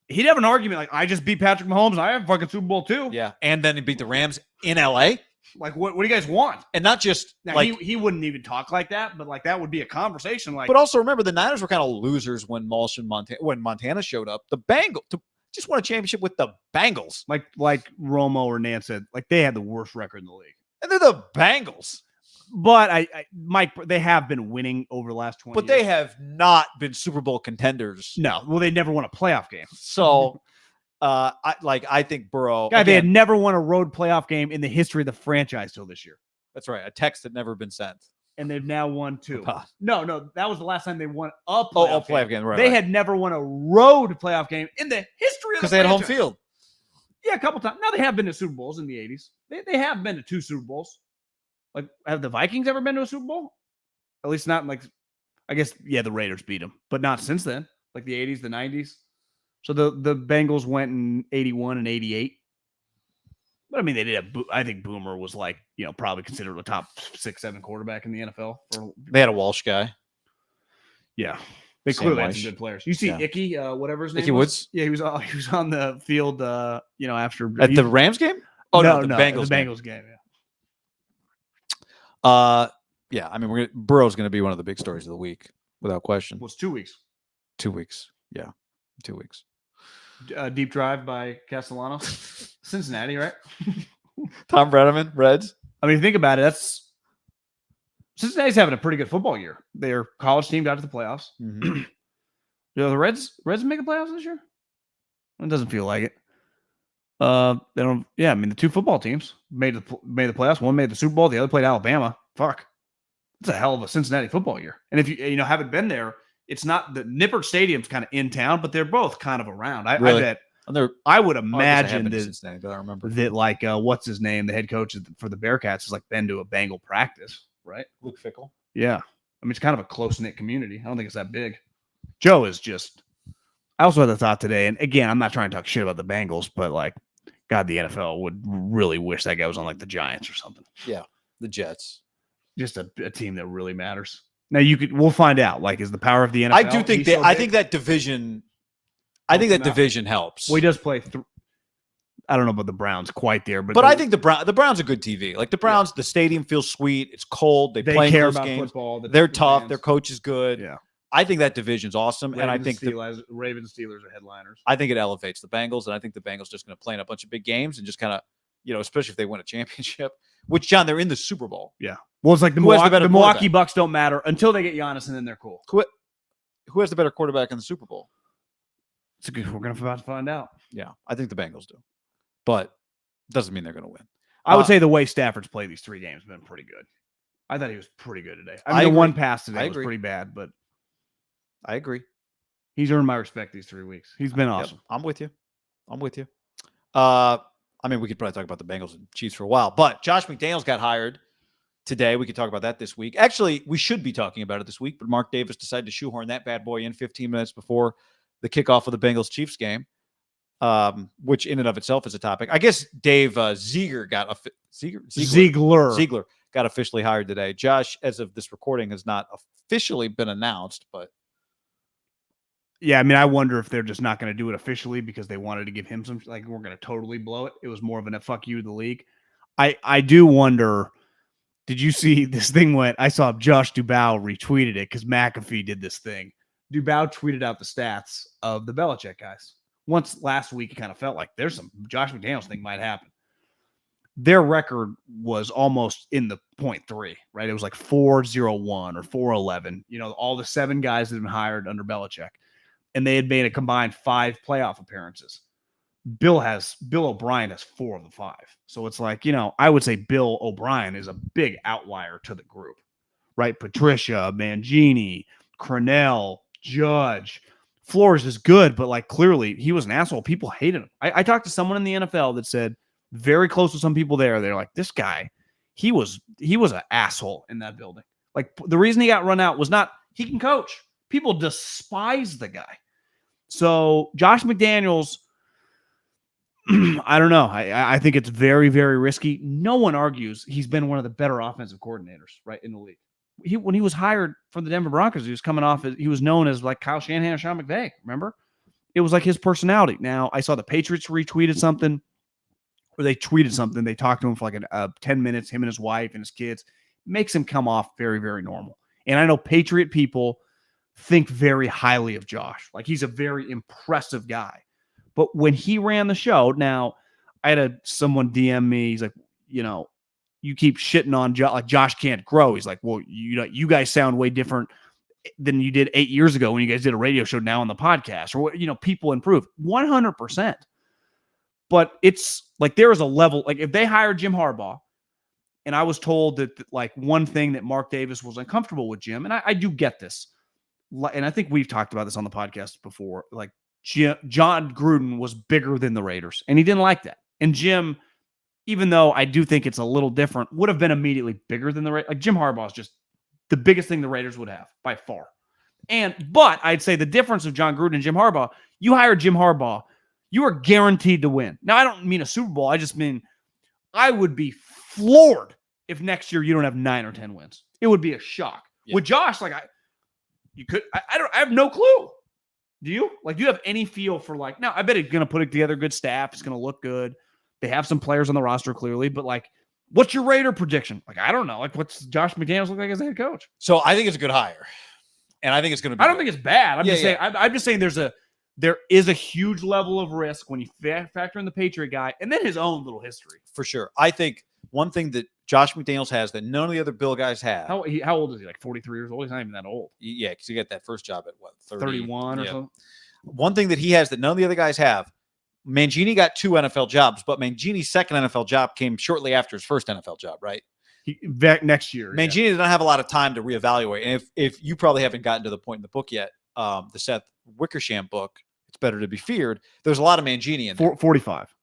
he'd have an argument like, I just beat Patrick Mahomes and I have a fucking Super Bowl too. Yeah. And then he beat the Rams in LA. Like, what do you guys want? And not just now, like he wouldn't even talk like that, but like that would be a conversation. Like, but also remember the Niners were kind of losers when Montana showed up. The Bengals just won a championship with the Bengals. like Romo or Nan said, like they had the worst record in the league. And they're the Bengals. But Mike, they have been winning over the last 20 But years. they have not been Super Bowl contenders. No. Well, they never won a playoff game. So I think Burrow. Guy, they had never won a road playoff game in the history of the franchise till this year. That's right. A text had never been sent. And they've now won 2. No, that was the last time they won a playoff game. Right, they had never won a road playoff game in the history of the franchise. Because they had home field. Yeah, a couple times. Now they have been to Super Bowls in the 80s. They have been to 2 Super Bowls. Like, have the Vikings ever been to a Super Bowl? At least not like, I guess, yeah, the Raiders beat them, but not since then. Like the 80s, the 90s. So the Bengals went in 81 and 88. But I mean, they did have, I think Boomer was like, probably considered a top 6-7 quarterback in the NFL. They had a Walsh guy. Yeah. They Sam clearly had Weiss. some good players. You see Icky, whatever his name Icky was? Woods? Yeah, he was on the field, after. At the Rams game? Oh, no, the Bengals the Bengals game, yeah. Yeah, I mean, Burrow's going to be one of the big stories of the week, without question. Well, it's 2 weeks. 2 weeks. Yeah, 2 weeks. Deep drive by Castellanos. Cincinnati, right? Tom Brenneman, Reds. I mean, think about it. Cincinnati's having a pretty good football year. Their college team got to the playoffs. Mm-hmm. The Reds make the playoffs this year? It doesn't feel like it. They don't. Yeah, I mean, the 2 football teams made the playoffs. One made the Super Bowl. The other played Alabama. Fuck, it's a hell of a Cincinnati football year. And if you haven't been there, it's not the Nippert Stadium's kind of in town, but they're both kind of around. I bet. I would imagine Cincinnati, but I remember that like what's his name, the head coach for the Bearcats, has like been to a Bengal practice, right? Luke Fickell. Yeah, I mean it's kind of a close knit community. I don't think it's that big. Joe is just. I also had the thought today, and again, I'm not trying to talk shit about the Bengals, but like, God, the NFL would really wish that guy was on like the Giants or something. Yeah, the Jets. Just a team that really matters. Now we'll find out. Like, is the power of the NFL? I do think that. I think that division. I think that division helps. Well, he does play. I don't know about the Browns quite there, but I think the Browns are good TV. Like the Browns, the stadium feels sweet. It's cold. They play care close about games. Football. They're tough. Fans. Their coach is good. Yeah. I think that division's awesome, and I think Ravens Steelers are headliners. I think it elevates the Bengals, and I think the Bengals just going to play in a bunch of big games and just kind of, especially if they win a championship. Which, John, they're in the Super Bowl. Yeah. Well, it's like the Milwaukee Bucks don't matter until they get Giannis, and then they're cool. Who has the better quarterback in the Super Bowl? We're going to find out. Yeah, I think the Bengals do, but it doesn't mean they're going to win. I would say the way Stafford's played these 3 games has been pretty good. I thought he was pretty good today. I mean, the one pass today was pretty bad, but I agree. He's earned my respect these 3 weeks. He's been awesome. Yep, I'm with you. I mean, we could probably talk about the Bengals and Chiefs for a while, but Josh McDaniels got hired today. We could talk about that this week. Actually, we should be talking about it this week, but Mark Davis decided to shoehorn that bad boy in 15 minutes before the kickoff of the Bengals-Chiefs game, which in and of itself is a topic. I guess Dave Ziegler got officially hired today. Josh, as of this recording, has not officially been announced, but yeah, I mean, I wonder if they're just not going to do it officially because they wanted to give him some, like, we're going to totally blow it. It was more of a fuck you to the league. I do wonder, did you see this thing I saw Josh Dubow retweeted it because McAfee did this thing. Dubow tweeted out the stats of the Belichick guys. Once last week, it kind of felt like there's some Josh McDaniels thing might happen. Their record was almost in the 0.3, right? It was like 4-0-1 or 4-11. All the 7 guys that have been hired under Belichick. And they had made a combined 5 playoff appearances. Bill O'Brien has 4 of the 5. So it's like, I would say Bill O'Brien is a big outlier to the group, right? Patricia, Mangini, Crennel, Judge, Flores is good, but like clearly he was an asshole. People hated him. I talked to someone in the NFL that said very close to some people there. They're like, this guy, he was an asshole in that building. Like the reason he got run out was not he can coach. People despise the guy. So Josh McDaniels, I don't know. I think it's very, very risky. No one argues he's been one of the better offensive coordinators, right, in the league. When he was hired from the Denver Broncos, he was coming off he was known as like Kyle Shanahan and Sean McVay. Remember? It was like his personality. Now, I saw the Patriots retweeted something, or they tweeted something. They talked to him for like 10 minutes, him and his wife and his kids. Makes him come off very, very normal. And I know Patriot people think very highly of Josh. Like he's a very impressive guy. But when he ran the show, now I had someone DM me. He's like, you keep shitting on Josh, like Josh can't grow. He's like, well, you guys sound way different than you did 8 years ago when you guys did a radio show now on the podcast, or people improve 100%. But it's like, there is a level, like if they hired Jim Harbaugh, and I was told that like one thing that Mark Davis was uncomfortable with Jim, and I do get this. And I think we've talked about this on the podcast before, like John Gruden was bigger than the Raiders, and he didn't like that. And Jim, even though I do think it's a little different, would have been immediately bigger than the Raiders. Like Jim Harbaugh is just the biggest thing the Raiders would have by far. But I'd say the difference of John Gruden and Jim Harbaugh, you hire Jim Harbaugh, you are guaranteed to win. Now, I don't mean a Super Bowl. I just mean I would be floored if next year you don't have 9 or 10 wins. It would be a shock. Yeah. With Josh, like I have no clue. Do you? Like, do you have any feel for like, no, I bet he's going to put together a good staff. It's going to look good. They have some players on the roster clearly, but like, what's your Raider prediction? Like, I don't know. Like, what's Josh McDaniels look like as a head coach? So I think it's a good hire. And I think it's going to be I don't think it's bad. I'm just saying there is a huge level of risk when you factor in the Patriot guy and then his own little history. For sure. I think one thing that Josh McDaniels has that none of the other Bill guys have. How old is he? Like 43 years old? He's not even that old. Yeah, because he got that first job at what, 31 or something? One thing that he has that none of the other guys have, Mangini got 2 NFL jobs, but Mangini's second NFL job came shortly after his first NFL job, right? Back next year. Mangini did not have a lot of time to reevaluate. And if you probably haven't gotten to the point in the book yet, the Seth Wickersham book, It's Better to Be Feared, there's a lot of Mangini in there. 45.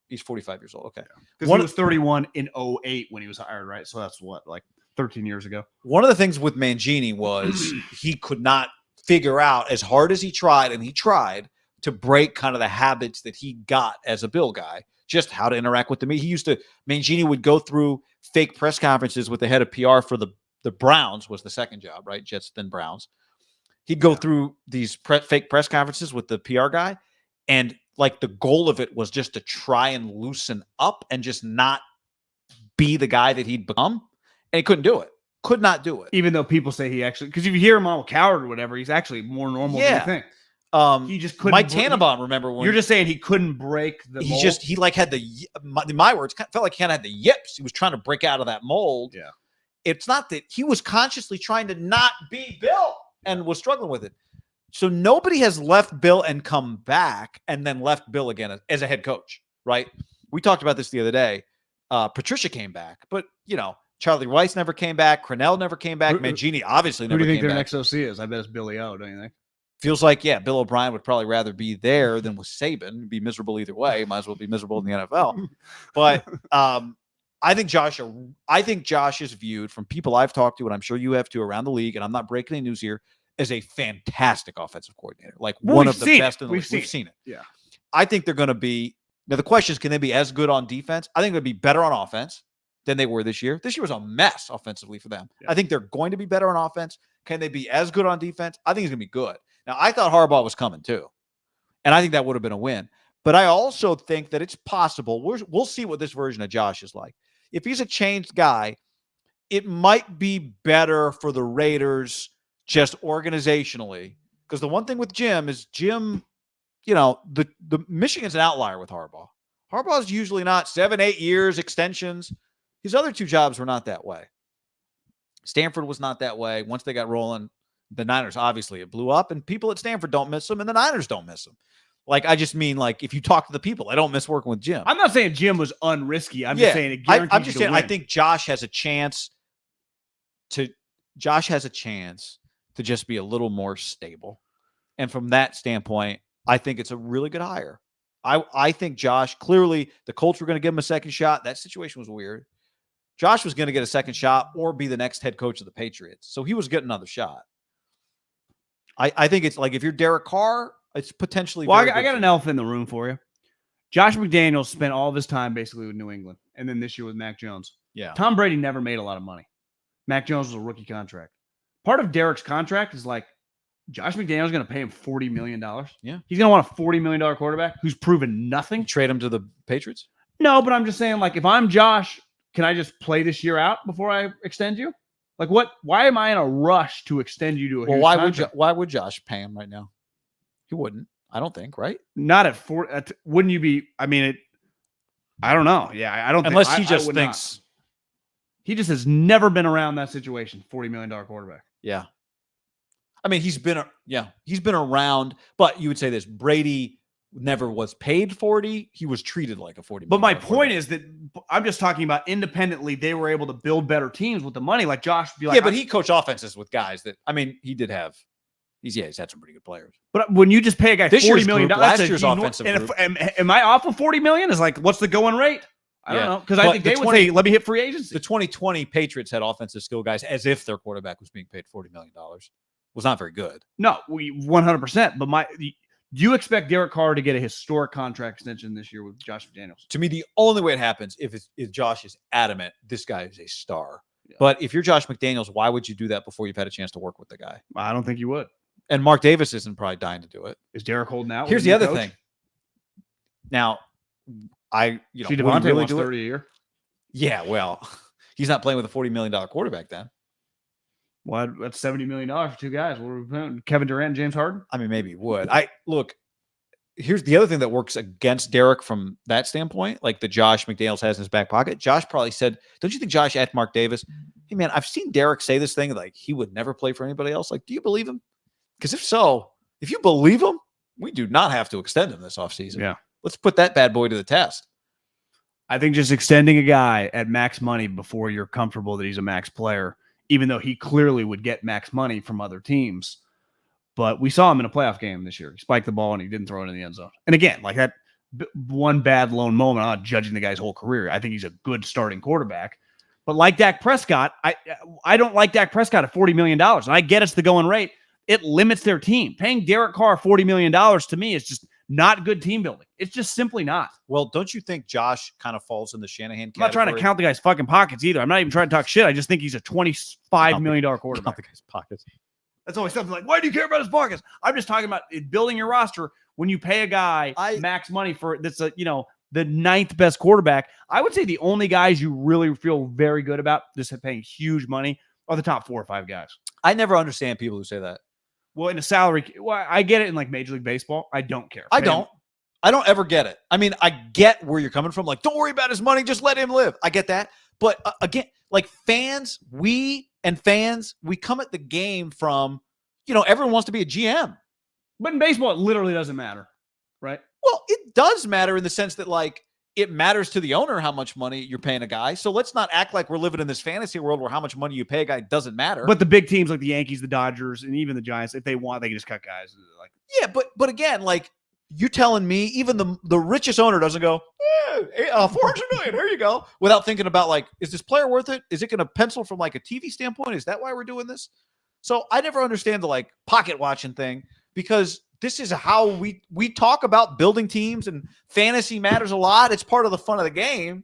He's 45 years old. Okay. Because he was 31 in 2008 when he was hired, right? So that's what, like 13 years ago. One of the things with Mangini was he could not figure out, as hard as he tried, and he tried, to break kind of the habits that he got as a Bill guy, just how to interact with the media. Mangini would go through fake press conferences with the head of PR for the Browns, was the second job, right? Jets, then Browns. He'd go through these fake press conferences with the PR guy, and like the goal of it was just to try and loosen up and just not be the guy that he'd become. And he couldn't do it. Could not do it. Even though people say he actually, because if you hear him all coward or whatever, he's actually more normal than you think. He just couldn't. Mike Tannenbaum, remember when you're just saying he couldn't break the mold? He like had my words, felt like he kind of had the yips. He was trying to break out of that mold. Yeah. It's not that he was consciously trying to not be Bill and was struggling with it. So nobody has left Bill and come back and then left Bill again as a head coach, right? We talked about this the other day. Patricia came back, but Charlie Weiss never came back. Cornell never came back. Mangini obviously never came back. Who do you think their next OC is? I bet it's Billy O, don't you think? Feels like, Bill O'Brien would probably rather be there than with Saban. Be miserable either way. Might as well be miserable in the NFL. But I think Josh is viewed from people I've talked to, and I'm sure you have too, around the league, and I'm not breaking any news here, as a fantastic offensive coordinator. Like one of the best in the league. We've seen it. Yeah. I think they're going to be, now the question is, can they be as good on defense? I think they'll be better on offense than they were this year. This year was a mess offensively for them. Yeah. I think they're going to be better on offense. Can they be as good on defense? I think he's going to be good. Now, I thought Harbaugh was coming too, and I think that would have been a win. But I also think that it's possible. We'll see what this version of Josh is like. If he's a changed guy, it might be better for the Raiders just organizationally. Because the one thing with Jim is the Michigan's an outlier with Harbaugh. Harbaugh's usually not 7-8 years extensions. His other 2 jobs were not that way. Stanford was not that way. Once they got rolling, the Niners, obviously, it blew up, and people at Stanford don't miss him, and the Niners don't miss him. Like, I just mean, like, if you talk to the people, I don't miss working with Jim. I'm not saying Jim was unrisky. I'm just saying it guarantees I'm just saying, win. I think Josh has a chance to just be a little more stable And from that standpoint, I think it's a really good hire. I think Josh, clearly the Colts were going to give him a second shot. That situation was weird. Josh was going to get a second shot or be the next head coach of the Patriots. So he was getting another shot. I think it's like if you're Derek Carr, it's potentially. Well, I got an elephant in the room for you. Josh McDaniels spent all of his time basically with New England, and then this year with Mac Jones. Yeah. Tom Brady never made a lot of money. Mac Jones was a rookie contract. Part of Derek's contract is like Josh McDaniels is going to pay him $40 million. Yeah. He's going to want a $40 million quarterback who's proven nothing. You trade him to the Patriots? No, but I'm just saying, like, if I'm Josh, can I just play this year out before I extend you? Like, what? Why am I in a rush to extend you to a huge contract? Why would Josh pay him right now? He wouldn't. I don't think, right? Not at 4. Wouldn't you be? I mean, I don't know. Yeah, I don't. Unless he just thinks. Not. He just has never been around that situation. $40 million quarterback. Yeah. I mean, he's been around, but you would say this: Brady never was paid 40. He was treated like a 40. But my point is that I'm just talking about independently. They were able to build better teams with the money. Like Josh would be like, yeah, but he coached offenses with guys that, I mean, he did have. He's had some pretty good players. But when you just pay a guy $40 million, last year's offensive group. Am I off of $40 million? Is like, what's the going rate? I don't know, because I think they would say, let me hit free agency. The 2020 Patriots had offensive skill guys as if their quarterback was being paid $40 million. Was not very good. No, 100%. But do you expect Derek Carr to get a historic contract extension this year with Josh McDaniels? To me, the only way it happens if Josh is adamant, this guy is a star. Yeah. But if you're Josh McDaniels, why would you do that before you've had a chance to work with the guy? I don't think you would. And Mark Davis isn't probably dying to do it. Is Derek holding out? Here's the other thing. Now, Devontae really wants 30 a year. Yeah, well, he's not playing with a $40 million quarterback then. Well, that's $70 million for two guys. What are we playing? Kevin Durant and James Harden? I mean, maybe he would. Here's the other thing that works against Derek from that standpoint, like the Josh McDaniels has in his back pocket. Josh probably said, don't you think Josh asked Mark Davis, hey, man, I've seen Derek say this thing, like he would never play for anybody else. Like, do you believe him? Because if so, if you believe him, we do not have to extend him this offseason. Yeah. Let's put that bad boy to the test. I think just extending a guy at max money before you're comfortable that he's a max player, even though he clearly would get max money from other teams. But we saw him in a playoff game this year. He spiked the ball and he didn't throw it in the end zone. And again, like that one bad lone moment, I'm not judging the guy's whole career. I think he's a good starting quarterback. But like Dak Prescott, I don't like Dak Prescott at $40 million. And I get it's the going rate. It limits their team. Paying Derek Carr $40 million to me is just not good team building. It's just simply not. Well, don't you think Josh kind of falls in the Shanahan category? I'm not trying to count the guy's fucking pockets either. I'm not even trying to talk shit. I just think he's a $25 million quarterback. Count the guy's pockets. That's always something like, why do you care about his pockets? I'm just talking about building your roster when you pay a guy max money for that's the ninth best quarterback. I would say the only guys you really feel very good about just paying huge money are the top 4 or 5 guys. I never understand people who say that. Well, in a salary, I get it in like Major League Baseball. I don't care. I don't ever get it. I mean, I get where you're coming from. Like, don't worry about his money. Just let him live. I get that. But again, like fans, we come at the game from, everyone wants to be a GM. But in baseball, it literally doesn't matter, right? Well, it does matter in the sense that, like, it matters to the owner how much money you're paying a guy. So let's not act like we're living in this fantasy world where how much money you pay a guy doesn't matter. But the big teams like the Yankees, the Dodgers, and even the Giants, if they want, they can just cut guys. Like, yeah, but again, like you telling me even the richest owner doesn't go, $400 million, here you go, without thinking about like, is this player worth it? Is it going to pencil from like a TV standpoint? Is that why we're doing this? So I never understand the like pocket watching thing, because this is how we talk about building teams, and fantasy matters a lot. It's part of the fun of the game.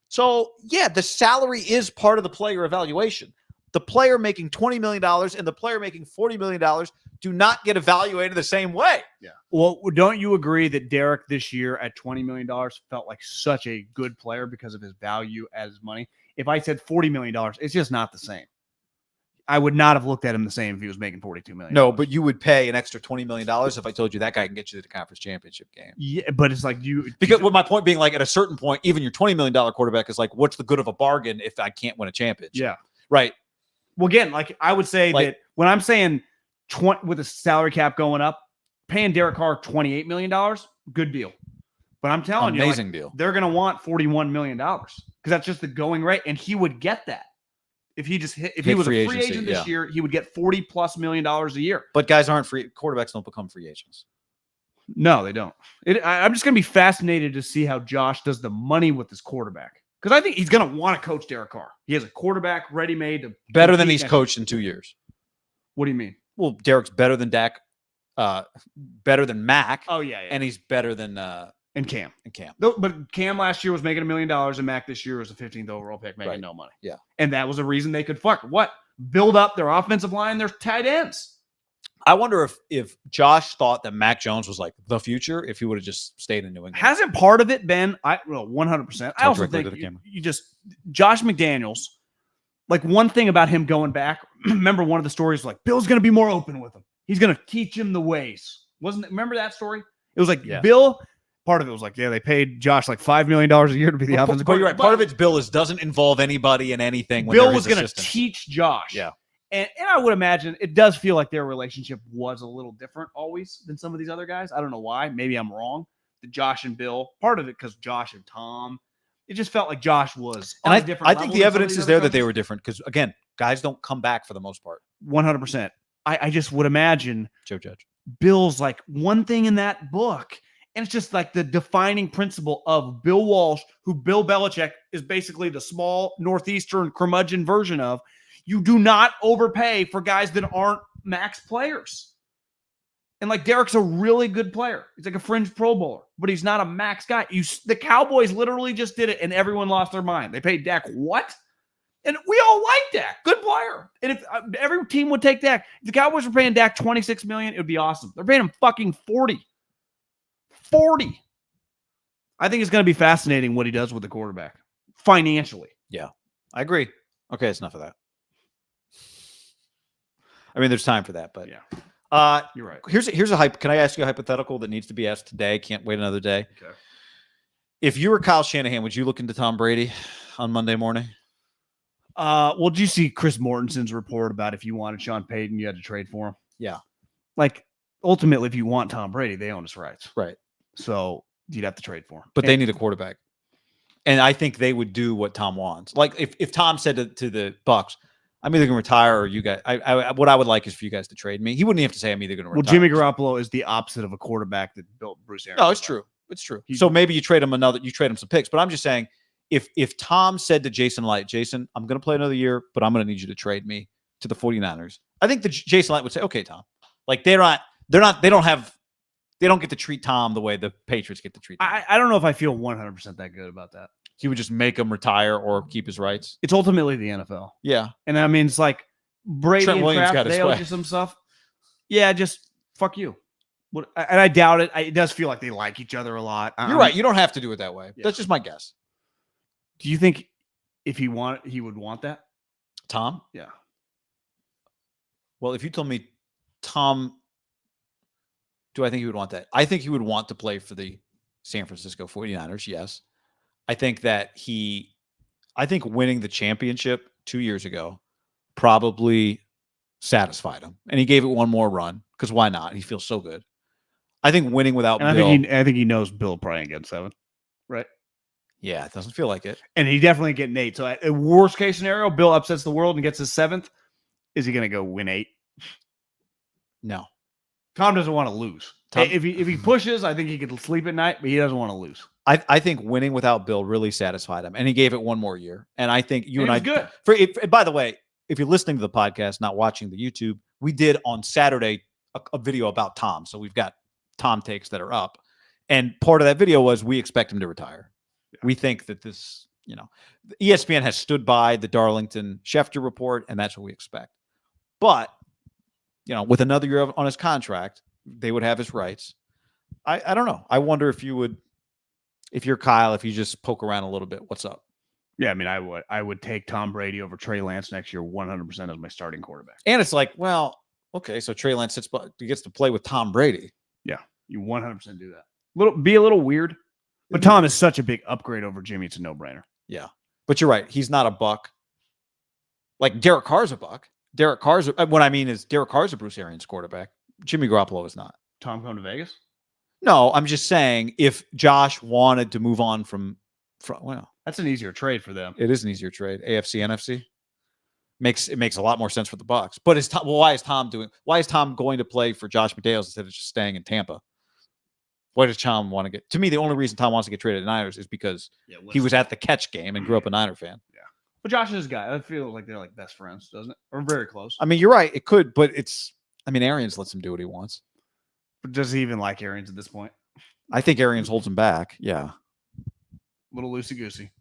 So, yeah, the salary is part of the player evaluation. The player making $20 million and the player making $40 million do not get evaluated the same way. Yeah. Well, don't you agree that Derek this year at $20 million felt like such a good player because of his value as money? If I said $40 million, it's just not the same. I would not have looked at him the same if he was making $42 million. No, but you would pay an extra $20 million if I told you that guy can get you to the conference championship game. Yeah, but it's like because my point being, like, at a certain point, even your $20 million quarterback is like, what's the good of a bargain if I can't win a championship? Yeah. Right. Well, again, like I would say that when I'm saying with the salary cap going up, paying Derek Carr $28 million, good deal. But I'm telling amazing you, deal. They're going to want $41 million because that's just the going rate, and he would get that. if he just hit, if Hit he was free a free agency, agent this yeah. year, he would get $40+ million a year. But guys aren't free. Quarterbacks don't become free agents. No, they don't. I'm just going to be fascinated to see how Josh does the money with his quarterback. Because I think he's going to want to coach Derek Carr. He has a quarterback ready-made to Better than compete he's next coached in 2 years. What do you mean? Well, Derek's better than Dak, better than Mac, Oh, yeah. and he's better than And Cam. Cam. But Cam last year was making $1 million, and Mac this year was a 15th overall pick, making no money. Yeah. And that was a reason they could build up their offensive line, their tight ends. I wonder if Josh thought that Mac Jones was like the future, if he would have just stayed in New England. Hasn't part of it been 100%. I also think you just Josh McDaniels, like one thing about him going back, remember one of the stories like Bill's going to be more open with him. He's going to teach him the ways. Remember that story? It was like Bill, part of it was like, they paid Josh like $5 million a year to be the offensive But you're coordinator. right. Part of it's Bill doesn't involve anybody in anything. When Bill was going to teach Josh. Yeah. And I would imagine it does feel like their relationship was a little different always than some of these other guys. I don't know why. Maybe I'm wrong. The Josh and Bill, part of it because Josh and Tom, it just felt like Josh was on a different I level think the than some of evidence these is other there that coaches. they were different because, again, guys don't come back for the most part. 100%. I just would imagine Joe Judge. Bill's like one thing in that book. And it's just like the defining principle of Bill Walsh, who Bill Belichick is basically the small Northeastern curmudgeon version of. You do not overpay for guys that aren't max players. And like Derek's a really good player. He's like a fringe Pro Bowler, but he's not a max guy. The Cowboys literally just did it and everyone lost their mind. They paid Dak what? And we all like Dak. Good player. And if every team would take Dak, if the Cowboys were paying Dak $26 million, it would be awesome. They're paying him fucking 40. 40. I think it's going to be fascinating what he does with the quarterback financially. Yeah, I agree. Okay, it's enough of that. I mean, there's time for that, but you're right. Here's a hype. Can I ask you a hypothetical that needs to be asked today? Can't wait another day. Okay. If you were Kyle Shanahan, would you look into Tom Brady on Monday morning? Well, did you see Chris Mortensen's report about if you wanted Sean Payton, you had to trade for him? Yeah. Like, ultimately, if you want Tom Brady, they own his rights. Right. So you'd have to trade for him. But they need a quarterback. And I think they would do what Tom wants. Like if Tom said to the Bucks, I'm either going to retire or you guys. What I would like is for you guys to trade me. He wouldn't have to say I'm either going to retire. Well, Jimmy Garoppolo is the opposite of a quarterback that built Bruce Arians. No, it's true. It's true. So maybe you trade him some picks. But I'm just saying, if Tom said to Jason Light, Jason, I'm going to play another year, but I'm going to need you to trade me to the 49ers. I think Jason Light would say, okay, Tom. Like they don't get to treat Tom the way the Patriots get to treat him. I don't know if I feel 100% that good about that. He would just make him retire or keep his rights. It's ultimately the NFL. Yeah. And I mean, it's like Brady Trent and Williams Kraft, got his they owe way. you some stuff. Yeah, just fuck you. And I doubt it. It does feel like they like each other a lot. You're right. You don't have to do it that way. Yeah. That's just my guess. Do you think if he would want that? Tom? Yeah. Well, if you told me Tom, do I think he would want that? I think he would want to play for the San Francisco 49ers, yes. I think winning the championship 2 years ago probably satisfied him. And he gave it one more run because why not? He feels so good. I think winning without Bill. I think he knows Bill probably ain't getting 7. Right? Yeah, it doesn't feel like it. And he definitely getting 8. So at worst case scenario, Bill upsets the world and gets his 7th. Is he going to go win 8? No. Tom doesn't want to lose. If he pushes, I think he could sleep at night, but he doesn't want to lose. I think winning without Bill really satisfied him, and he gave it one more year. And I think you and I good. By the way, if you're listening to the podcast, not watching the YouTube, we did on Saturday a video about Tom. So we've got Tom takes that are up, and part of that video was we expect him to retire. Yeah. We think that this, ESPN has stood by the Darlington Schefter report, and that's what we expect. But with another year on his contract, they would have his rights. I don't know. I wonder if you would. If you're Kyle, if you just poke around a little bit, what's up? Yeah, I mean, I would take Tom Brady over Trey Lance next year 100% as my starting quarterback. And it's like, well, okay, so Trey Lance gets to play with Tom Brady. Yeah, you 100% do that. Be a little weird, but Tom is such a big upgrade over Jimmy. It's a no-brainer. Yeah, but you're right. He's not a buck. Like Derek Carr's a buck. What I mean is Derek Carr's a Bruce Arians quarterback. Jimmy Garoppolo is not. Tom come to Vegas? No, I'm just saying if Josh wanted to move on from that's an easier trade for them. It is an easier trade. AFC, NFC. makes a lot more sense for the Bucs. But why is Tom going to play for Josh McDaniels instead of just staying in Tampa? Why does Tom want to get? To me, the only reason Tom wants to get traded to the Niners is because he was at the catch game and grew up a Niner fan. Yeah, but Josh is his guy. I feel like they're like best friends, doesn't it? Or very close. I mean, you're right. It could, but Arians lets him do what he wants. But does he even like Arians at this point? I think Arians holds him back. Yeah. Little loosey-goosey.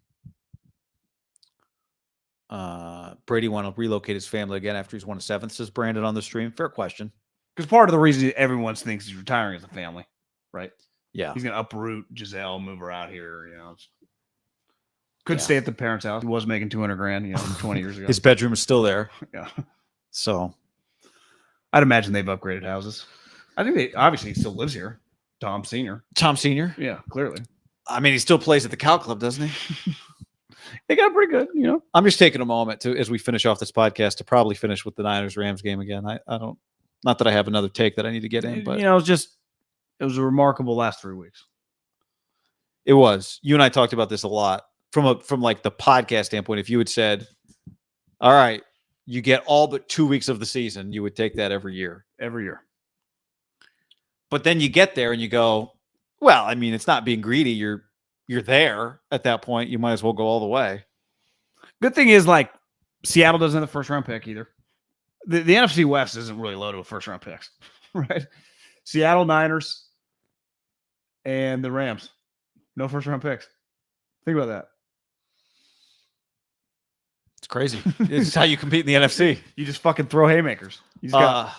Brady want to relocate his family again after he's won a 7th, says Brandon on the stream. Fair question. Because part of the reason everyone thinks he's retiring is the family, right? Yeah. He's going to uproot Giselle, move her out here, Could stay at the parents' house. He was making $200,000, 20 years ago. His bedroom is still there. Yeah. So I'd imagine they've upgraded houses. I think he still lives here. Tom Sr. Tom Sr.? Yeah, clearly. I mean, he still plays at the Cow Club, doesn't he? They got pretty good, I'm just taking a moment as we finish off this podcast to probably finish with the Niners-Rams game again. I don't, not that I have another take that I need to get in, but it was a remarkable last 3 weeks. It was. You and I talked about this a lot from like the podcast standpoint. If you had said, all right, you get all but 2 weeks of the season, you would take that every year. Every year. But then you get there and you go, well, I mean, it's not being greedy. You're there at that point. You might as well go all the way. Good thing is, like, Seattle doesn't have the first-round pick either. The NFC West isn't really loaded with first-round picks, right? Seattle, Niners, and the Rams. No first-round picks. Think about that. It's crazy. It's how you compete in the NFC. You just fucking throw haymakers. You just got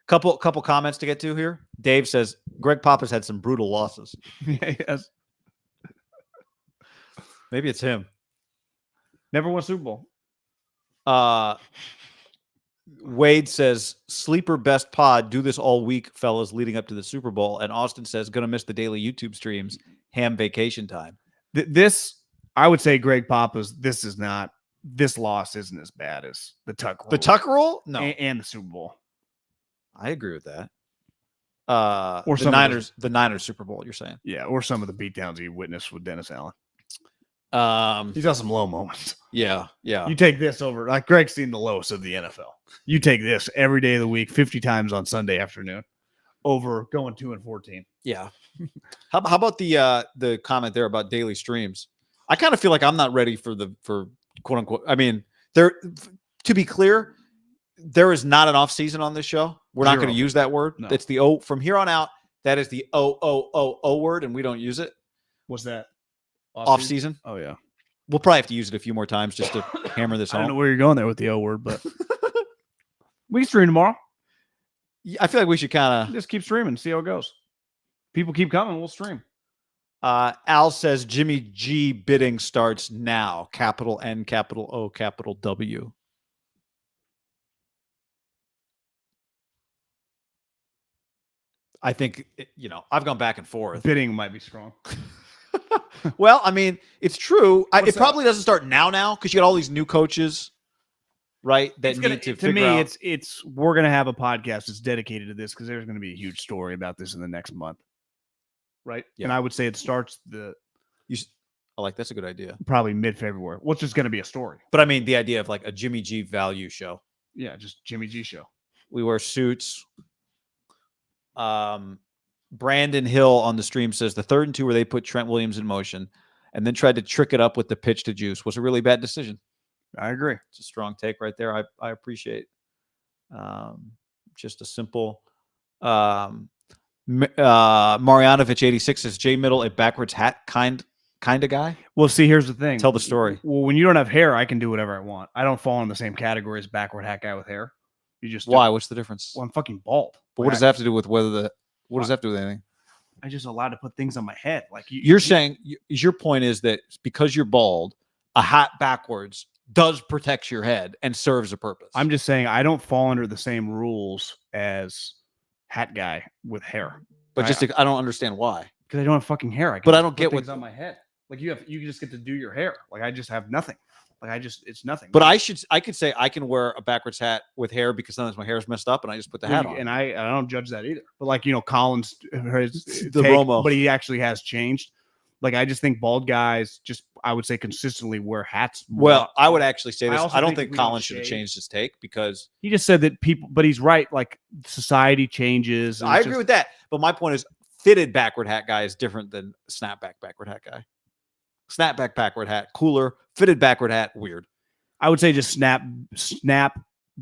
couple comments to get to here. Dave says Greg Papa's had some brutal losses. Yes. Maybe it's him. Never won a Super Bowl. Wade says sleeper best pod. Do this all week, fellas, leading up to the Super Bowl. And Austin says gonna miss the daily YouTube streams. Ham vacation time. This, I would say, Greg Papa's. This loss isn't as bad as the Tuck rule. The Tuck rule? No, and the Super Bowl. I agree with that. Or the Niners Super Bowl. You're saying? Yeah, or some of the beatdowns he witnessed with Dennis Allen. He's got some low moments. Yeah. You take this over, like Greg's seen the lowest of the NFL. You take this every day of the week, 50 times on Sunday afternoon, over going 2-14. Yeah. How about the comment there about daily streams? I kind of feel like I'm not ready for quote unquote. I mean, to be clear, there is not an off season on this show. We're not going to use that word. No. It's the O from here on out. That is the O word, and we don't use it. What's that? Off season. Oh yeah. We'll probably have to use it a few more times just to hammer this I home. don't know where you're going there with the O word, but we can stream tomorrow. I feel like we should kind of just keep streaming, see how it goes. People keep coming, we'll stream. Al says Jimmy G bidding starts now. Capital N, capital O, capital W. I think, I've gone back and forth. Bidding might be strong. Well, I mean, it's true. It probably doesn't start now because you got all these new coaches, right? That need to figure out. It's we're gonna have a podcast that's dedicated to this because there's gonna be a huge story about this in the next month, right? Yeah. And I would say it starts that's a good idea. Probably mid-February. What's just gonna be a story? But I mean, the idea of like a Jimmy G value show. Yeah, just Jimmy G show. We wear suits. Brandon Hill on the stream says the 3rd and 2 where they put Trent Williams in motion and then tried to trick it up with the pitch to Juice was a really bad decision. I agree. It's a strong take right there. I appreciate just a simple Marjanovic 86 says Jay Middle a backwards hat kind of guy. Well, see, here's the thing. Tell the story. Well, when you don't have hair, I can do whatever I want. I don't fall in the same category as backward hat guy with hair. You just why? What's the difference? Well, I'm fucking bald. But what does that have to do with what does that have to do with anything? I just allowed to put things on my head. Like you're saying, your point is that because you're bald, a hat backwards does protect your head and serves a purpose. I'm just saying I don't fall under the same rules as hat guy with hair. But I don't understand why. Because I don't have fucking hair. But I don't get what's on my head. Like you just get to do your hair. Like I just have nothing. Like it's nothing. But I could say I can wear a backwards hat with hair because sometimes my hair is messed up and I just put the hat on. And I don't judge that either. But like, Collins, the Romo, but he actually has changed. Like, I just think bald guys I would say consistently wear hats more. Well, I would actually say I this. also I don't think think if we don't Colin should have shave- changed his take because he just said that but he's right. Like, society changes. and I it's agree just- with that. But my point is, fitted backward hat guy is different than snapback backward hat guy. Snapback backward hat, cooler. Fitted backward hat, weird. I would say just snap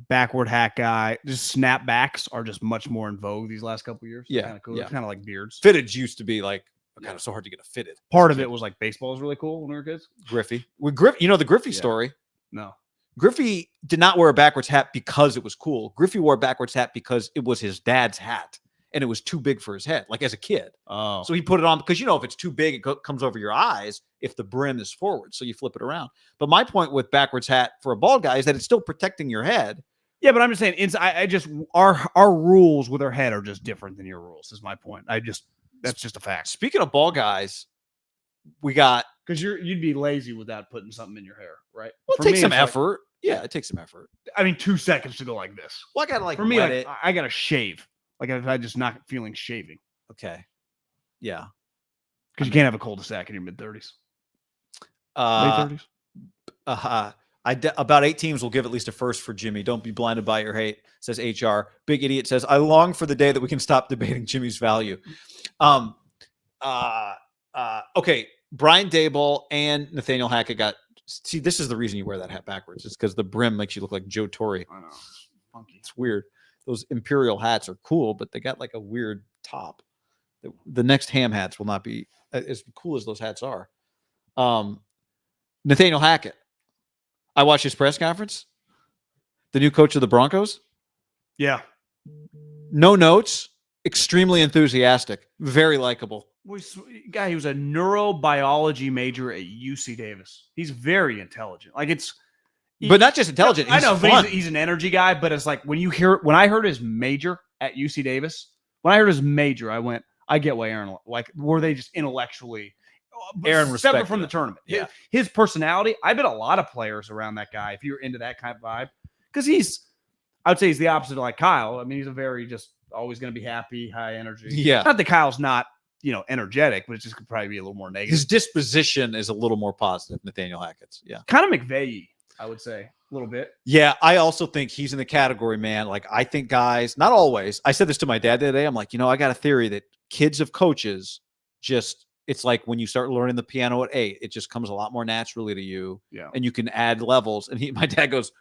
backward hat guy. Just snapbacks are just much more in vogue these last couple of years. Yeah, Kind of cool. yeah. It's kind of like beards. Fitted used to be like kind of so hard to get a fitted. Part of it was like baseball is really cool when we were kids. Griffey. With Griffey, the Griffey Yeah. story. No. Griffey did not wear a backwards hat because it was cool. Griffey wore a backwards hat because it was his dad's hat and it was too big for his head, like as a kid. Oh. So he put it on because, if it's too big, it comes over your eyes if the brim is forward. So you flip it around. But my point with backwards hat for a bald guy is that it's still protecting your head. Yeah, but I'm just saying, I just our rules with our head are just different than your rules. Is my point. That's just a fact. Speaking of bald guys, we got. Because you'd be lazy without putting something in your hair, right? Well, For it takes me, some it's like- effort. Yeah, it takes some effort. I mean, 2 seconds to go like this. Well, I gotta like For me, wet like, it. I gotta shave. Like if I just not feeling shaving, Okay. Yeah. because you can't have a cul-de-sac in your mid-30s, late 30s. About 8 teams will give at least a first for Jimmy. Don't be blinded by your hate, says HR. Big Idiot says, I long for the day that we can stop debating Jimmy's value. Okay. Brian Daboll and Nathaniel Hackett this is the reason you wear that hat backwards. It's because the brim makes you look like Joe Torre. I know. Funky. It's weird. Those imperial hats are cool, but they got like a weird top. The next ham hats will not be as cool as those hats are. Nathaniel Hackett. I watched his press conference. The new coach of the Broncos. Yeah. No notes. Extremely enthusiastic. Very likable. Guy, he was a neurobiology major at UC Davis. He's very intelligent. Like But not just intelligent. I know, fun. but he's an energy guy. But it's like when I heard his major at UC Davis, when I heard his major, I went, I get why Aaron, like, were they just intellectually Aaron separate respected from the it. tournament? Yeah. His personality. I bet a lot of players around that guy, if you're into that kind of vibe, because I would say he's the opposite of like Kyle. I mean, he's a very just always going to be happy, high energy. Yeah. Not that Kyle's not, energetic, but it just could probably be a little more negative. His disposition is a little more positive, Nathaniel Hackett's. Yeah. Kind of McVay, I would say, a little bit. Yeah, I also think he's in the category, man. Like, I think guys, not always. I said this to my dad the other day. I'm like, I got a theory that kids of coaches it's like when you start learning the piano at 8, it just comes a lot more naturally to you. Yeah. And you can add levels. And my dad goes,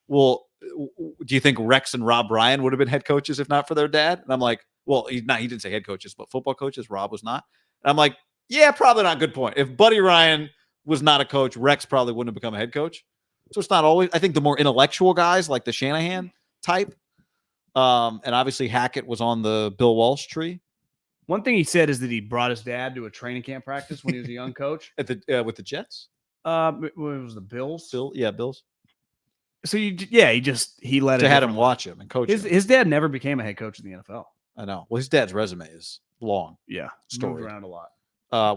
well, do you think Rex and Rob Ryan would have been head coaches if not for their dad? And I'm like, well, he didn't say head coaches, but football coaches. Rob was not. And I'm like, yeah, probably not. Good point. If Buddy Ryan was not a coach, Rex probably wouldn't have become a head coach. So it's not always, I think the more intellectual guys like the Shanahan type. And obviously Hackett was on the Bill Walsh tree. One thing he said is that he brought his dad to a training camp practice when he was a young coach. At the with the Jets? It was the Bills. Bills. So he let To it had him watch him and coach him. his dad never became a head coach in the NFL. I know. Well, his dad's resume is long. Yeah, Story. moved around a lot.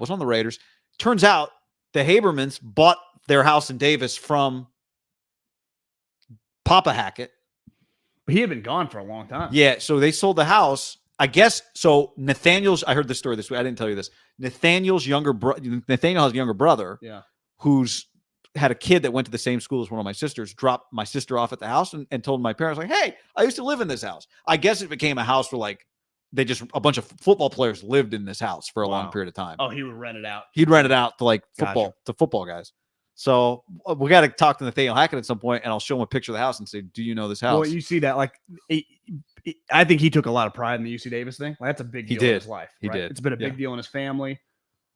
Was on the Raiders. Turns out the Habermans bought their house in Davis from Papa Hackett. But he had been gone for a long time. Yeah, so they sold the house. I guess so. Nathaniel's. I heard this story this week. I didn't tell you this. Nathaniel has a younger brother. Yeah. Who's had a kid that went to the same school as one of my sisters. Dropped my sister off at the house and told my parents, like, "Hey, I used to live in this house." I guess it became a house where like a bunch of football players lived in this house for a long period of time. Oh, he would rent it out. He'd rent it out to like Gotcha. football guys. So we got to talk to Nathaniel Hackett at some point, and I'll show him a picture of the house and say, "Do you know this house?" Well, you see that I think he took a lot of pride in the UC Davis thing. Like, that's a big deal in his life. He right? did. It's been a big deal in his family.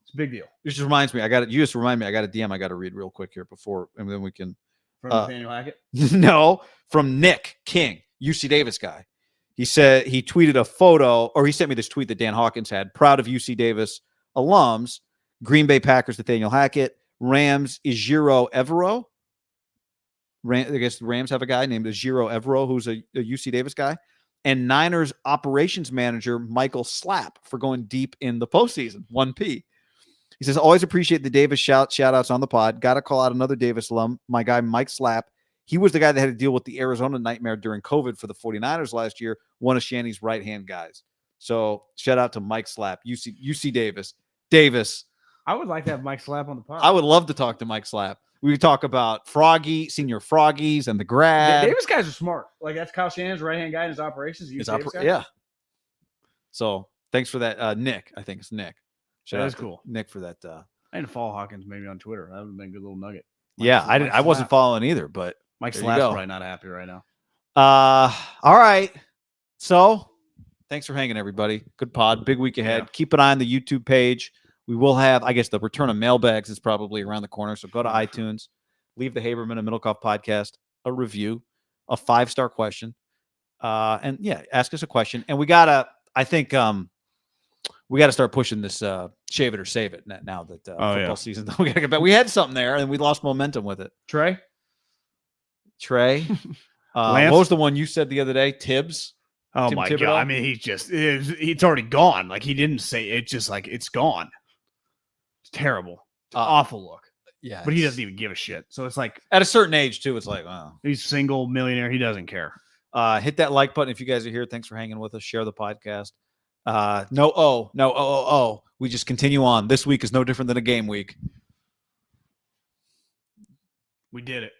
It's a big deal. This just reminds me. You just remind me. I got a DM I got to read real quick here before, and then we can. From Nathaniel Hackett. No, from Nick King, UC Davis guy. He said he tweeted a photo, or he sent me this tweet that Dan Hawkins had. Proud of UC Davis alums. Green Bay Packers Nathaniel Hackett. Rams Ejiro Evero. I guess the Rams have a guy named Ejiro Evero who's a UC Davis guy. And Niners operations manager Michael Slapp for going deep in the postseason. 1P. He says, always appreciate the Davis shout outs on the pod. Got to call out another Davis alum, my guy Mike Slapp. He was the guy that had to deal with the Arizona nightmare during COVID for the 49ers last year, one of Shanny's right-hand guys. So shout out to Mike Slapp, UC Davis. Davis, I would like to have Mike Slap on the pod. I would love to talk to Mike Slap. We could talk about Froggy, senior Froggies, and the grad. Davis guys are smart. Like that's Kyle Shannon's right-hand guy in his operations. Yeah. So thanks for that, Nick. I think it's Nick. That is cool. Nick for that. I need to follow Hawkins maybe on Twitter. That would have been a good little nugget. I wasn't following either, but Mike Slap's probably not happy right now. All right. So thanks for hanging, everybody. Good pod. Big week ahead. Yeah. Keep an eye on the YouTube page. We will have, I guess, the return of mailbags is probably around the corner. So go to iTunes, leave the Haberman and MIDDLEKAUFF podcast a review, a 5-star question, and yeah, ask us a question. And we gotta start pushing this shave it or save it now that football season. We gotta get back. We had something there, and we lost momentum with it. Trey. What was the one you said the other day? Tibbs. Oh Tim my Thibodeau? God! I mean, it's already gone. Like he didn't say it. Just like it's gone. It's terrible. It's an awful look. Yeah, but he doesn't even give a shit. So it's like at a certain age too. It's like, wow, he's single millionaire. He doesn't care. Hit that like button if you guys are here. Thanks for hanging with us. Share the podcast. We just continue on. This week is no different than a game week. We did it.